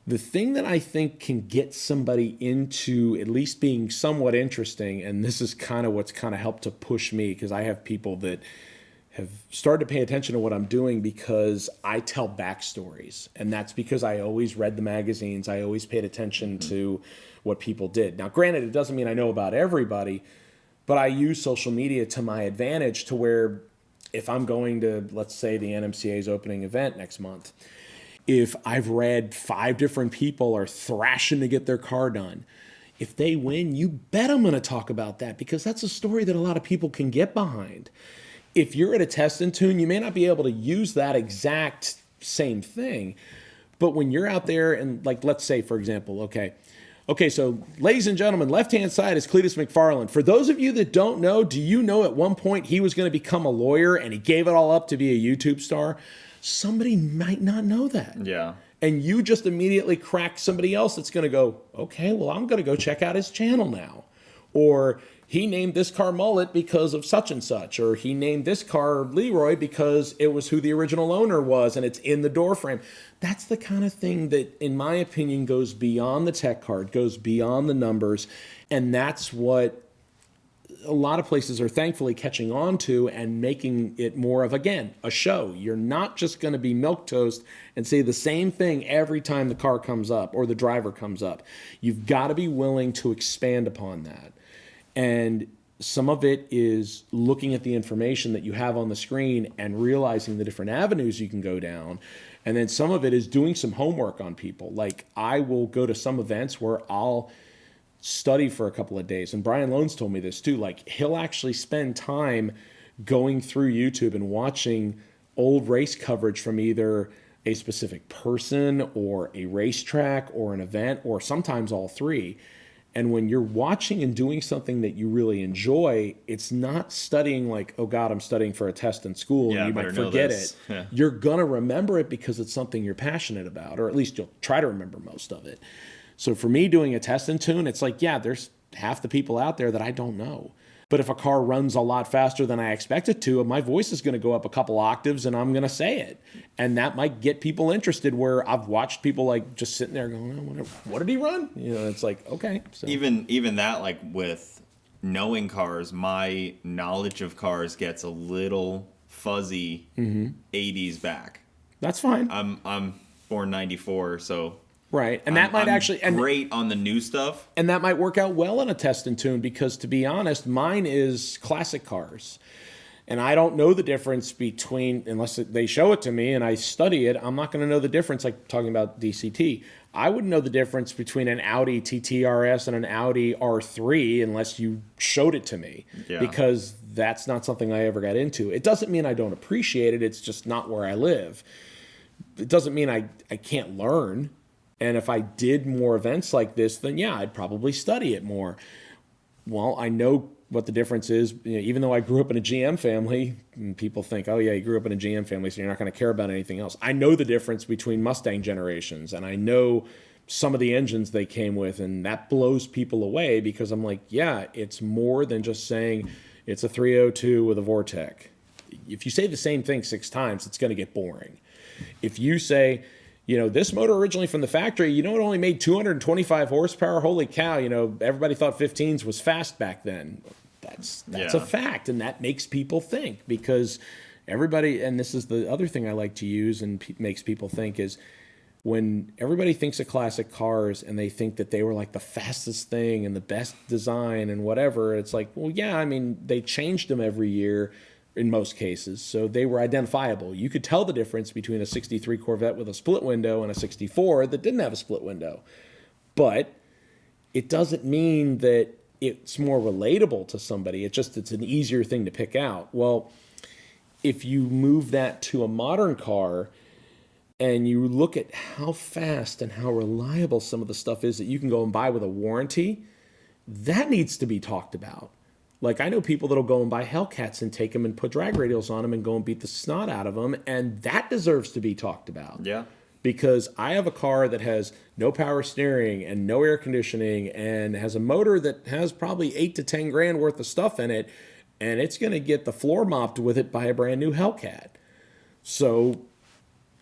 the thing that I think can get somebody into at least being somewhat interesting, and this is kind of what's kind of helped to push me, because I have people that have started to pay attention to what I'm doing because I tell backstories. And that's because I always read the magazines. I always paid attention to what people did. Now, granted, it doesn't mean I know about everybody, but I use social media to my advantage, to where if I'm going to, let's say, the NMCA's opening event next month, if I've read 5 different people are thrashing to get their car done, if they win, you bet I'm going to talk about that, because that's a story that a lot of people can get behind. If you're at a test and tune, you may not be able to use that exact same thing, but when you're out there and, like, let's say, for example, okay, so ladies and gentlemen, left-hand side is Cletus McFarland. For those of you that don't know, do you know at one point he was going to become a lawyer and he gave it all up to be a YouTube star? Somebody might not know that. Yeah. And you just immediately crack somebody else that's going to go, okay, well, I'm going to go check out his channel now. Or he named this car Mullet because of such and such. Or he named this car Leroy because it was who the original owner was and it's in the door frame. That's the kind of thing that, in my opinion, goes beyond the tech card, goes beyond the numbers. And that's what a lot of places are thankfully catching on to and making it more of, again, a show. You're not just going to be milquetoast and say the same thing every time the car comes up or the driver comes up. You've got to be willing to expand upon that. And some of it is looking at the information that you have on the screen and realizing the different avenues you can go down. And then some of it is doing some homework on people. Like, I will go to some events where I'll study for a couple of days. And Brian Loans told me this too. Like, he'll actually spend time going through YouTube and watching old race coverage from either a specific person or a racetrack or an event, or sometimes all three. And when you're watching and doing something that you really enjoy, it's not studying like, oh God, I'm studying for a test in school, and you might forget it. Yeah. You're going to remember it because it's something you're passionate about, or at least you'll try to remember most of it. So for me, doing a test and tune, it's like, yeah, there's half the people out there that I don't know. But if a car runs a lot faster than I expect it to, my voice is going to go up a couple octaves and I'm going to say it. And that might get people interested, where I've watched people like just sitting there going, oh, what did he run? You know, it's like, okay. So. Even that, like with knowing cars, my knowledge of cars gets a little fuzzy 80s back. That's fine. I'm born 94, so... Right, and that might actually... great on the new stuff. And that might work out well in a test and tune, because, to be honest, mine is classic cars. And I don't know the difference between, unless they show it to me and I study it, I'm not going to know the difference, like talking about DCT. I wouldn't know the difference between an Audi TT-RS and an Audi R3 unless you showed it to me. Yeah. Because that's not something I ever got into. It doesn't mean I don't appreciate it, it's just not where I live. It doesn't mean I can't learn. And if I did more events like this, then yeah, I'd probably study it more. Well, I know what the difference is. You know, even though I grew up in a GM family, and people think, oh yeah, you grew up in a GM family, so you're not going to care about anything else. I know the difference between Mustang generations, and I know some of the engines they came with, and that blows people away, because I'm like, yeah, it's more than just saying it's a 302 with a Vortec. If you say the same thing 6 times, it's going to get boring. If you say, you know, this motor originally from the factory, you know, it only made 225 horsepower. Holy cow, you know, everybody thought 15s was fast back then. That's a fact, and that makes people think, because everybody, and this is the other thing I like to use and makes people think, is when everybody thinks of classic cars and they think that they were like the fastest thing and the best design and whatever, it's like, well, yeah, I mean, they changed them every year in most cases, so they were identifiable. You could tell the difference between a 63 Corvette with a split window and a 64 that didn't have a split window. But it doesn't mean that it's more relatable to somebody. It's an easier thing to pick out. Well, if you move that to a modern car and you look at how fast and how reliable some of the stuff is that you can go and buy with a warranty, that needs to be talked about. Like, I know people that'll go and buy Hellcats and take them and put drag radials on them and go and beat the snot out of them, and that deserves to be talked about. Yeah. Because I have a car that has no power steering and no air conditioning and has a motor that has probably 8 to 10 grand worth of stuff in it, and it's going to get the floor mopped with it by a brand new Hellcat. So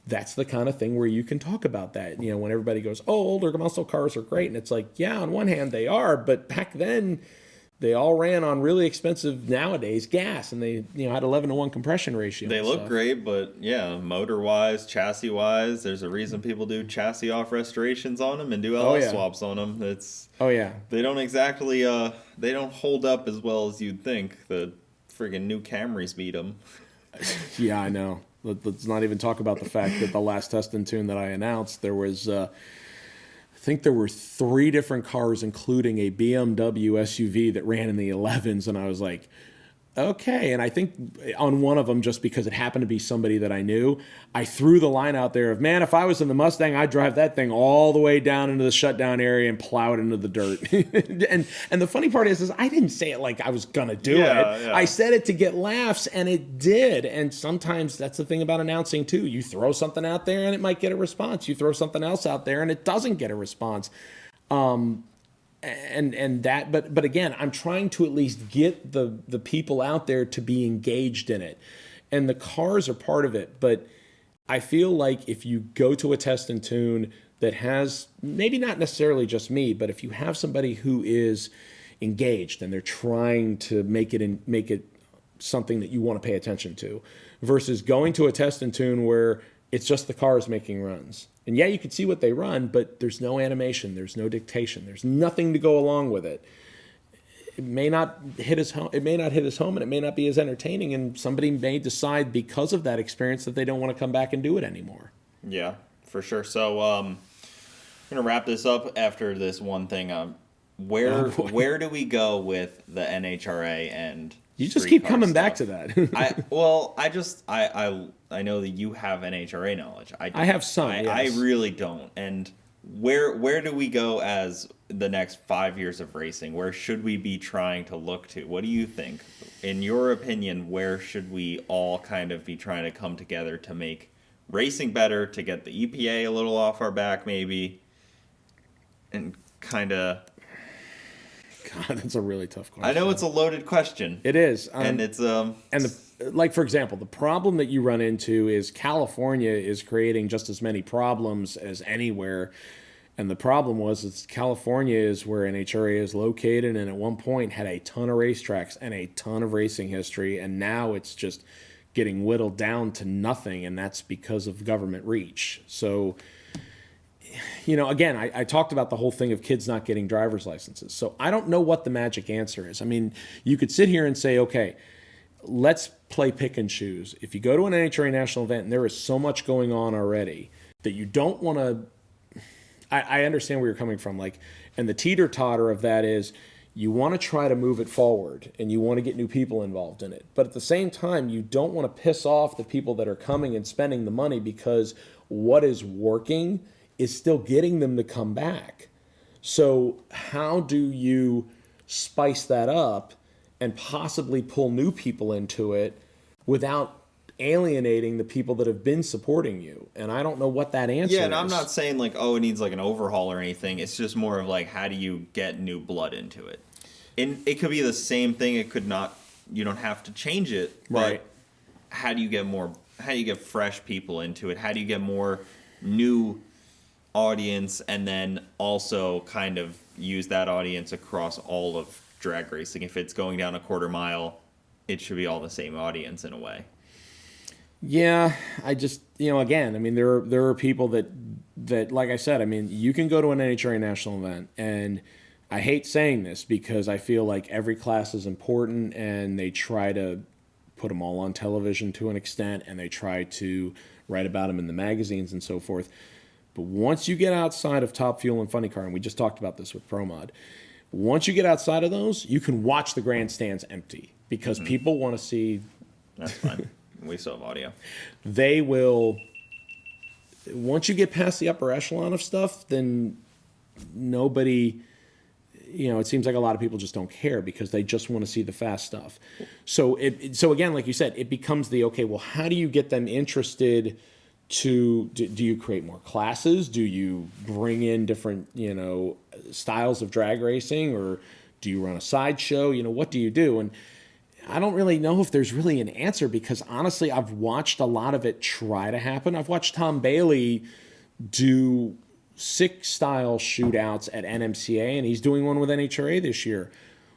that's the kind of thing where you can talk about that. You know, when everybody goes, oh, older muscle cars are great. And it's like, yeah, on one hand they are, but back then they all ran on really expensive nowadays gas, and they, you know, had 11-to-1 compression ratio. They look great, but yeah, motor-wise, chassis-wise, there's a reason people do chassis off restorations on them and do LS swaps on them. It's they don't exactly they don't hold up as well as you'd think. The friggin' new Camrys beat them. Yeah, I know. Let's not even talk about the fact that the last test and tune that I announced, there was I think there were 3 different cars, including a BMW SUV that ran in the 11s, and I was like, okay. And I think on one of them, just because it happened to be somebody that I knew, I threw the line out there of, man, if I was in the Mustang, I'd drive that thing all the way down into the shutdown area and plow it into the dirt. and the funny part is I didn't say it like I was going to do it. Yeah. I said it to get laughs, and it did. And sometimes that's the thing about announcing, too. You throw something out there, and it might get a response. You throw something else out there, and it doesn't get a response. And that, but again, I'm trying to at least get the people out there to be engaged in it, and the cars are part of it. But I feel like if you go to a test and tune that has maybe not necessarily just me, but if you have somebody who is engaged and they're trying to make it something that you want to pay attention to, versus going to a test and tune where it's just the cars making runs. And yeah, you can see what they run, but there's no animation, there's no dictation, there's nothing to go along with it. It may not hit us home, and it may not be as entertaining, and somebody may decide because of that experience that they don't want to come back and do it anymore. Yeah, for sure. So I'm gonna wrap this up after this one thing. Where do we go with the NHRA and you just keep coming back to that? I know that you have NHRA knowledge. I have some. Yes. I really don't. And where do we go as the next 5 years of racing? Where should we be trying to look to? What do you think? In your opinion, where should we all kind of be trying to come together to make racing better, to get the EPA a little off our back maybe, and kind of... God, that's a really tough question. I know it's a loaded question. It is. And it's... like, for example, the problem that you run into is California is creating just as many problems as anywhere. And the problem was California is where NHRA is located, and at one point had a ton of racetracks and a ton of racing history, and now it's just getting whittled down to nothing, and that's because of government reach. So, you know, again, I talked about the whole thing of kids not getting driver's licenses. So I don't know what the magic answer is. I mean, you could sit here and say, okay, let's play pick and choose. If you go to an NHRA national event and there is so much going on already that you don't want to... I understand where you're coming from. Like, and the teeter-totter of that is you want to try to move it forward and you want to get new people involved in it. But at the same time, you don't want to piss off the people that are coming and spending the money, because what is working is still getting them to come back. So how do you spice that up and possibly pull new people into it without alienating the people that have been supporting you? And I don't know what that answer is. Yeah, and I'm not saying like, oh, it needs like an overhaul or anything. It's just more of like, how do you get new blood into it? And it could be the same thing. It could not, you don't have to change it. Right. But how do you get fresh people into it? How do you get more new audience, and then also kind of use that audience across all of drag racing? If it's going down a quarter mile, it should be all the same audience in a way. Yeah, I just, you know, again, I mean, there are people that, like I said, I mean, you can go to an NHRA national event, and I hate saying this because I feel like every class is important, and they try to put them all on television to an extent, and they try to write about them in the magazines and so forth. But once you get outside of Top Fuel and Funny Car, and we just talked about this with ProMod, once you get outside of those, you can watch the grandstands empty because people want to see. That's fine. We still have audio. They will once you get past the upper echelon of stuff, then nobody, it seems like a lot of people just don't care because they just want to see the fast stuff. So so again, like you said, it becomes okay, well, how do you get them interested do you create more classes? Do you bring in different, styles of drag racing, or do you run a sideshow? What do you do? And I don't really know if there's really an answer because honestly, I've watched a lot of it try to happen. I've watched Tom Bailey do 6-style shootouts at NMCA, and he's doing one with NHRA this year.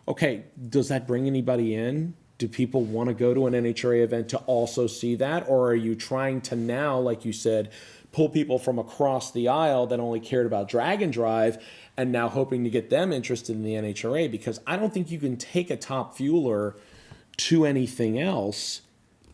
Okay, does that bring anybody in? Do people want to go to an NHRA event to also see that? Or are you trying to now, like you said, pull people from across the aisle that only cared about drag and drive and now hoping to get them interested in the NHRA? Because I don't think you can take a top fueler to anything else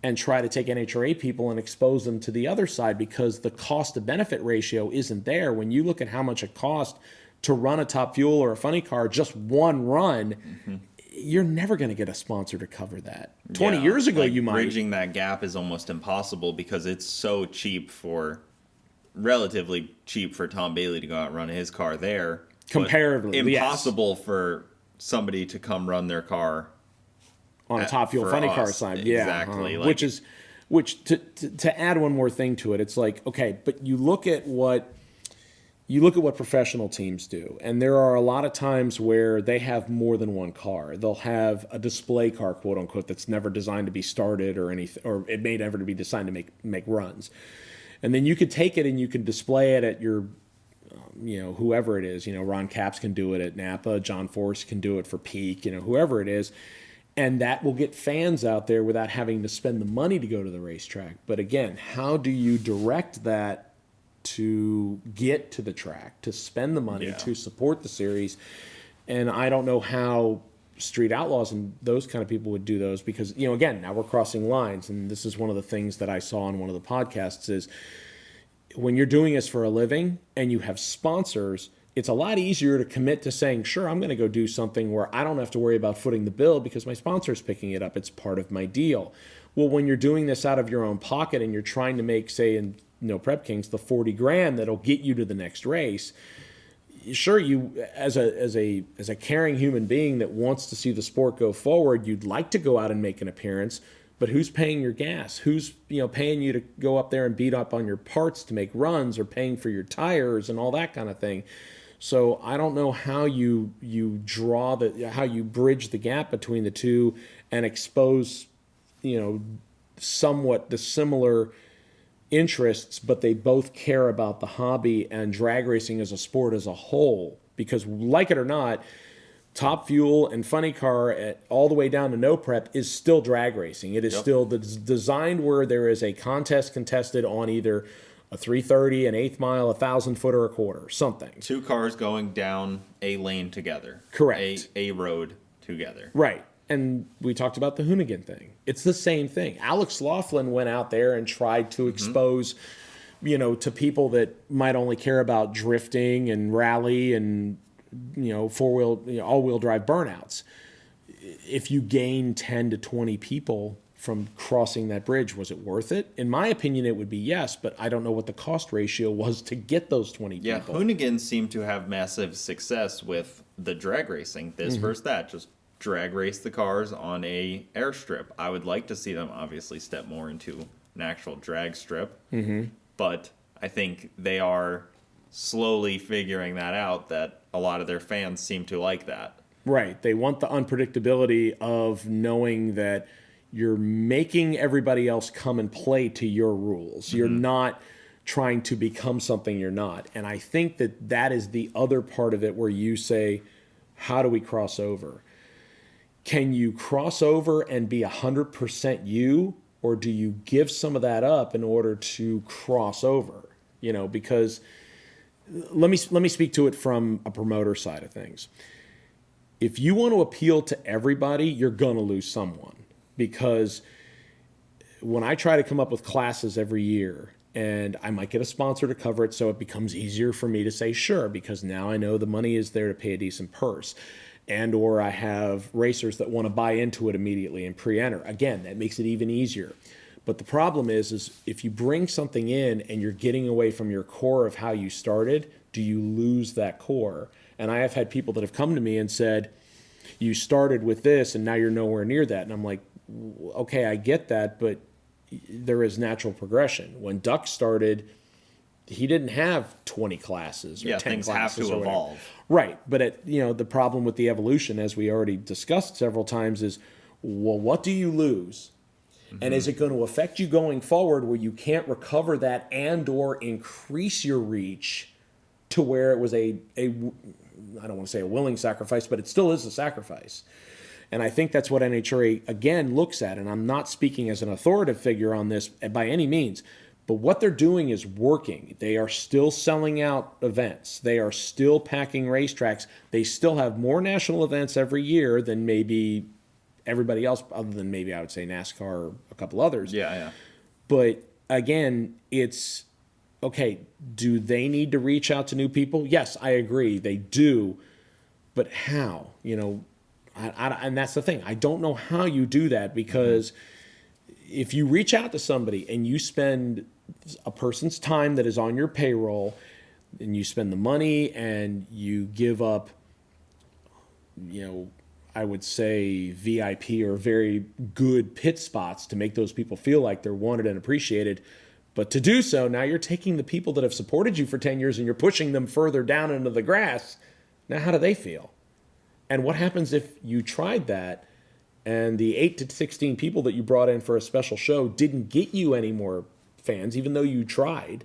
and try to take NHRA people and expose them to the other side because the cost to benefit ratio isn't there. When you look at how much it costs to run a top fuel or a funny car, just one run, you're never going to get a sponsor to cover that. 20 years ago, you might. Bridging that gap is almost impossible because it's so relatively cheap for Tom Bailey to go out and run his car there. Comparatively, impossible for somebody to come run their car on a top fuel funny car side. Exactly. Which to add one more thing to it, it's like, okay, but you look at what professional teams do, and there are a lot of times where they have more than one car. They'll have a display car, quote unquote, that's never designed to be started or anything, or it may never be designed to make runs. And then you could take it and you could display it at your, whoever it is. Ron Capps can do it at Napa. John Force can do it for Peak. Whoever it is. And that will get fans out there without having to spend the money to go to the racetrack. But again, how do you direct that to get to the track, to spend the money, to support the series? And I don't know how Street Outlaws and those kind of people would do those because, again, now we're crossing lines. And this is one of the things that I saw on one of the podcasts is when you're doing this for a living and you have sponsors, it's a lot easier to commit to saying, sure, I'm going to go do something where I don't have to worry about footing the bill because my sponsor's picking it up. It's part of my deal. Well, when you're doing this out of your own pocket and you're trying to make, say, in Prep Kings, the 40 grand that'll get you to the next race, sure, you as a caring human being that wants to see the sport go forward, you'd like to go out and make an appearance, but who's paying your gas? Who's paying you to go up there and beat up on your parts to make runs or paying for your tires and all that kind of thing? So I don't know how you how you bridge the gap between the two and expose, somewhat the similar interests, but they both care about the hobby and drag racing as a sport as a whole. Because like it or not, Top Fuel and Funny Car all the way down to No Prep is still drag racing. It is still designed where there is a contest contested on either a 330, an 8th mile, 1,000 foot, or a quarter, something. Two cars going down a lane together. Correct. A road together. Right. And we talked about the Hoonigan thing. It's the same thing. Alex Laughlin went out there and tried to expose, to people that might only care about drifting and rally and, all-wheel drive burnouts. If you gain 10 to 20 people from crossing that bridge, was it worth it? In my opinion, it would be yes, but I don't know what the cost ratio was to get those 20 people. Yeah, Hoonigan seemed to have massive success with the drag racing. This versus that, just drag race the cars on a airstrip. I would like to see them obviously step more into an actual drag strip, but I think they are slowly figuring that out, that a lot of their fans seem to like that. Right. They want the unpredictability of knowing that you're making everybody else come and play to your rules. You're not trying to become something you're not. And I think that is the other part of it where you say, how do we cross over? Can you cross over and be 100% you, or do you give some of that up in order to cross over? Because let me speak to it from a promoter side of things. If you want to appeal to everybody, you're going to lose someone. Because when I try to come up with classes every year, and I might get a sponsor to cover it, so it becomes easier for me to say sure, because now I know the money is there to pay a decent purse. And or I have racers that want to buy into it immediately and pre-enter. Again, that makes it even easier. But the problem is if you bring something in and you're getting away from your core of how you started, do you lose that core? And I have had people that have come to me and said, you started with this and now you're nowhere near that. And I'm like, okay, I get that, but there is natural progression. When Duck started, he didn't have 20 classes or 10 things classes. Have to evolve. Right. But the problem with the evolution, as we already discussed several times, is, well, what do you lose? And is it going to affect you going forward where you can't recover that and or increase your reach to where it was I don't want to say a willing sacrifice, but it still is a sacrifice. And I think that's what NHRA, again, looks at. And I'm not speaking as an authoritative figure on this by any means, but what they're doing is working. They are still selling out events. They are still packing racetracks. They still have more national events every year than maybe everybody else, other than maybe I would say NASCAR or a couple others. Yeah. But again, it's, okay, do they need to reach out to new people? Yes, I agree, they do. But how? And that's the thing. I don't know how you do that, because if you reach out to somebody and you spend a person's time that is on your payroll, and you spend the money and you give up, I would say VIP or very good pit spots to make those people feel like they're wanted and appreciated. But to do so, now you're taking the people that have supported you for 10 years and you're pushing them further down into the grass. Now, how do they feel? And what happens if you tried that and the 8 to 16 people that you brought in for a special show didn't get you any more fans, even though you tried?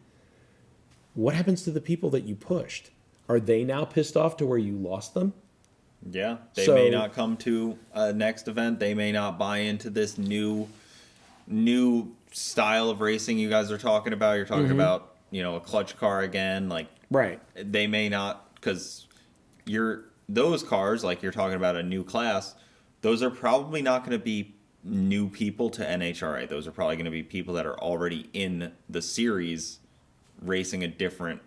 What happens to the people that you pushed? Are they now pissed off to where you lost them? Yeah, they may not come to a next event. They may not buy into this new style of racing you guys are talking about. You're talking about, a clutch car again. Like, right. They may not, because those cars, like you're talking about a new class, those are probably not going to be new people to NHRA. Those are probably going to be people that are already in the series racing a different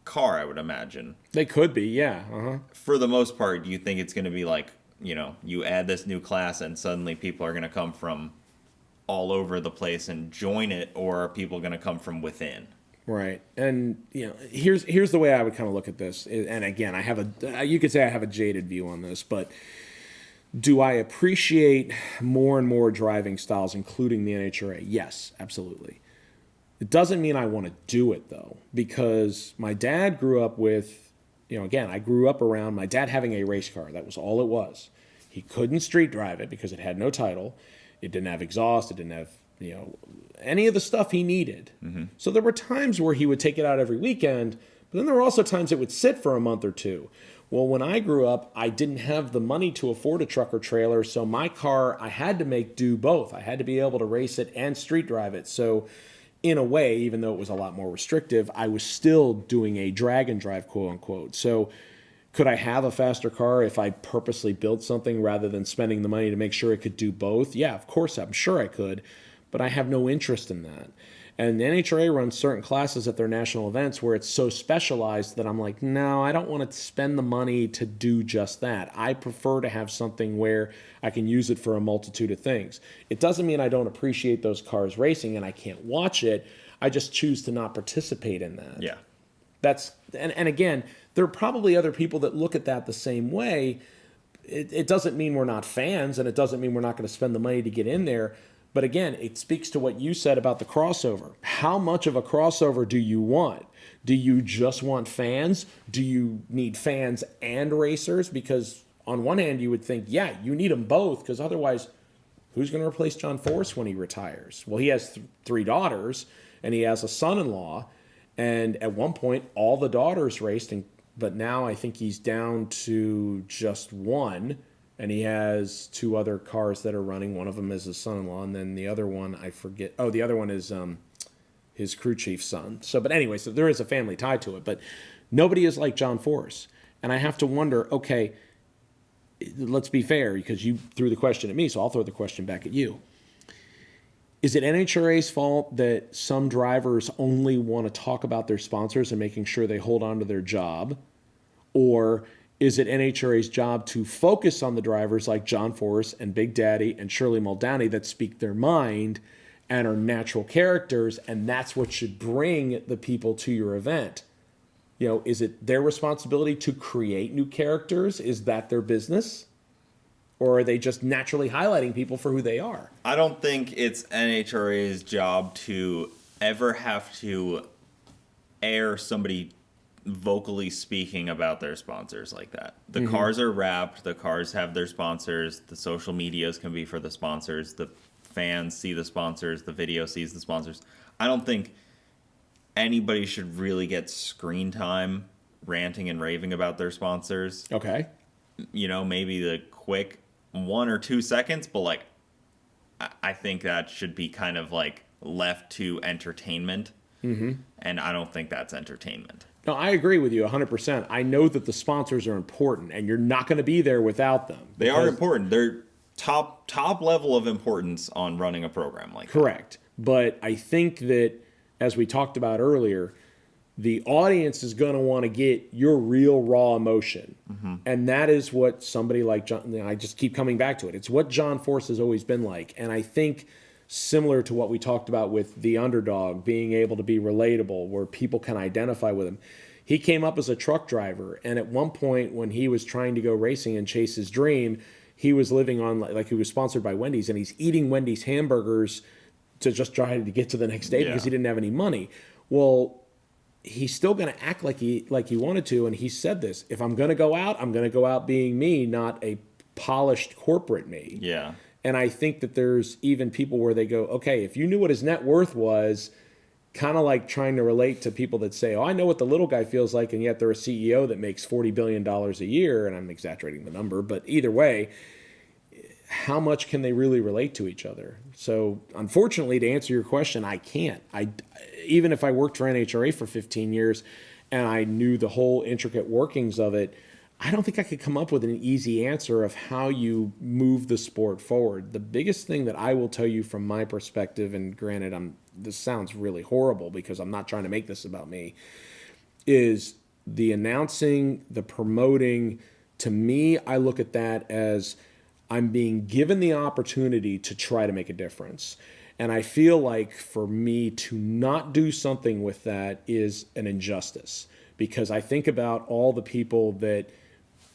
car, I would imagine. They could be, yeah. For the most part, do you think it's going to be like, you add this new class and suddenly people are going to come from all over the place and join it, or are people going to come from within? Right. And, here's the way I would kind of look at this. And again, you could say I have a jaded view on this, but do I appreciate more and more driving styles, including the NHRA? Yes, absolutely. It doesn't mean I want to do it, though, because my dad grew up with, again, I grew up around my dad having a race car. That was all it was. He couldn't street drive it because it had no title. It didn't have exhaust. It didn't have, any of the stuff he needed. So there were times where he would take it out every weekend, but then there were also times it would sit for a month or two. Well, when I grew up, I didn't have the money to afford a truck or trailer, so my car, I had to do both. I had to be able to race it and street drive it. So in a way, even though it was a lot more restrictive, I was still doing a drag and drive, quote unquote. So could I have a faster car if I purposely built something rather than spending the money to make sure it could do both? Yeah, of course, I'm sure I could, but I have no interest in that. And the NHRA runs certain classes at their national events where it's so specialized that I'm like, no, I don't want to spend the money to do just that. I prefer to have something where I can use it for a multitude of things. It doesn't mean I don't appreciate those cars racing and I can't watch it. I just choose to not participate in that. Yeah. And again, there are probably other people that look at that the same way. It doesn't mean we're not fans, and it doesn't mean we're not going to spend the money to get in there. But again, it speaks to what you said about the crossover. How much of a crossover do you want? Do you just want fans? Do you need fans and racers? Because on one hand, you would think, yeah, you need them both, because otherwise, who's going to replace John Force when he retires? Well, he has 3 daughters, and he has a son-in-law. And at one point, all the daughters raced, but now I think he's down to just one. And he has 2 other cars that are running. One of them is his son-in-law, and then the other one, I forget. Oh, the other one is his crew chief's son. So there is a family tie to it. But nobody is like John Force. And I have to wonder, okay, let's be fair, because you threw the question at me, so I'll throw the question back at you. Is it NHRA's fault that some drivers only want to talk about their sponsors and making sure they hold on to their job? Or is it NHRA's job to focus on the drivers like John Force and Big Daddy and Shirley Muldowney that speak their mind and are natural characters, and that's what should bring the people to your event. You know, is it their responsibility to create new characters? Is that their business? Or are they just naturally highlighting people for who they are? I don't think it's NHRA's job to ever have to air somebody vocally speaking about their sponsors like that. The cars are wrapped, the cars have their sponsors, the social medias can be for the sponsors, the fans see the sponsors, the video sees the sponsors. I don't think anybody should really get screen time ranting and raving about their sponsors. Okay. You know, maybe the quick 1 or 2 seconds, but like I think that should be kind of like left to entertainment. And I don't think that's entertainment. No, I agree with you 100%. I know that the sponsors are important, and you're not going to be there without them. They are important. They're top level of importance on running a program like that. Correct. But I think that, as we talked about earlier, the audience is going to want to get your real raw emotion. And that is what somebody like John, I just keep coming back to it. It's what John Force has always been like. And I think similar to what we talked about with the underdog being able to be relatable, where people can identify with him. He came up as a truck driver, and at one point when he was trying to go racing and chase his dream, he was living on, like, he was sponsored by Wendy's, and he's eating Wendy's hamburgers to just try to get to the next day because he didn't have any money. Well, he's still going to act like he wanted to, and he said this: if I'm going to go out, I'm going to go out being me, not a polished corporate me. Yeah. And I think that there's even people where they go, okay, if you knew what his net worth was, kind of like trying to relate to people that say, oh, I know what the little guy feels like, and yet they're a CEO that makes $40 billion a year, and I'm exaggerating the number, but either way, how much can they really relate to each other? So unfortunately, to answer your question, I can't. Even if I worked for NHRA for 15 years and I knew the whole intricate workings of it, I don't think I could come up with an easy answer of how you move the sport forward. The biggest thing that I will tell you from my perspective, and granted, this sounds really horrible because I'm not trying to make this about me, is the announcing, the promoting. To me, I look at that as I'm being given the opportunity to try to make a difference. And I feel like for me to not do something with that is an injustice, because I think about all the people that,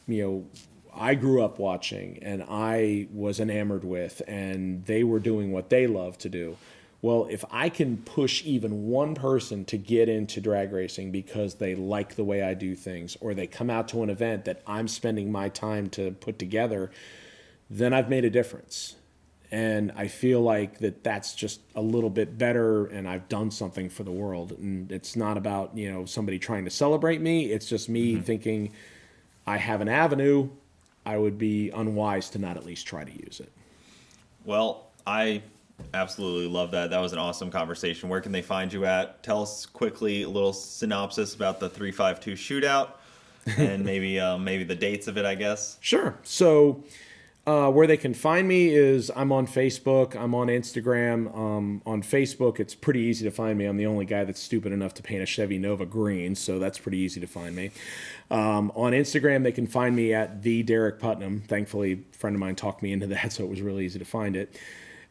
you know, I grew up watching and I was enamored with, and they were doing what they love to do. Well, if I can push even one person to get into drag racing because they like the way I do things, or they come out to an event that I'm spending my time to put together, then I've made a difference. And I feel like that's just a little bit better, and I've done something for the world. And it's not about, you know, somebody trying to celebrate me. It's just me thinking I have an avenue. I would be unwise to not at least try to use it. Well, I absolutely love that. That was an awesome conversation. Where can they find you at? Tell us quickly a little synopsis about the 352 shootout and maybe the dates of it, I guess. Sure. So where they can find me is I'm on Facebook. I'm on Instagram. On Facebook, it's pretty easy to find me. I'm the only guy that's stupid enough to paint a Chevy Nova green, so that's pretty easy to find me. On Instagram, they can find me at the Derek Putnam. Thankfully, a friend of mine talked me into that, so it was really easy to find it.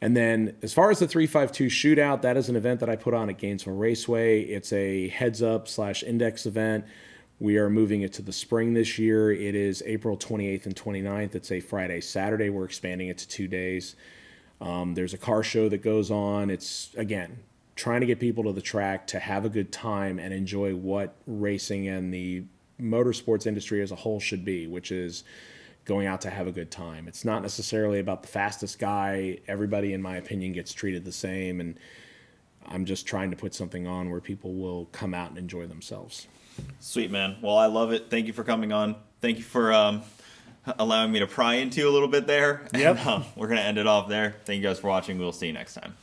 And then as far as the 352 shootout, that is an event that I put on at Gainesville Raceway. It's a heads-up/index event. We are moving it to the spring this year. It is April 28th and 29th. It's a Friday, Saturday. We're expanding it to 2 days. There's a car show that goes on. It's, again, trying to get people to the track to have a good time and enjoy what racing and the motorsports industry as a whole should be, which is going out to have a good time. It's not necessarily about the fastest guy. Everybody, in my opinion, gets treated the same, and I'm just trying to put something on where people will come out and enjoy themselves. Sweet, man. Well, I love it. Thank you for coming on. Thank you for allowing me to pry into you a little bit there. Yep. And, we're going to end it off there. Thank you guys for watching. We'll see you next time.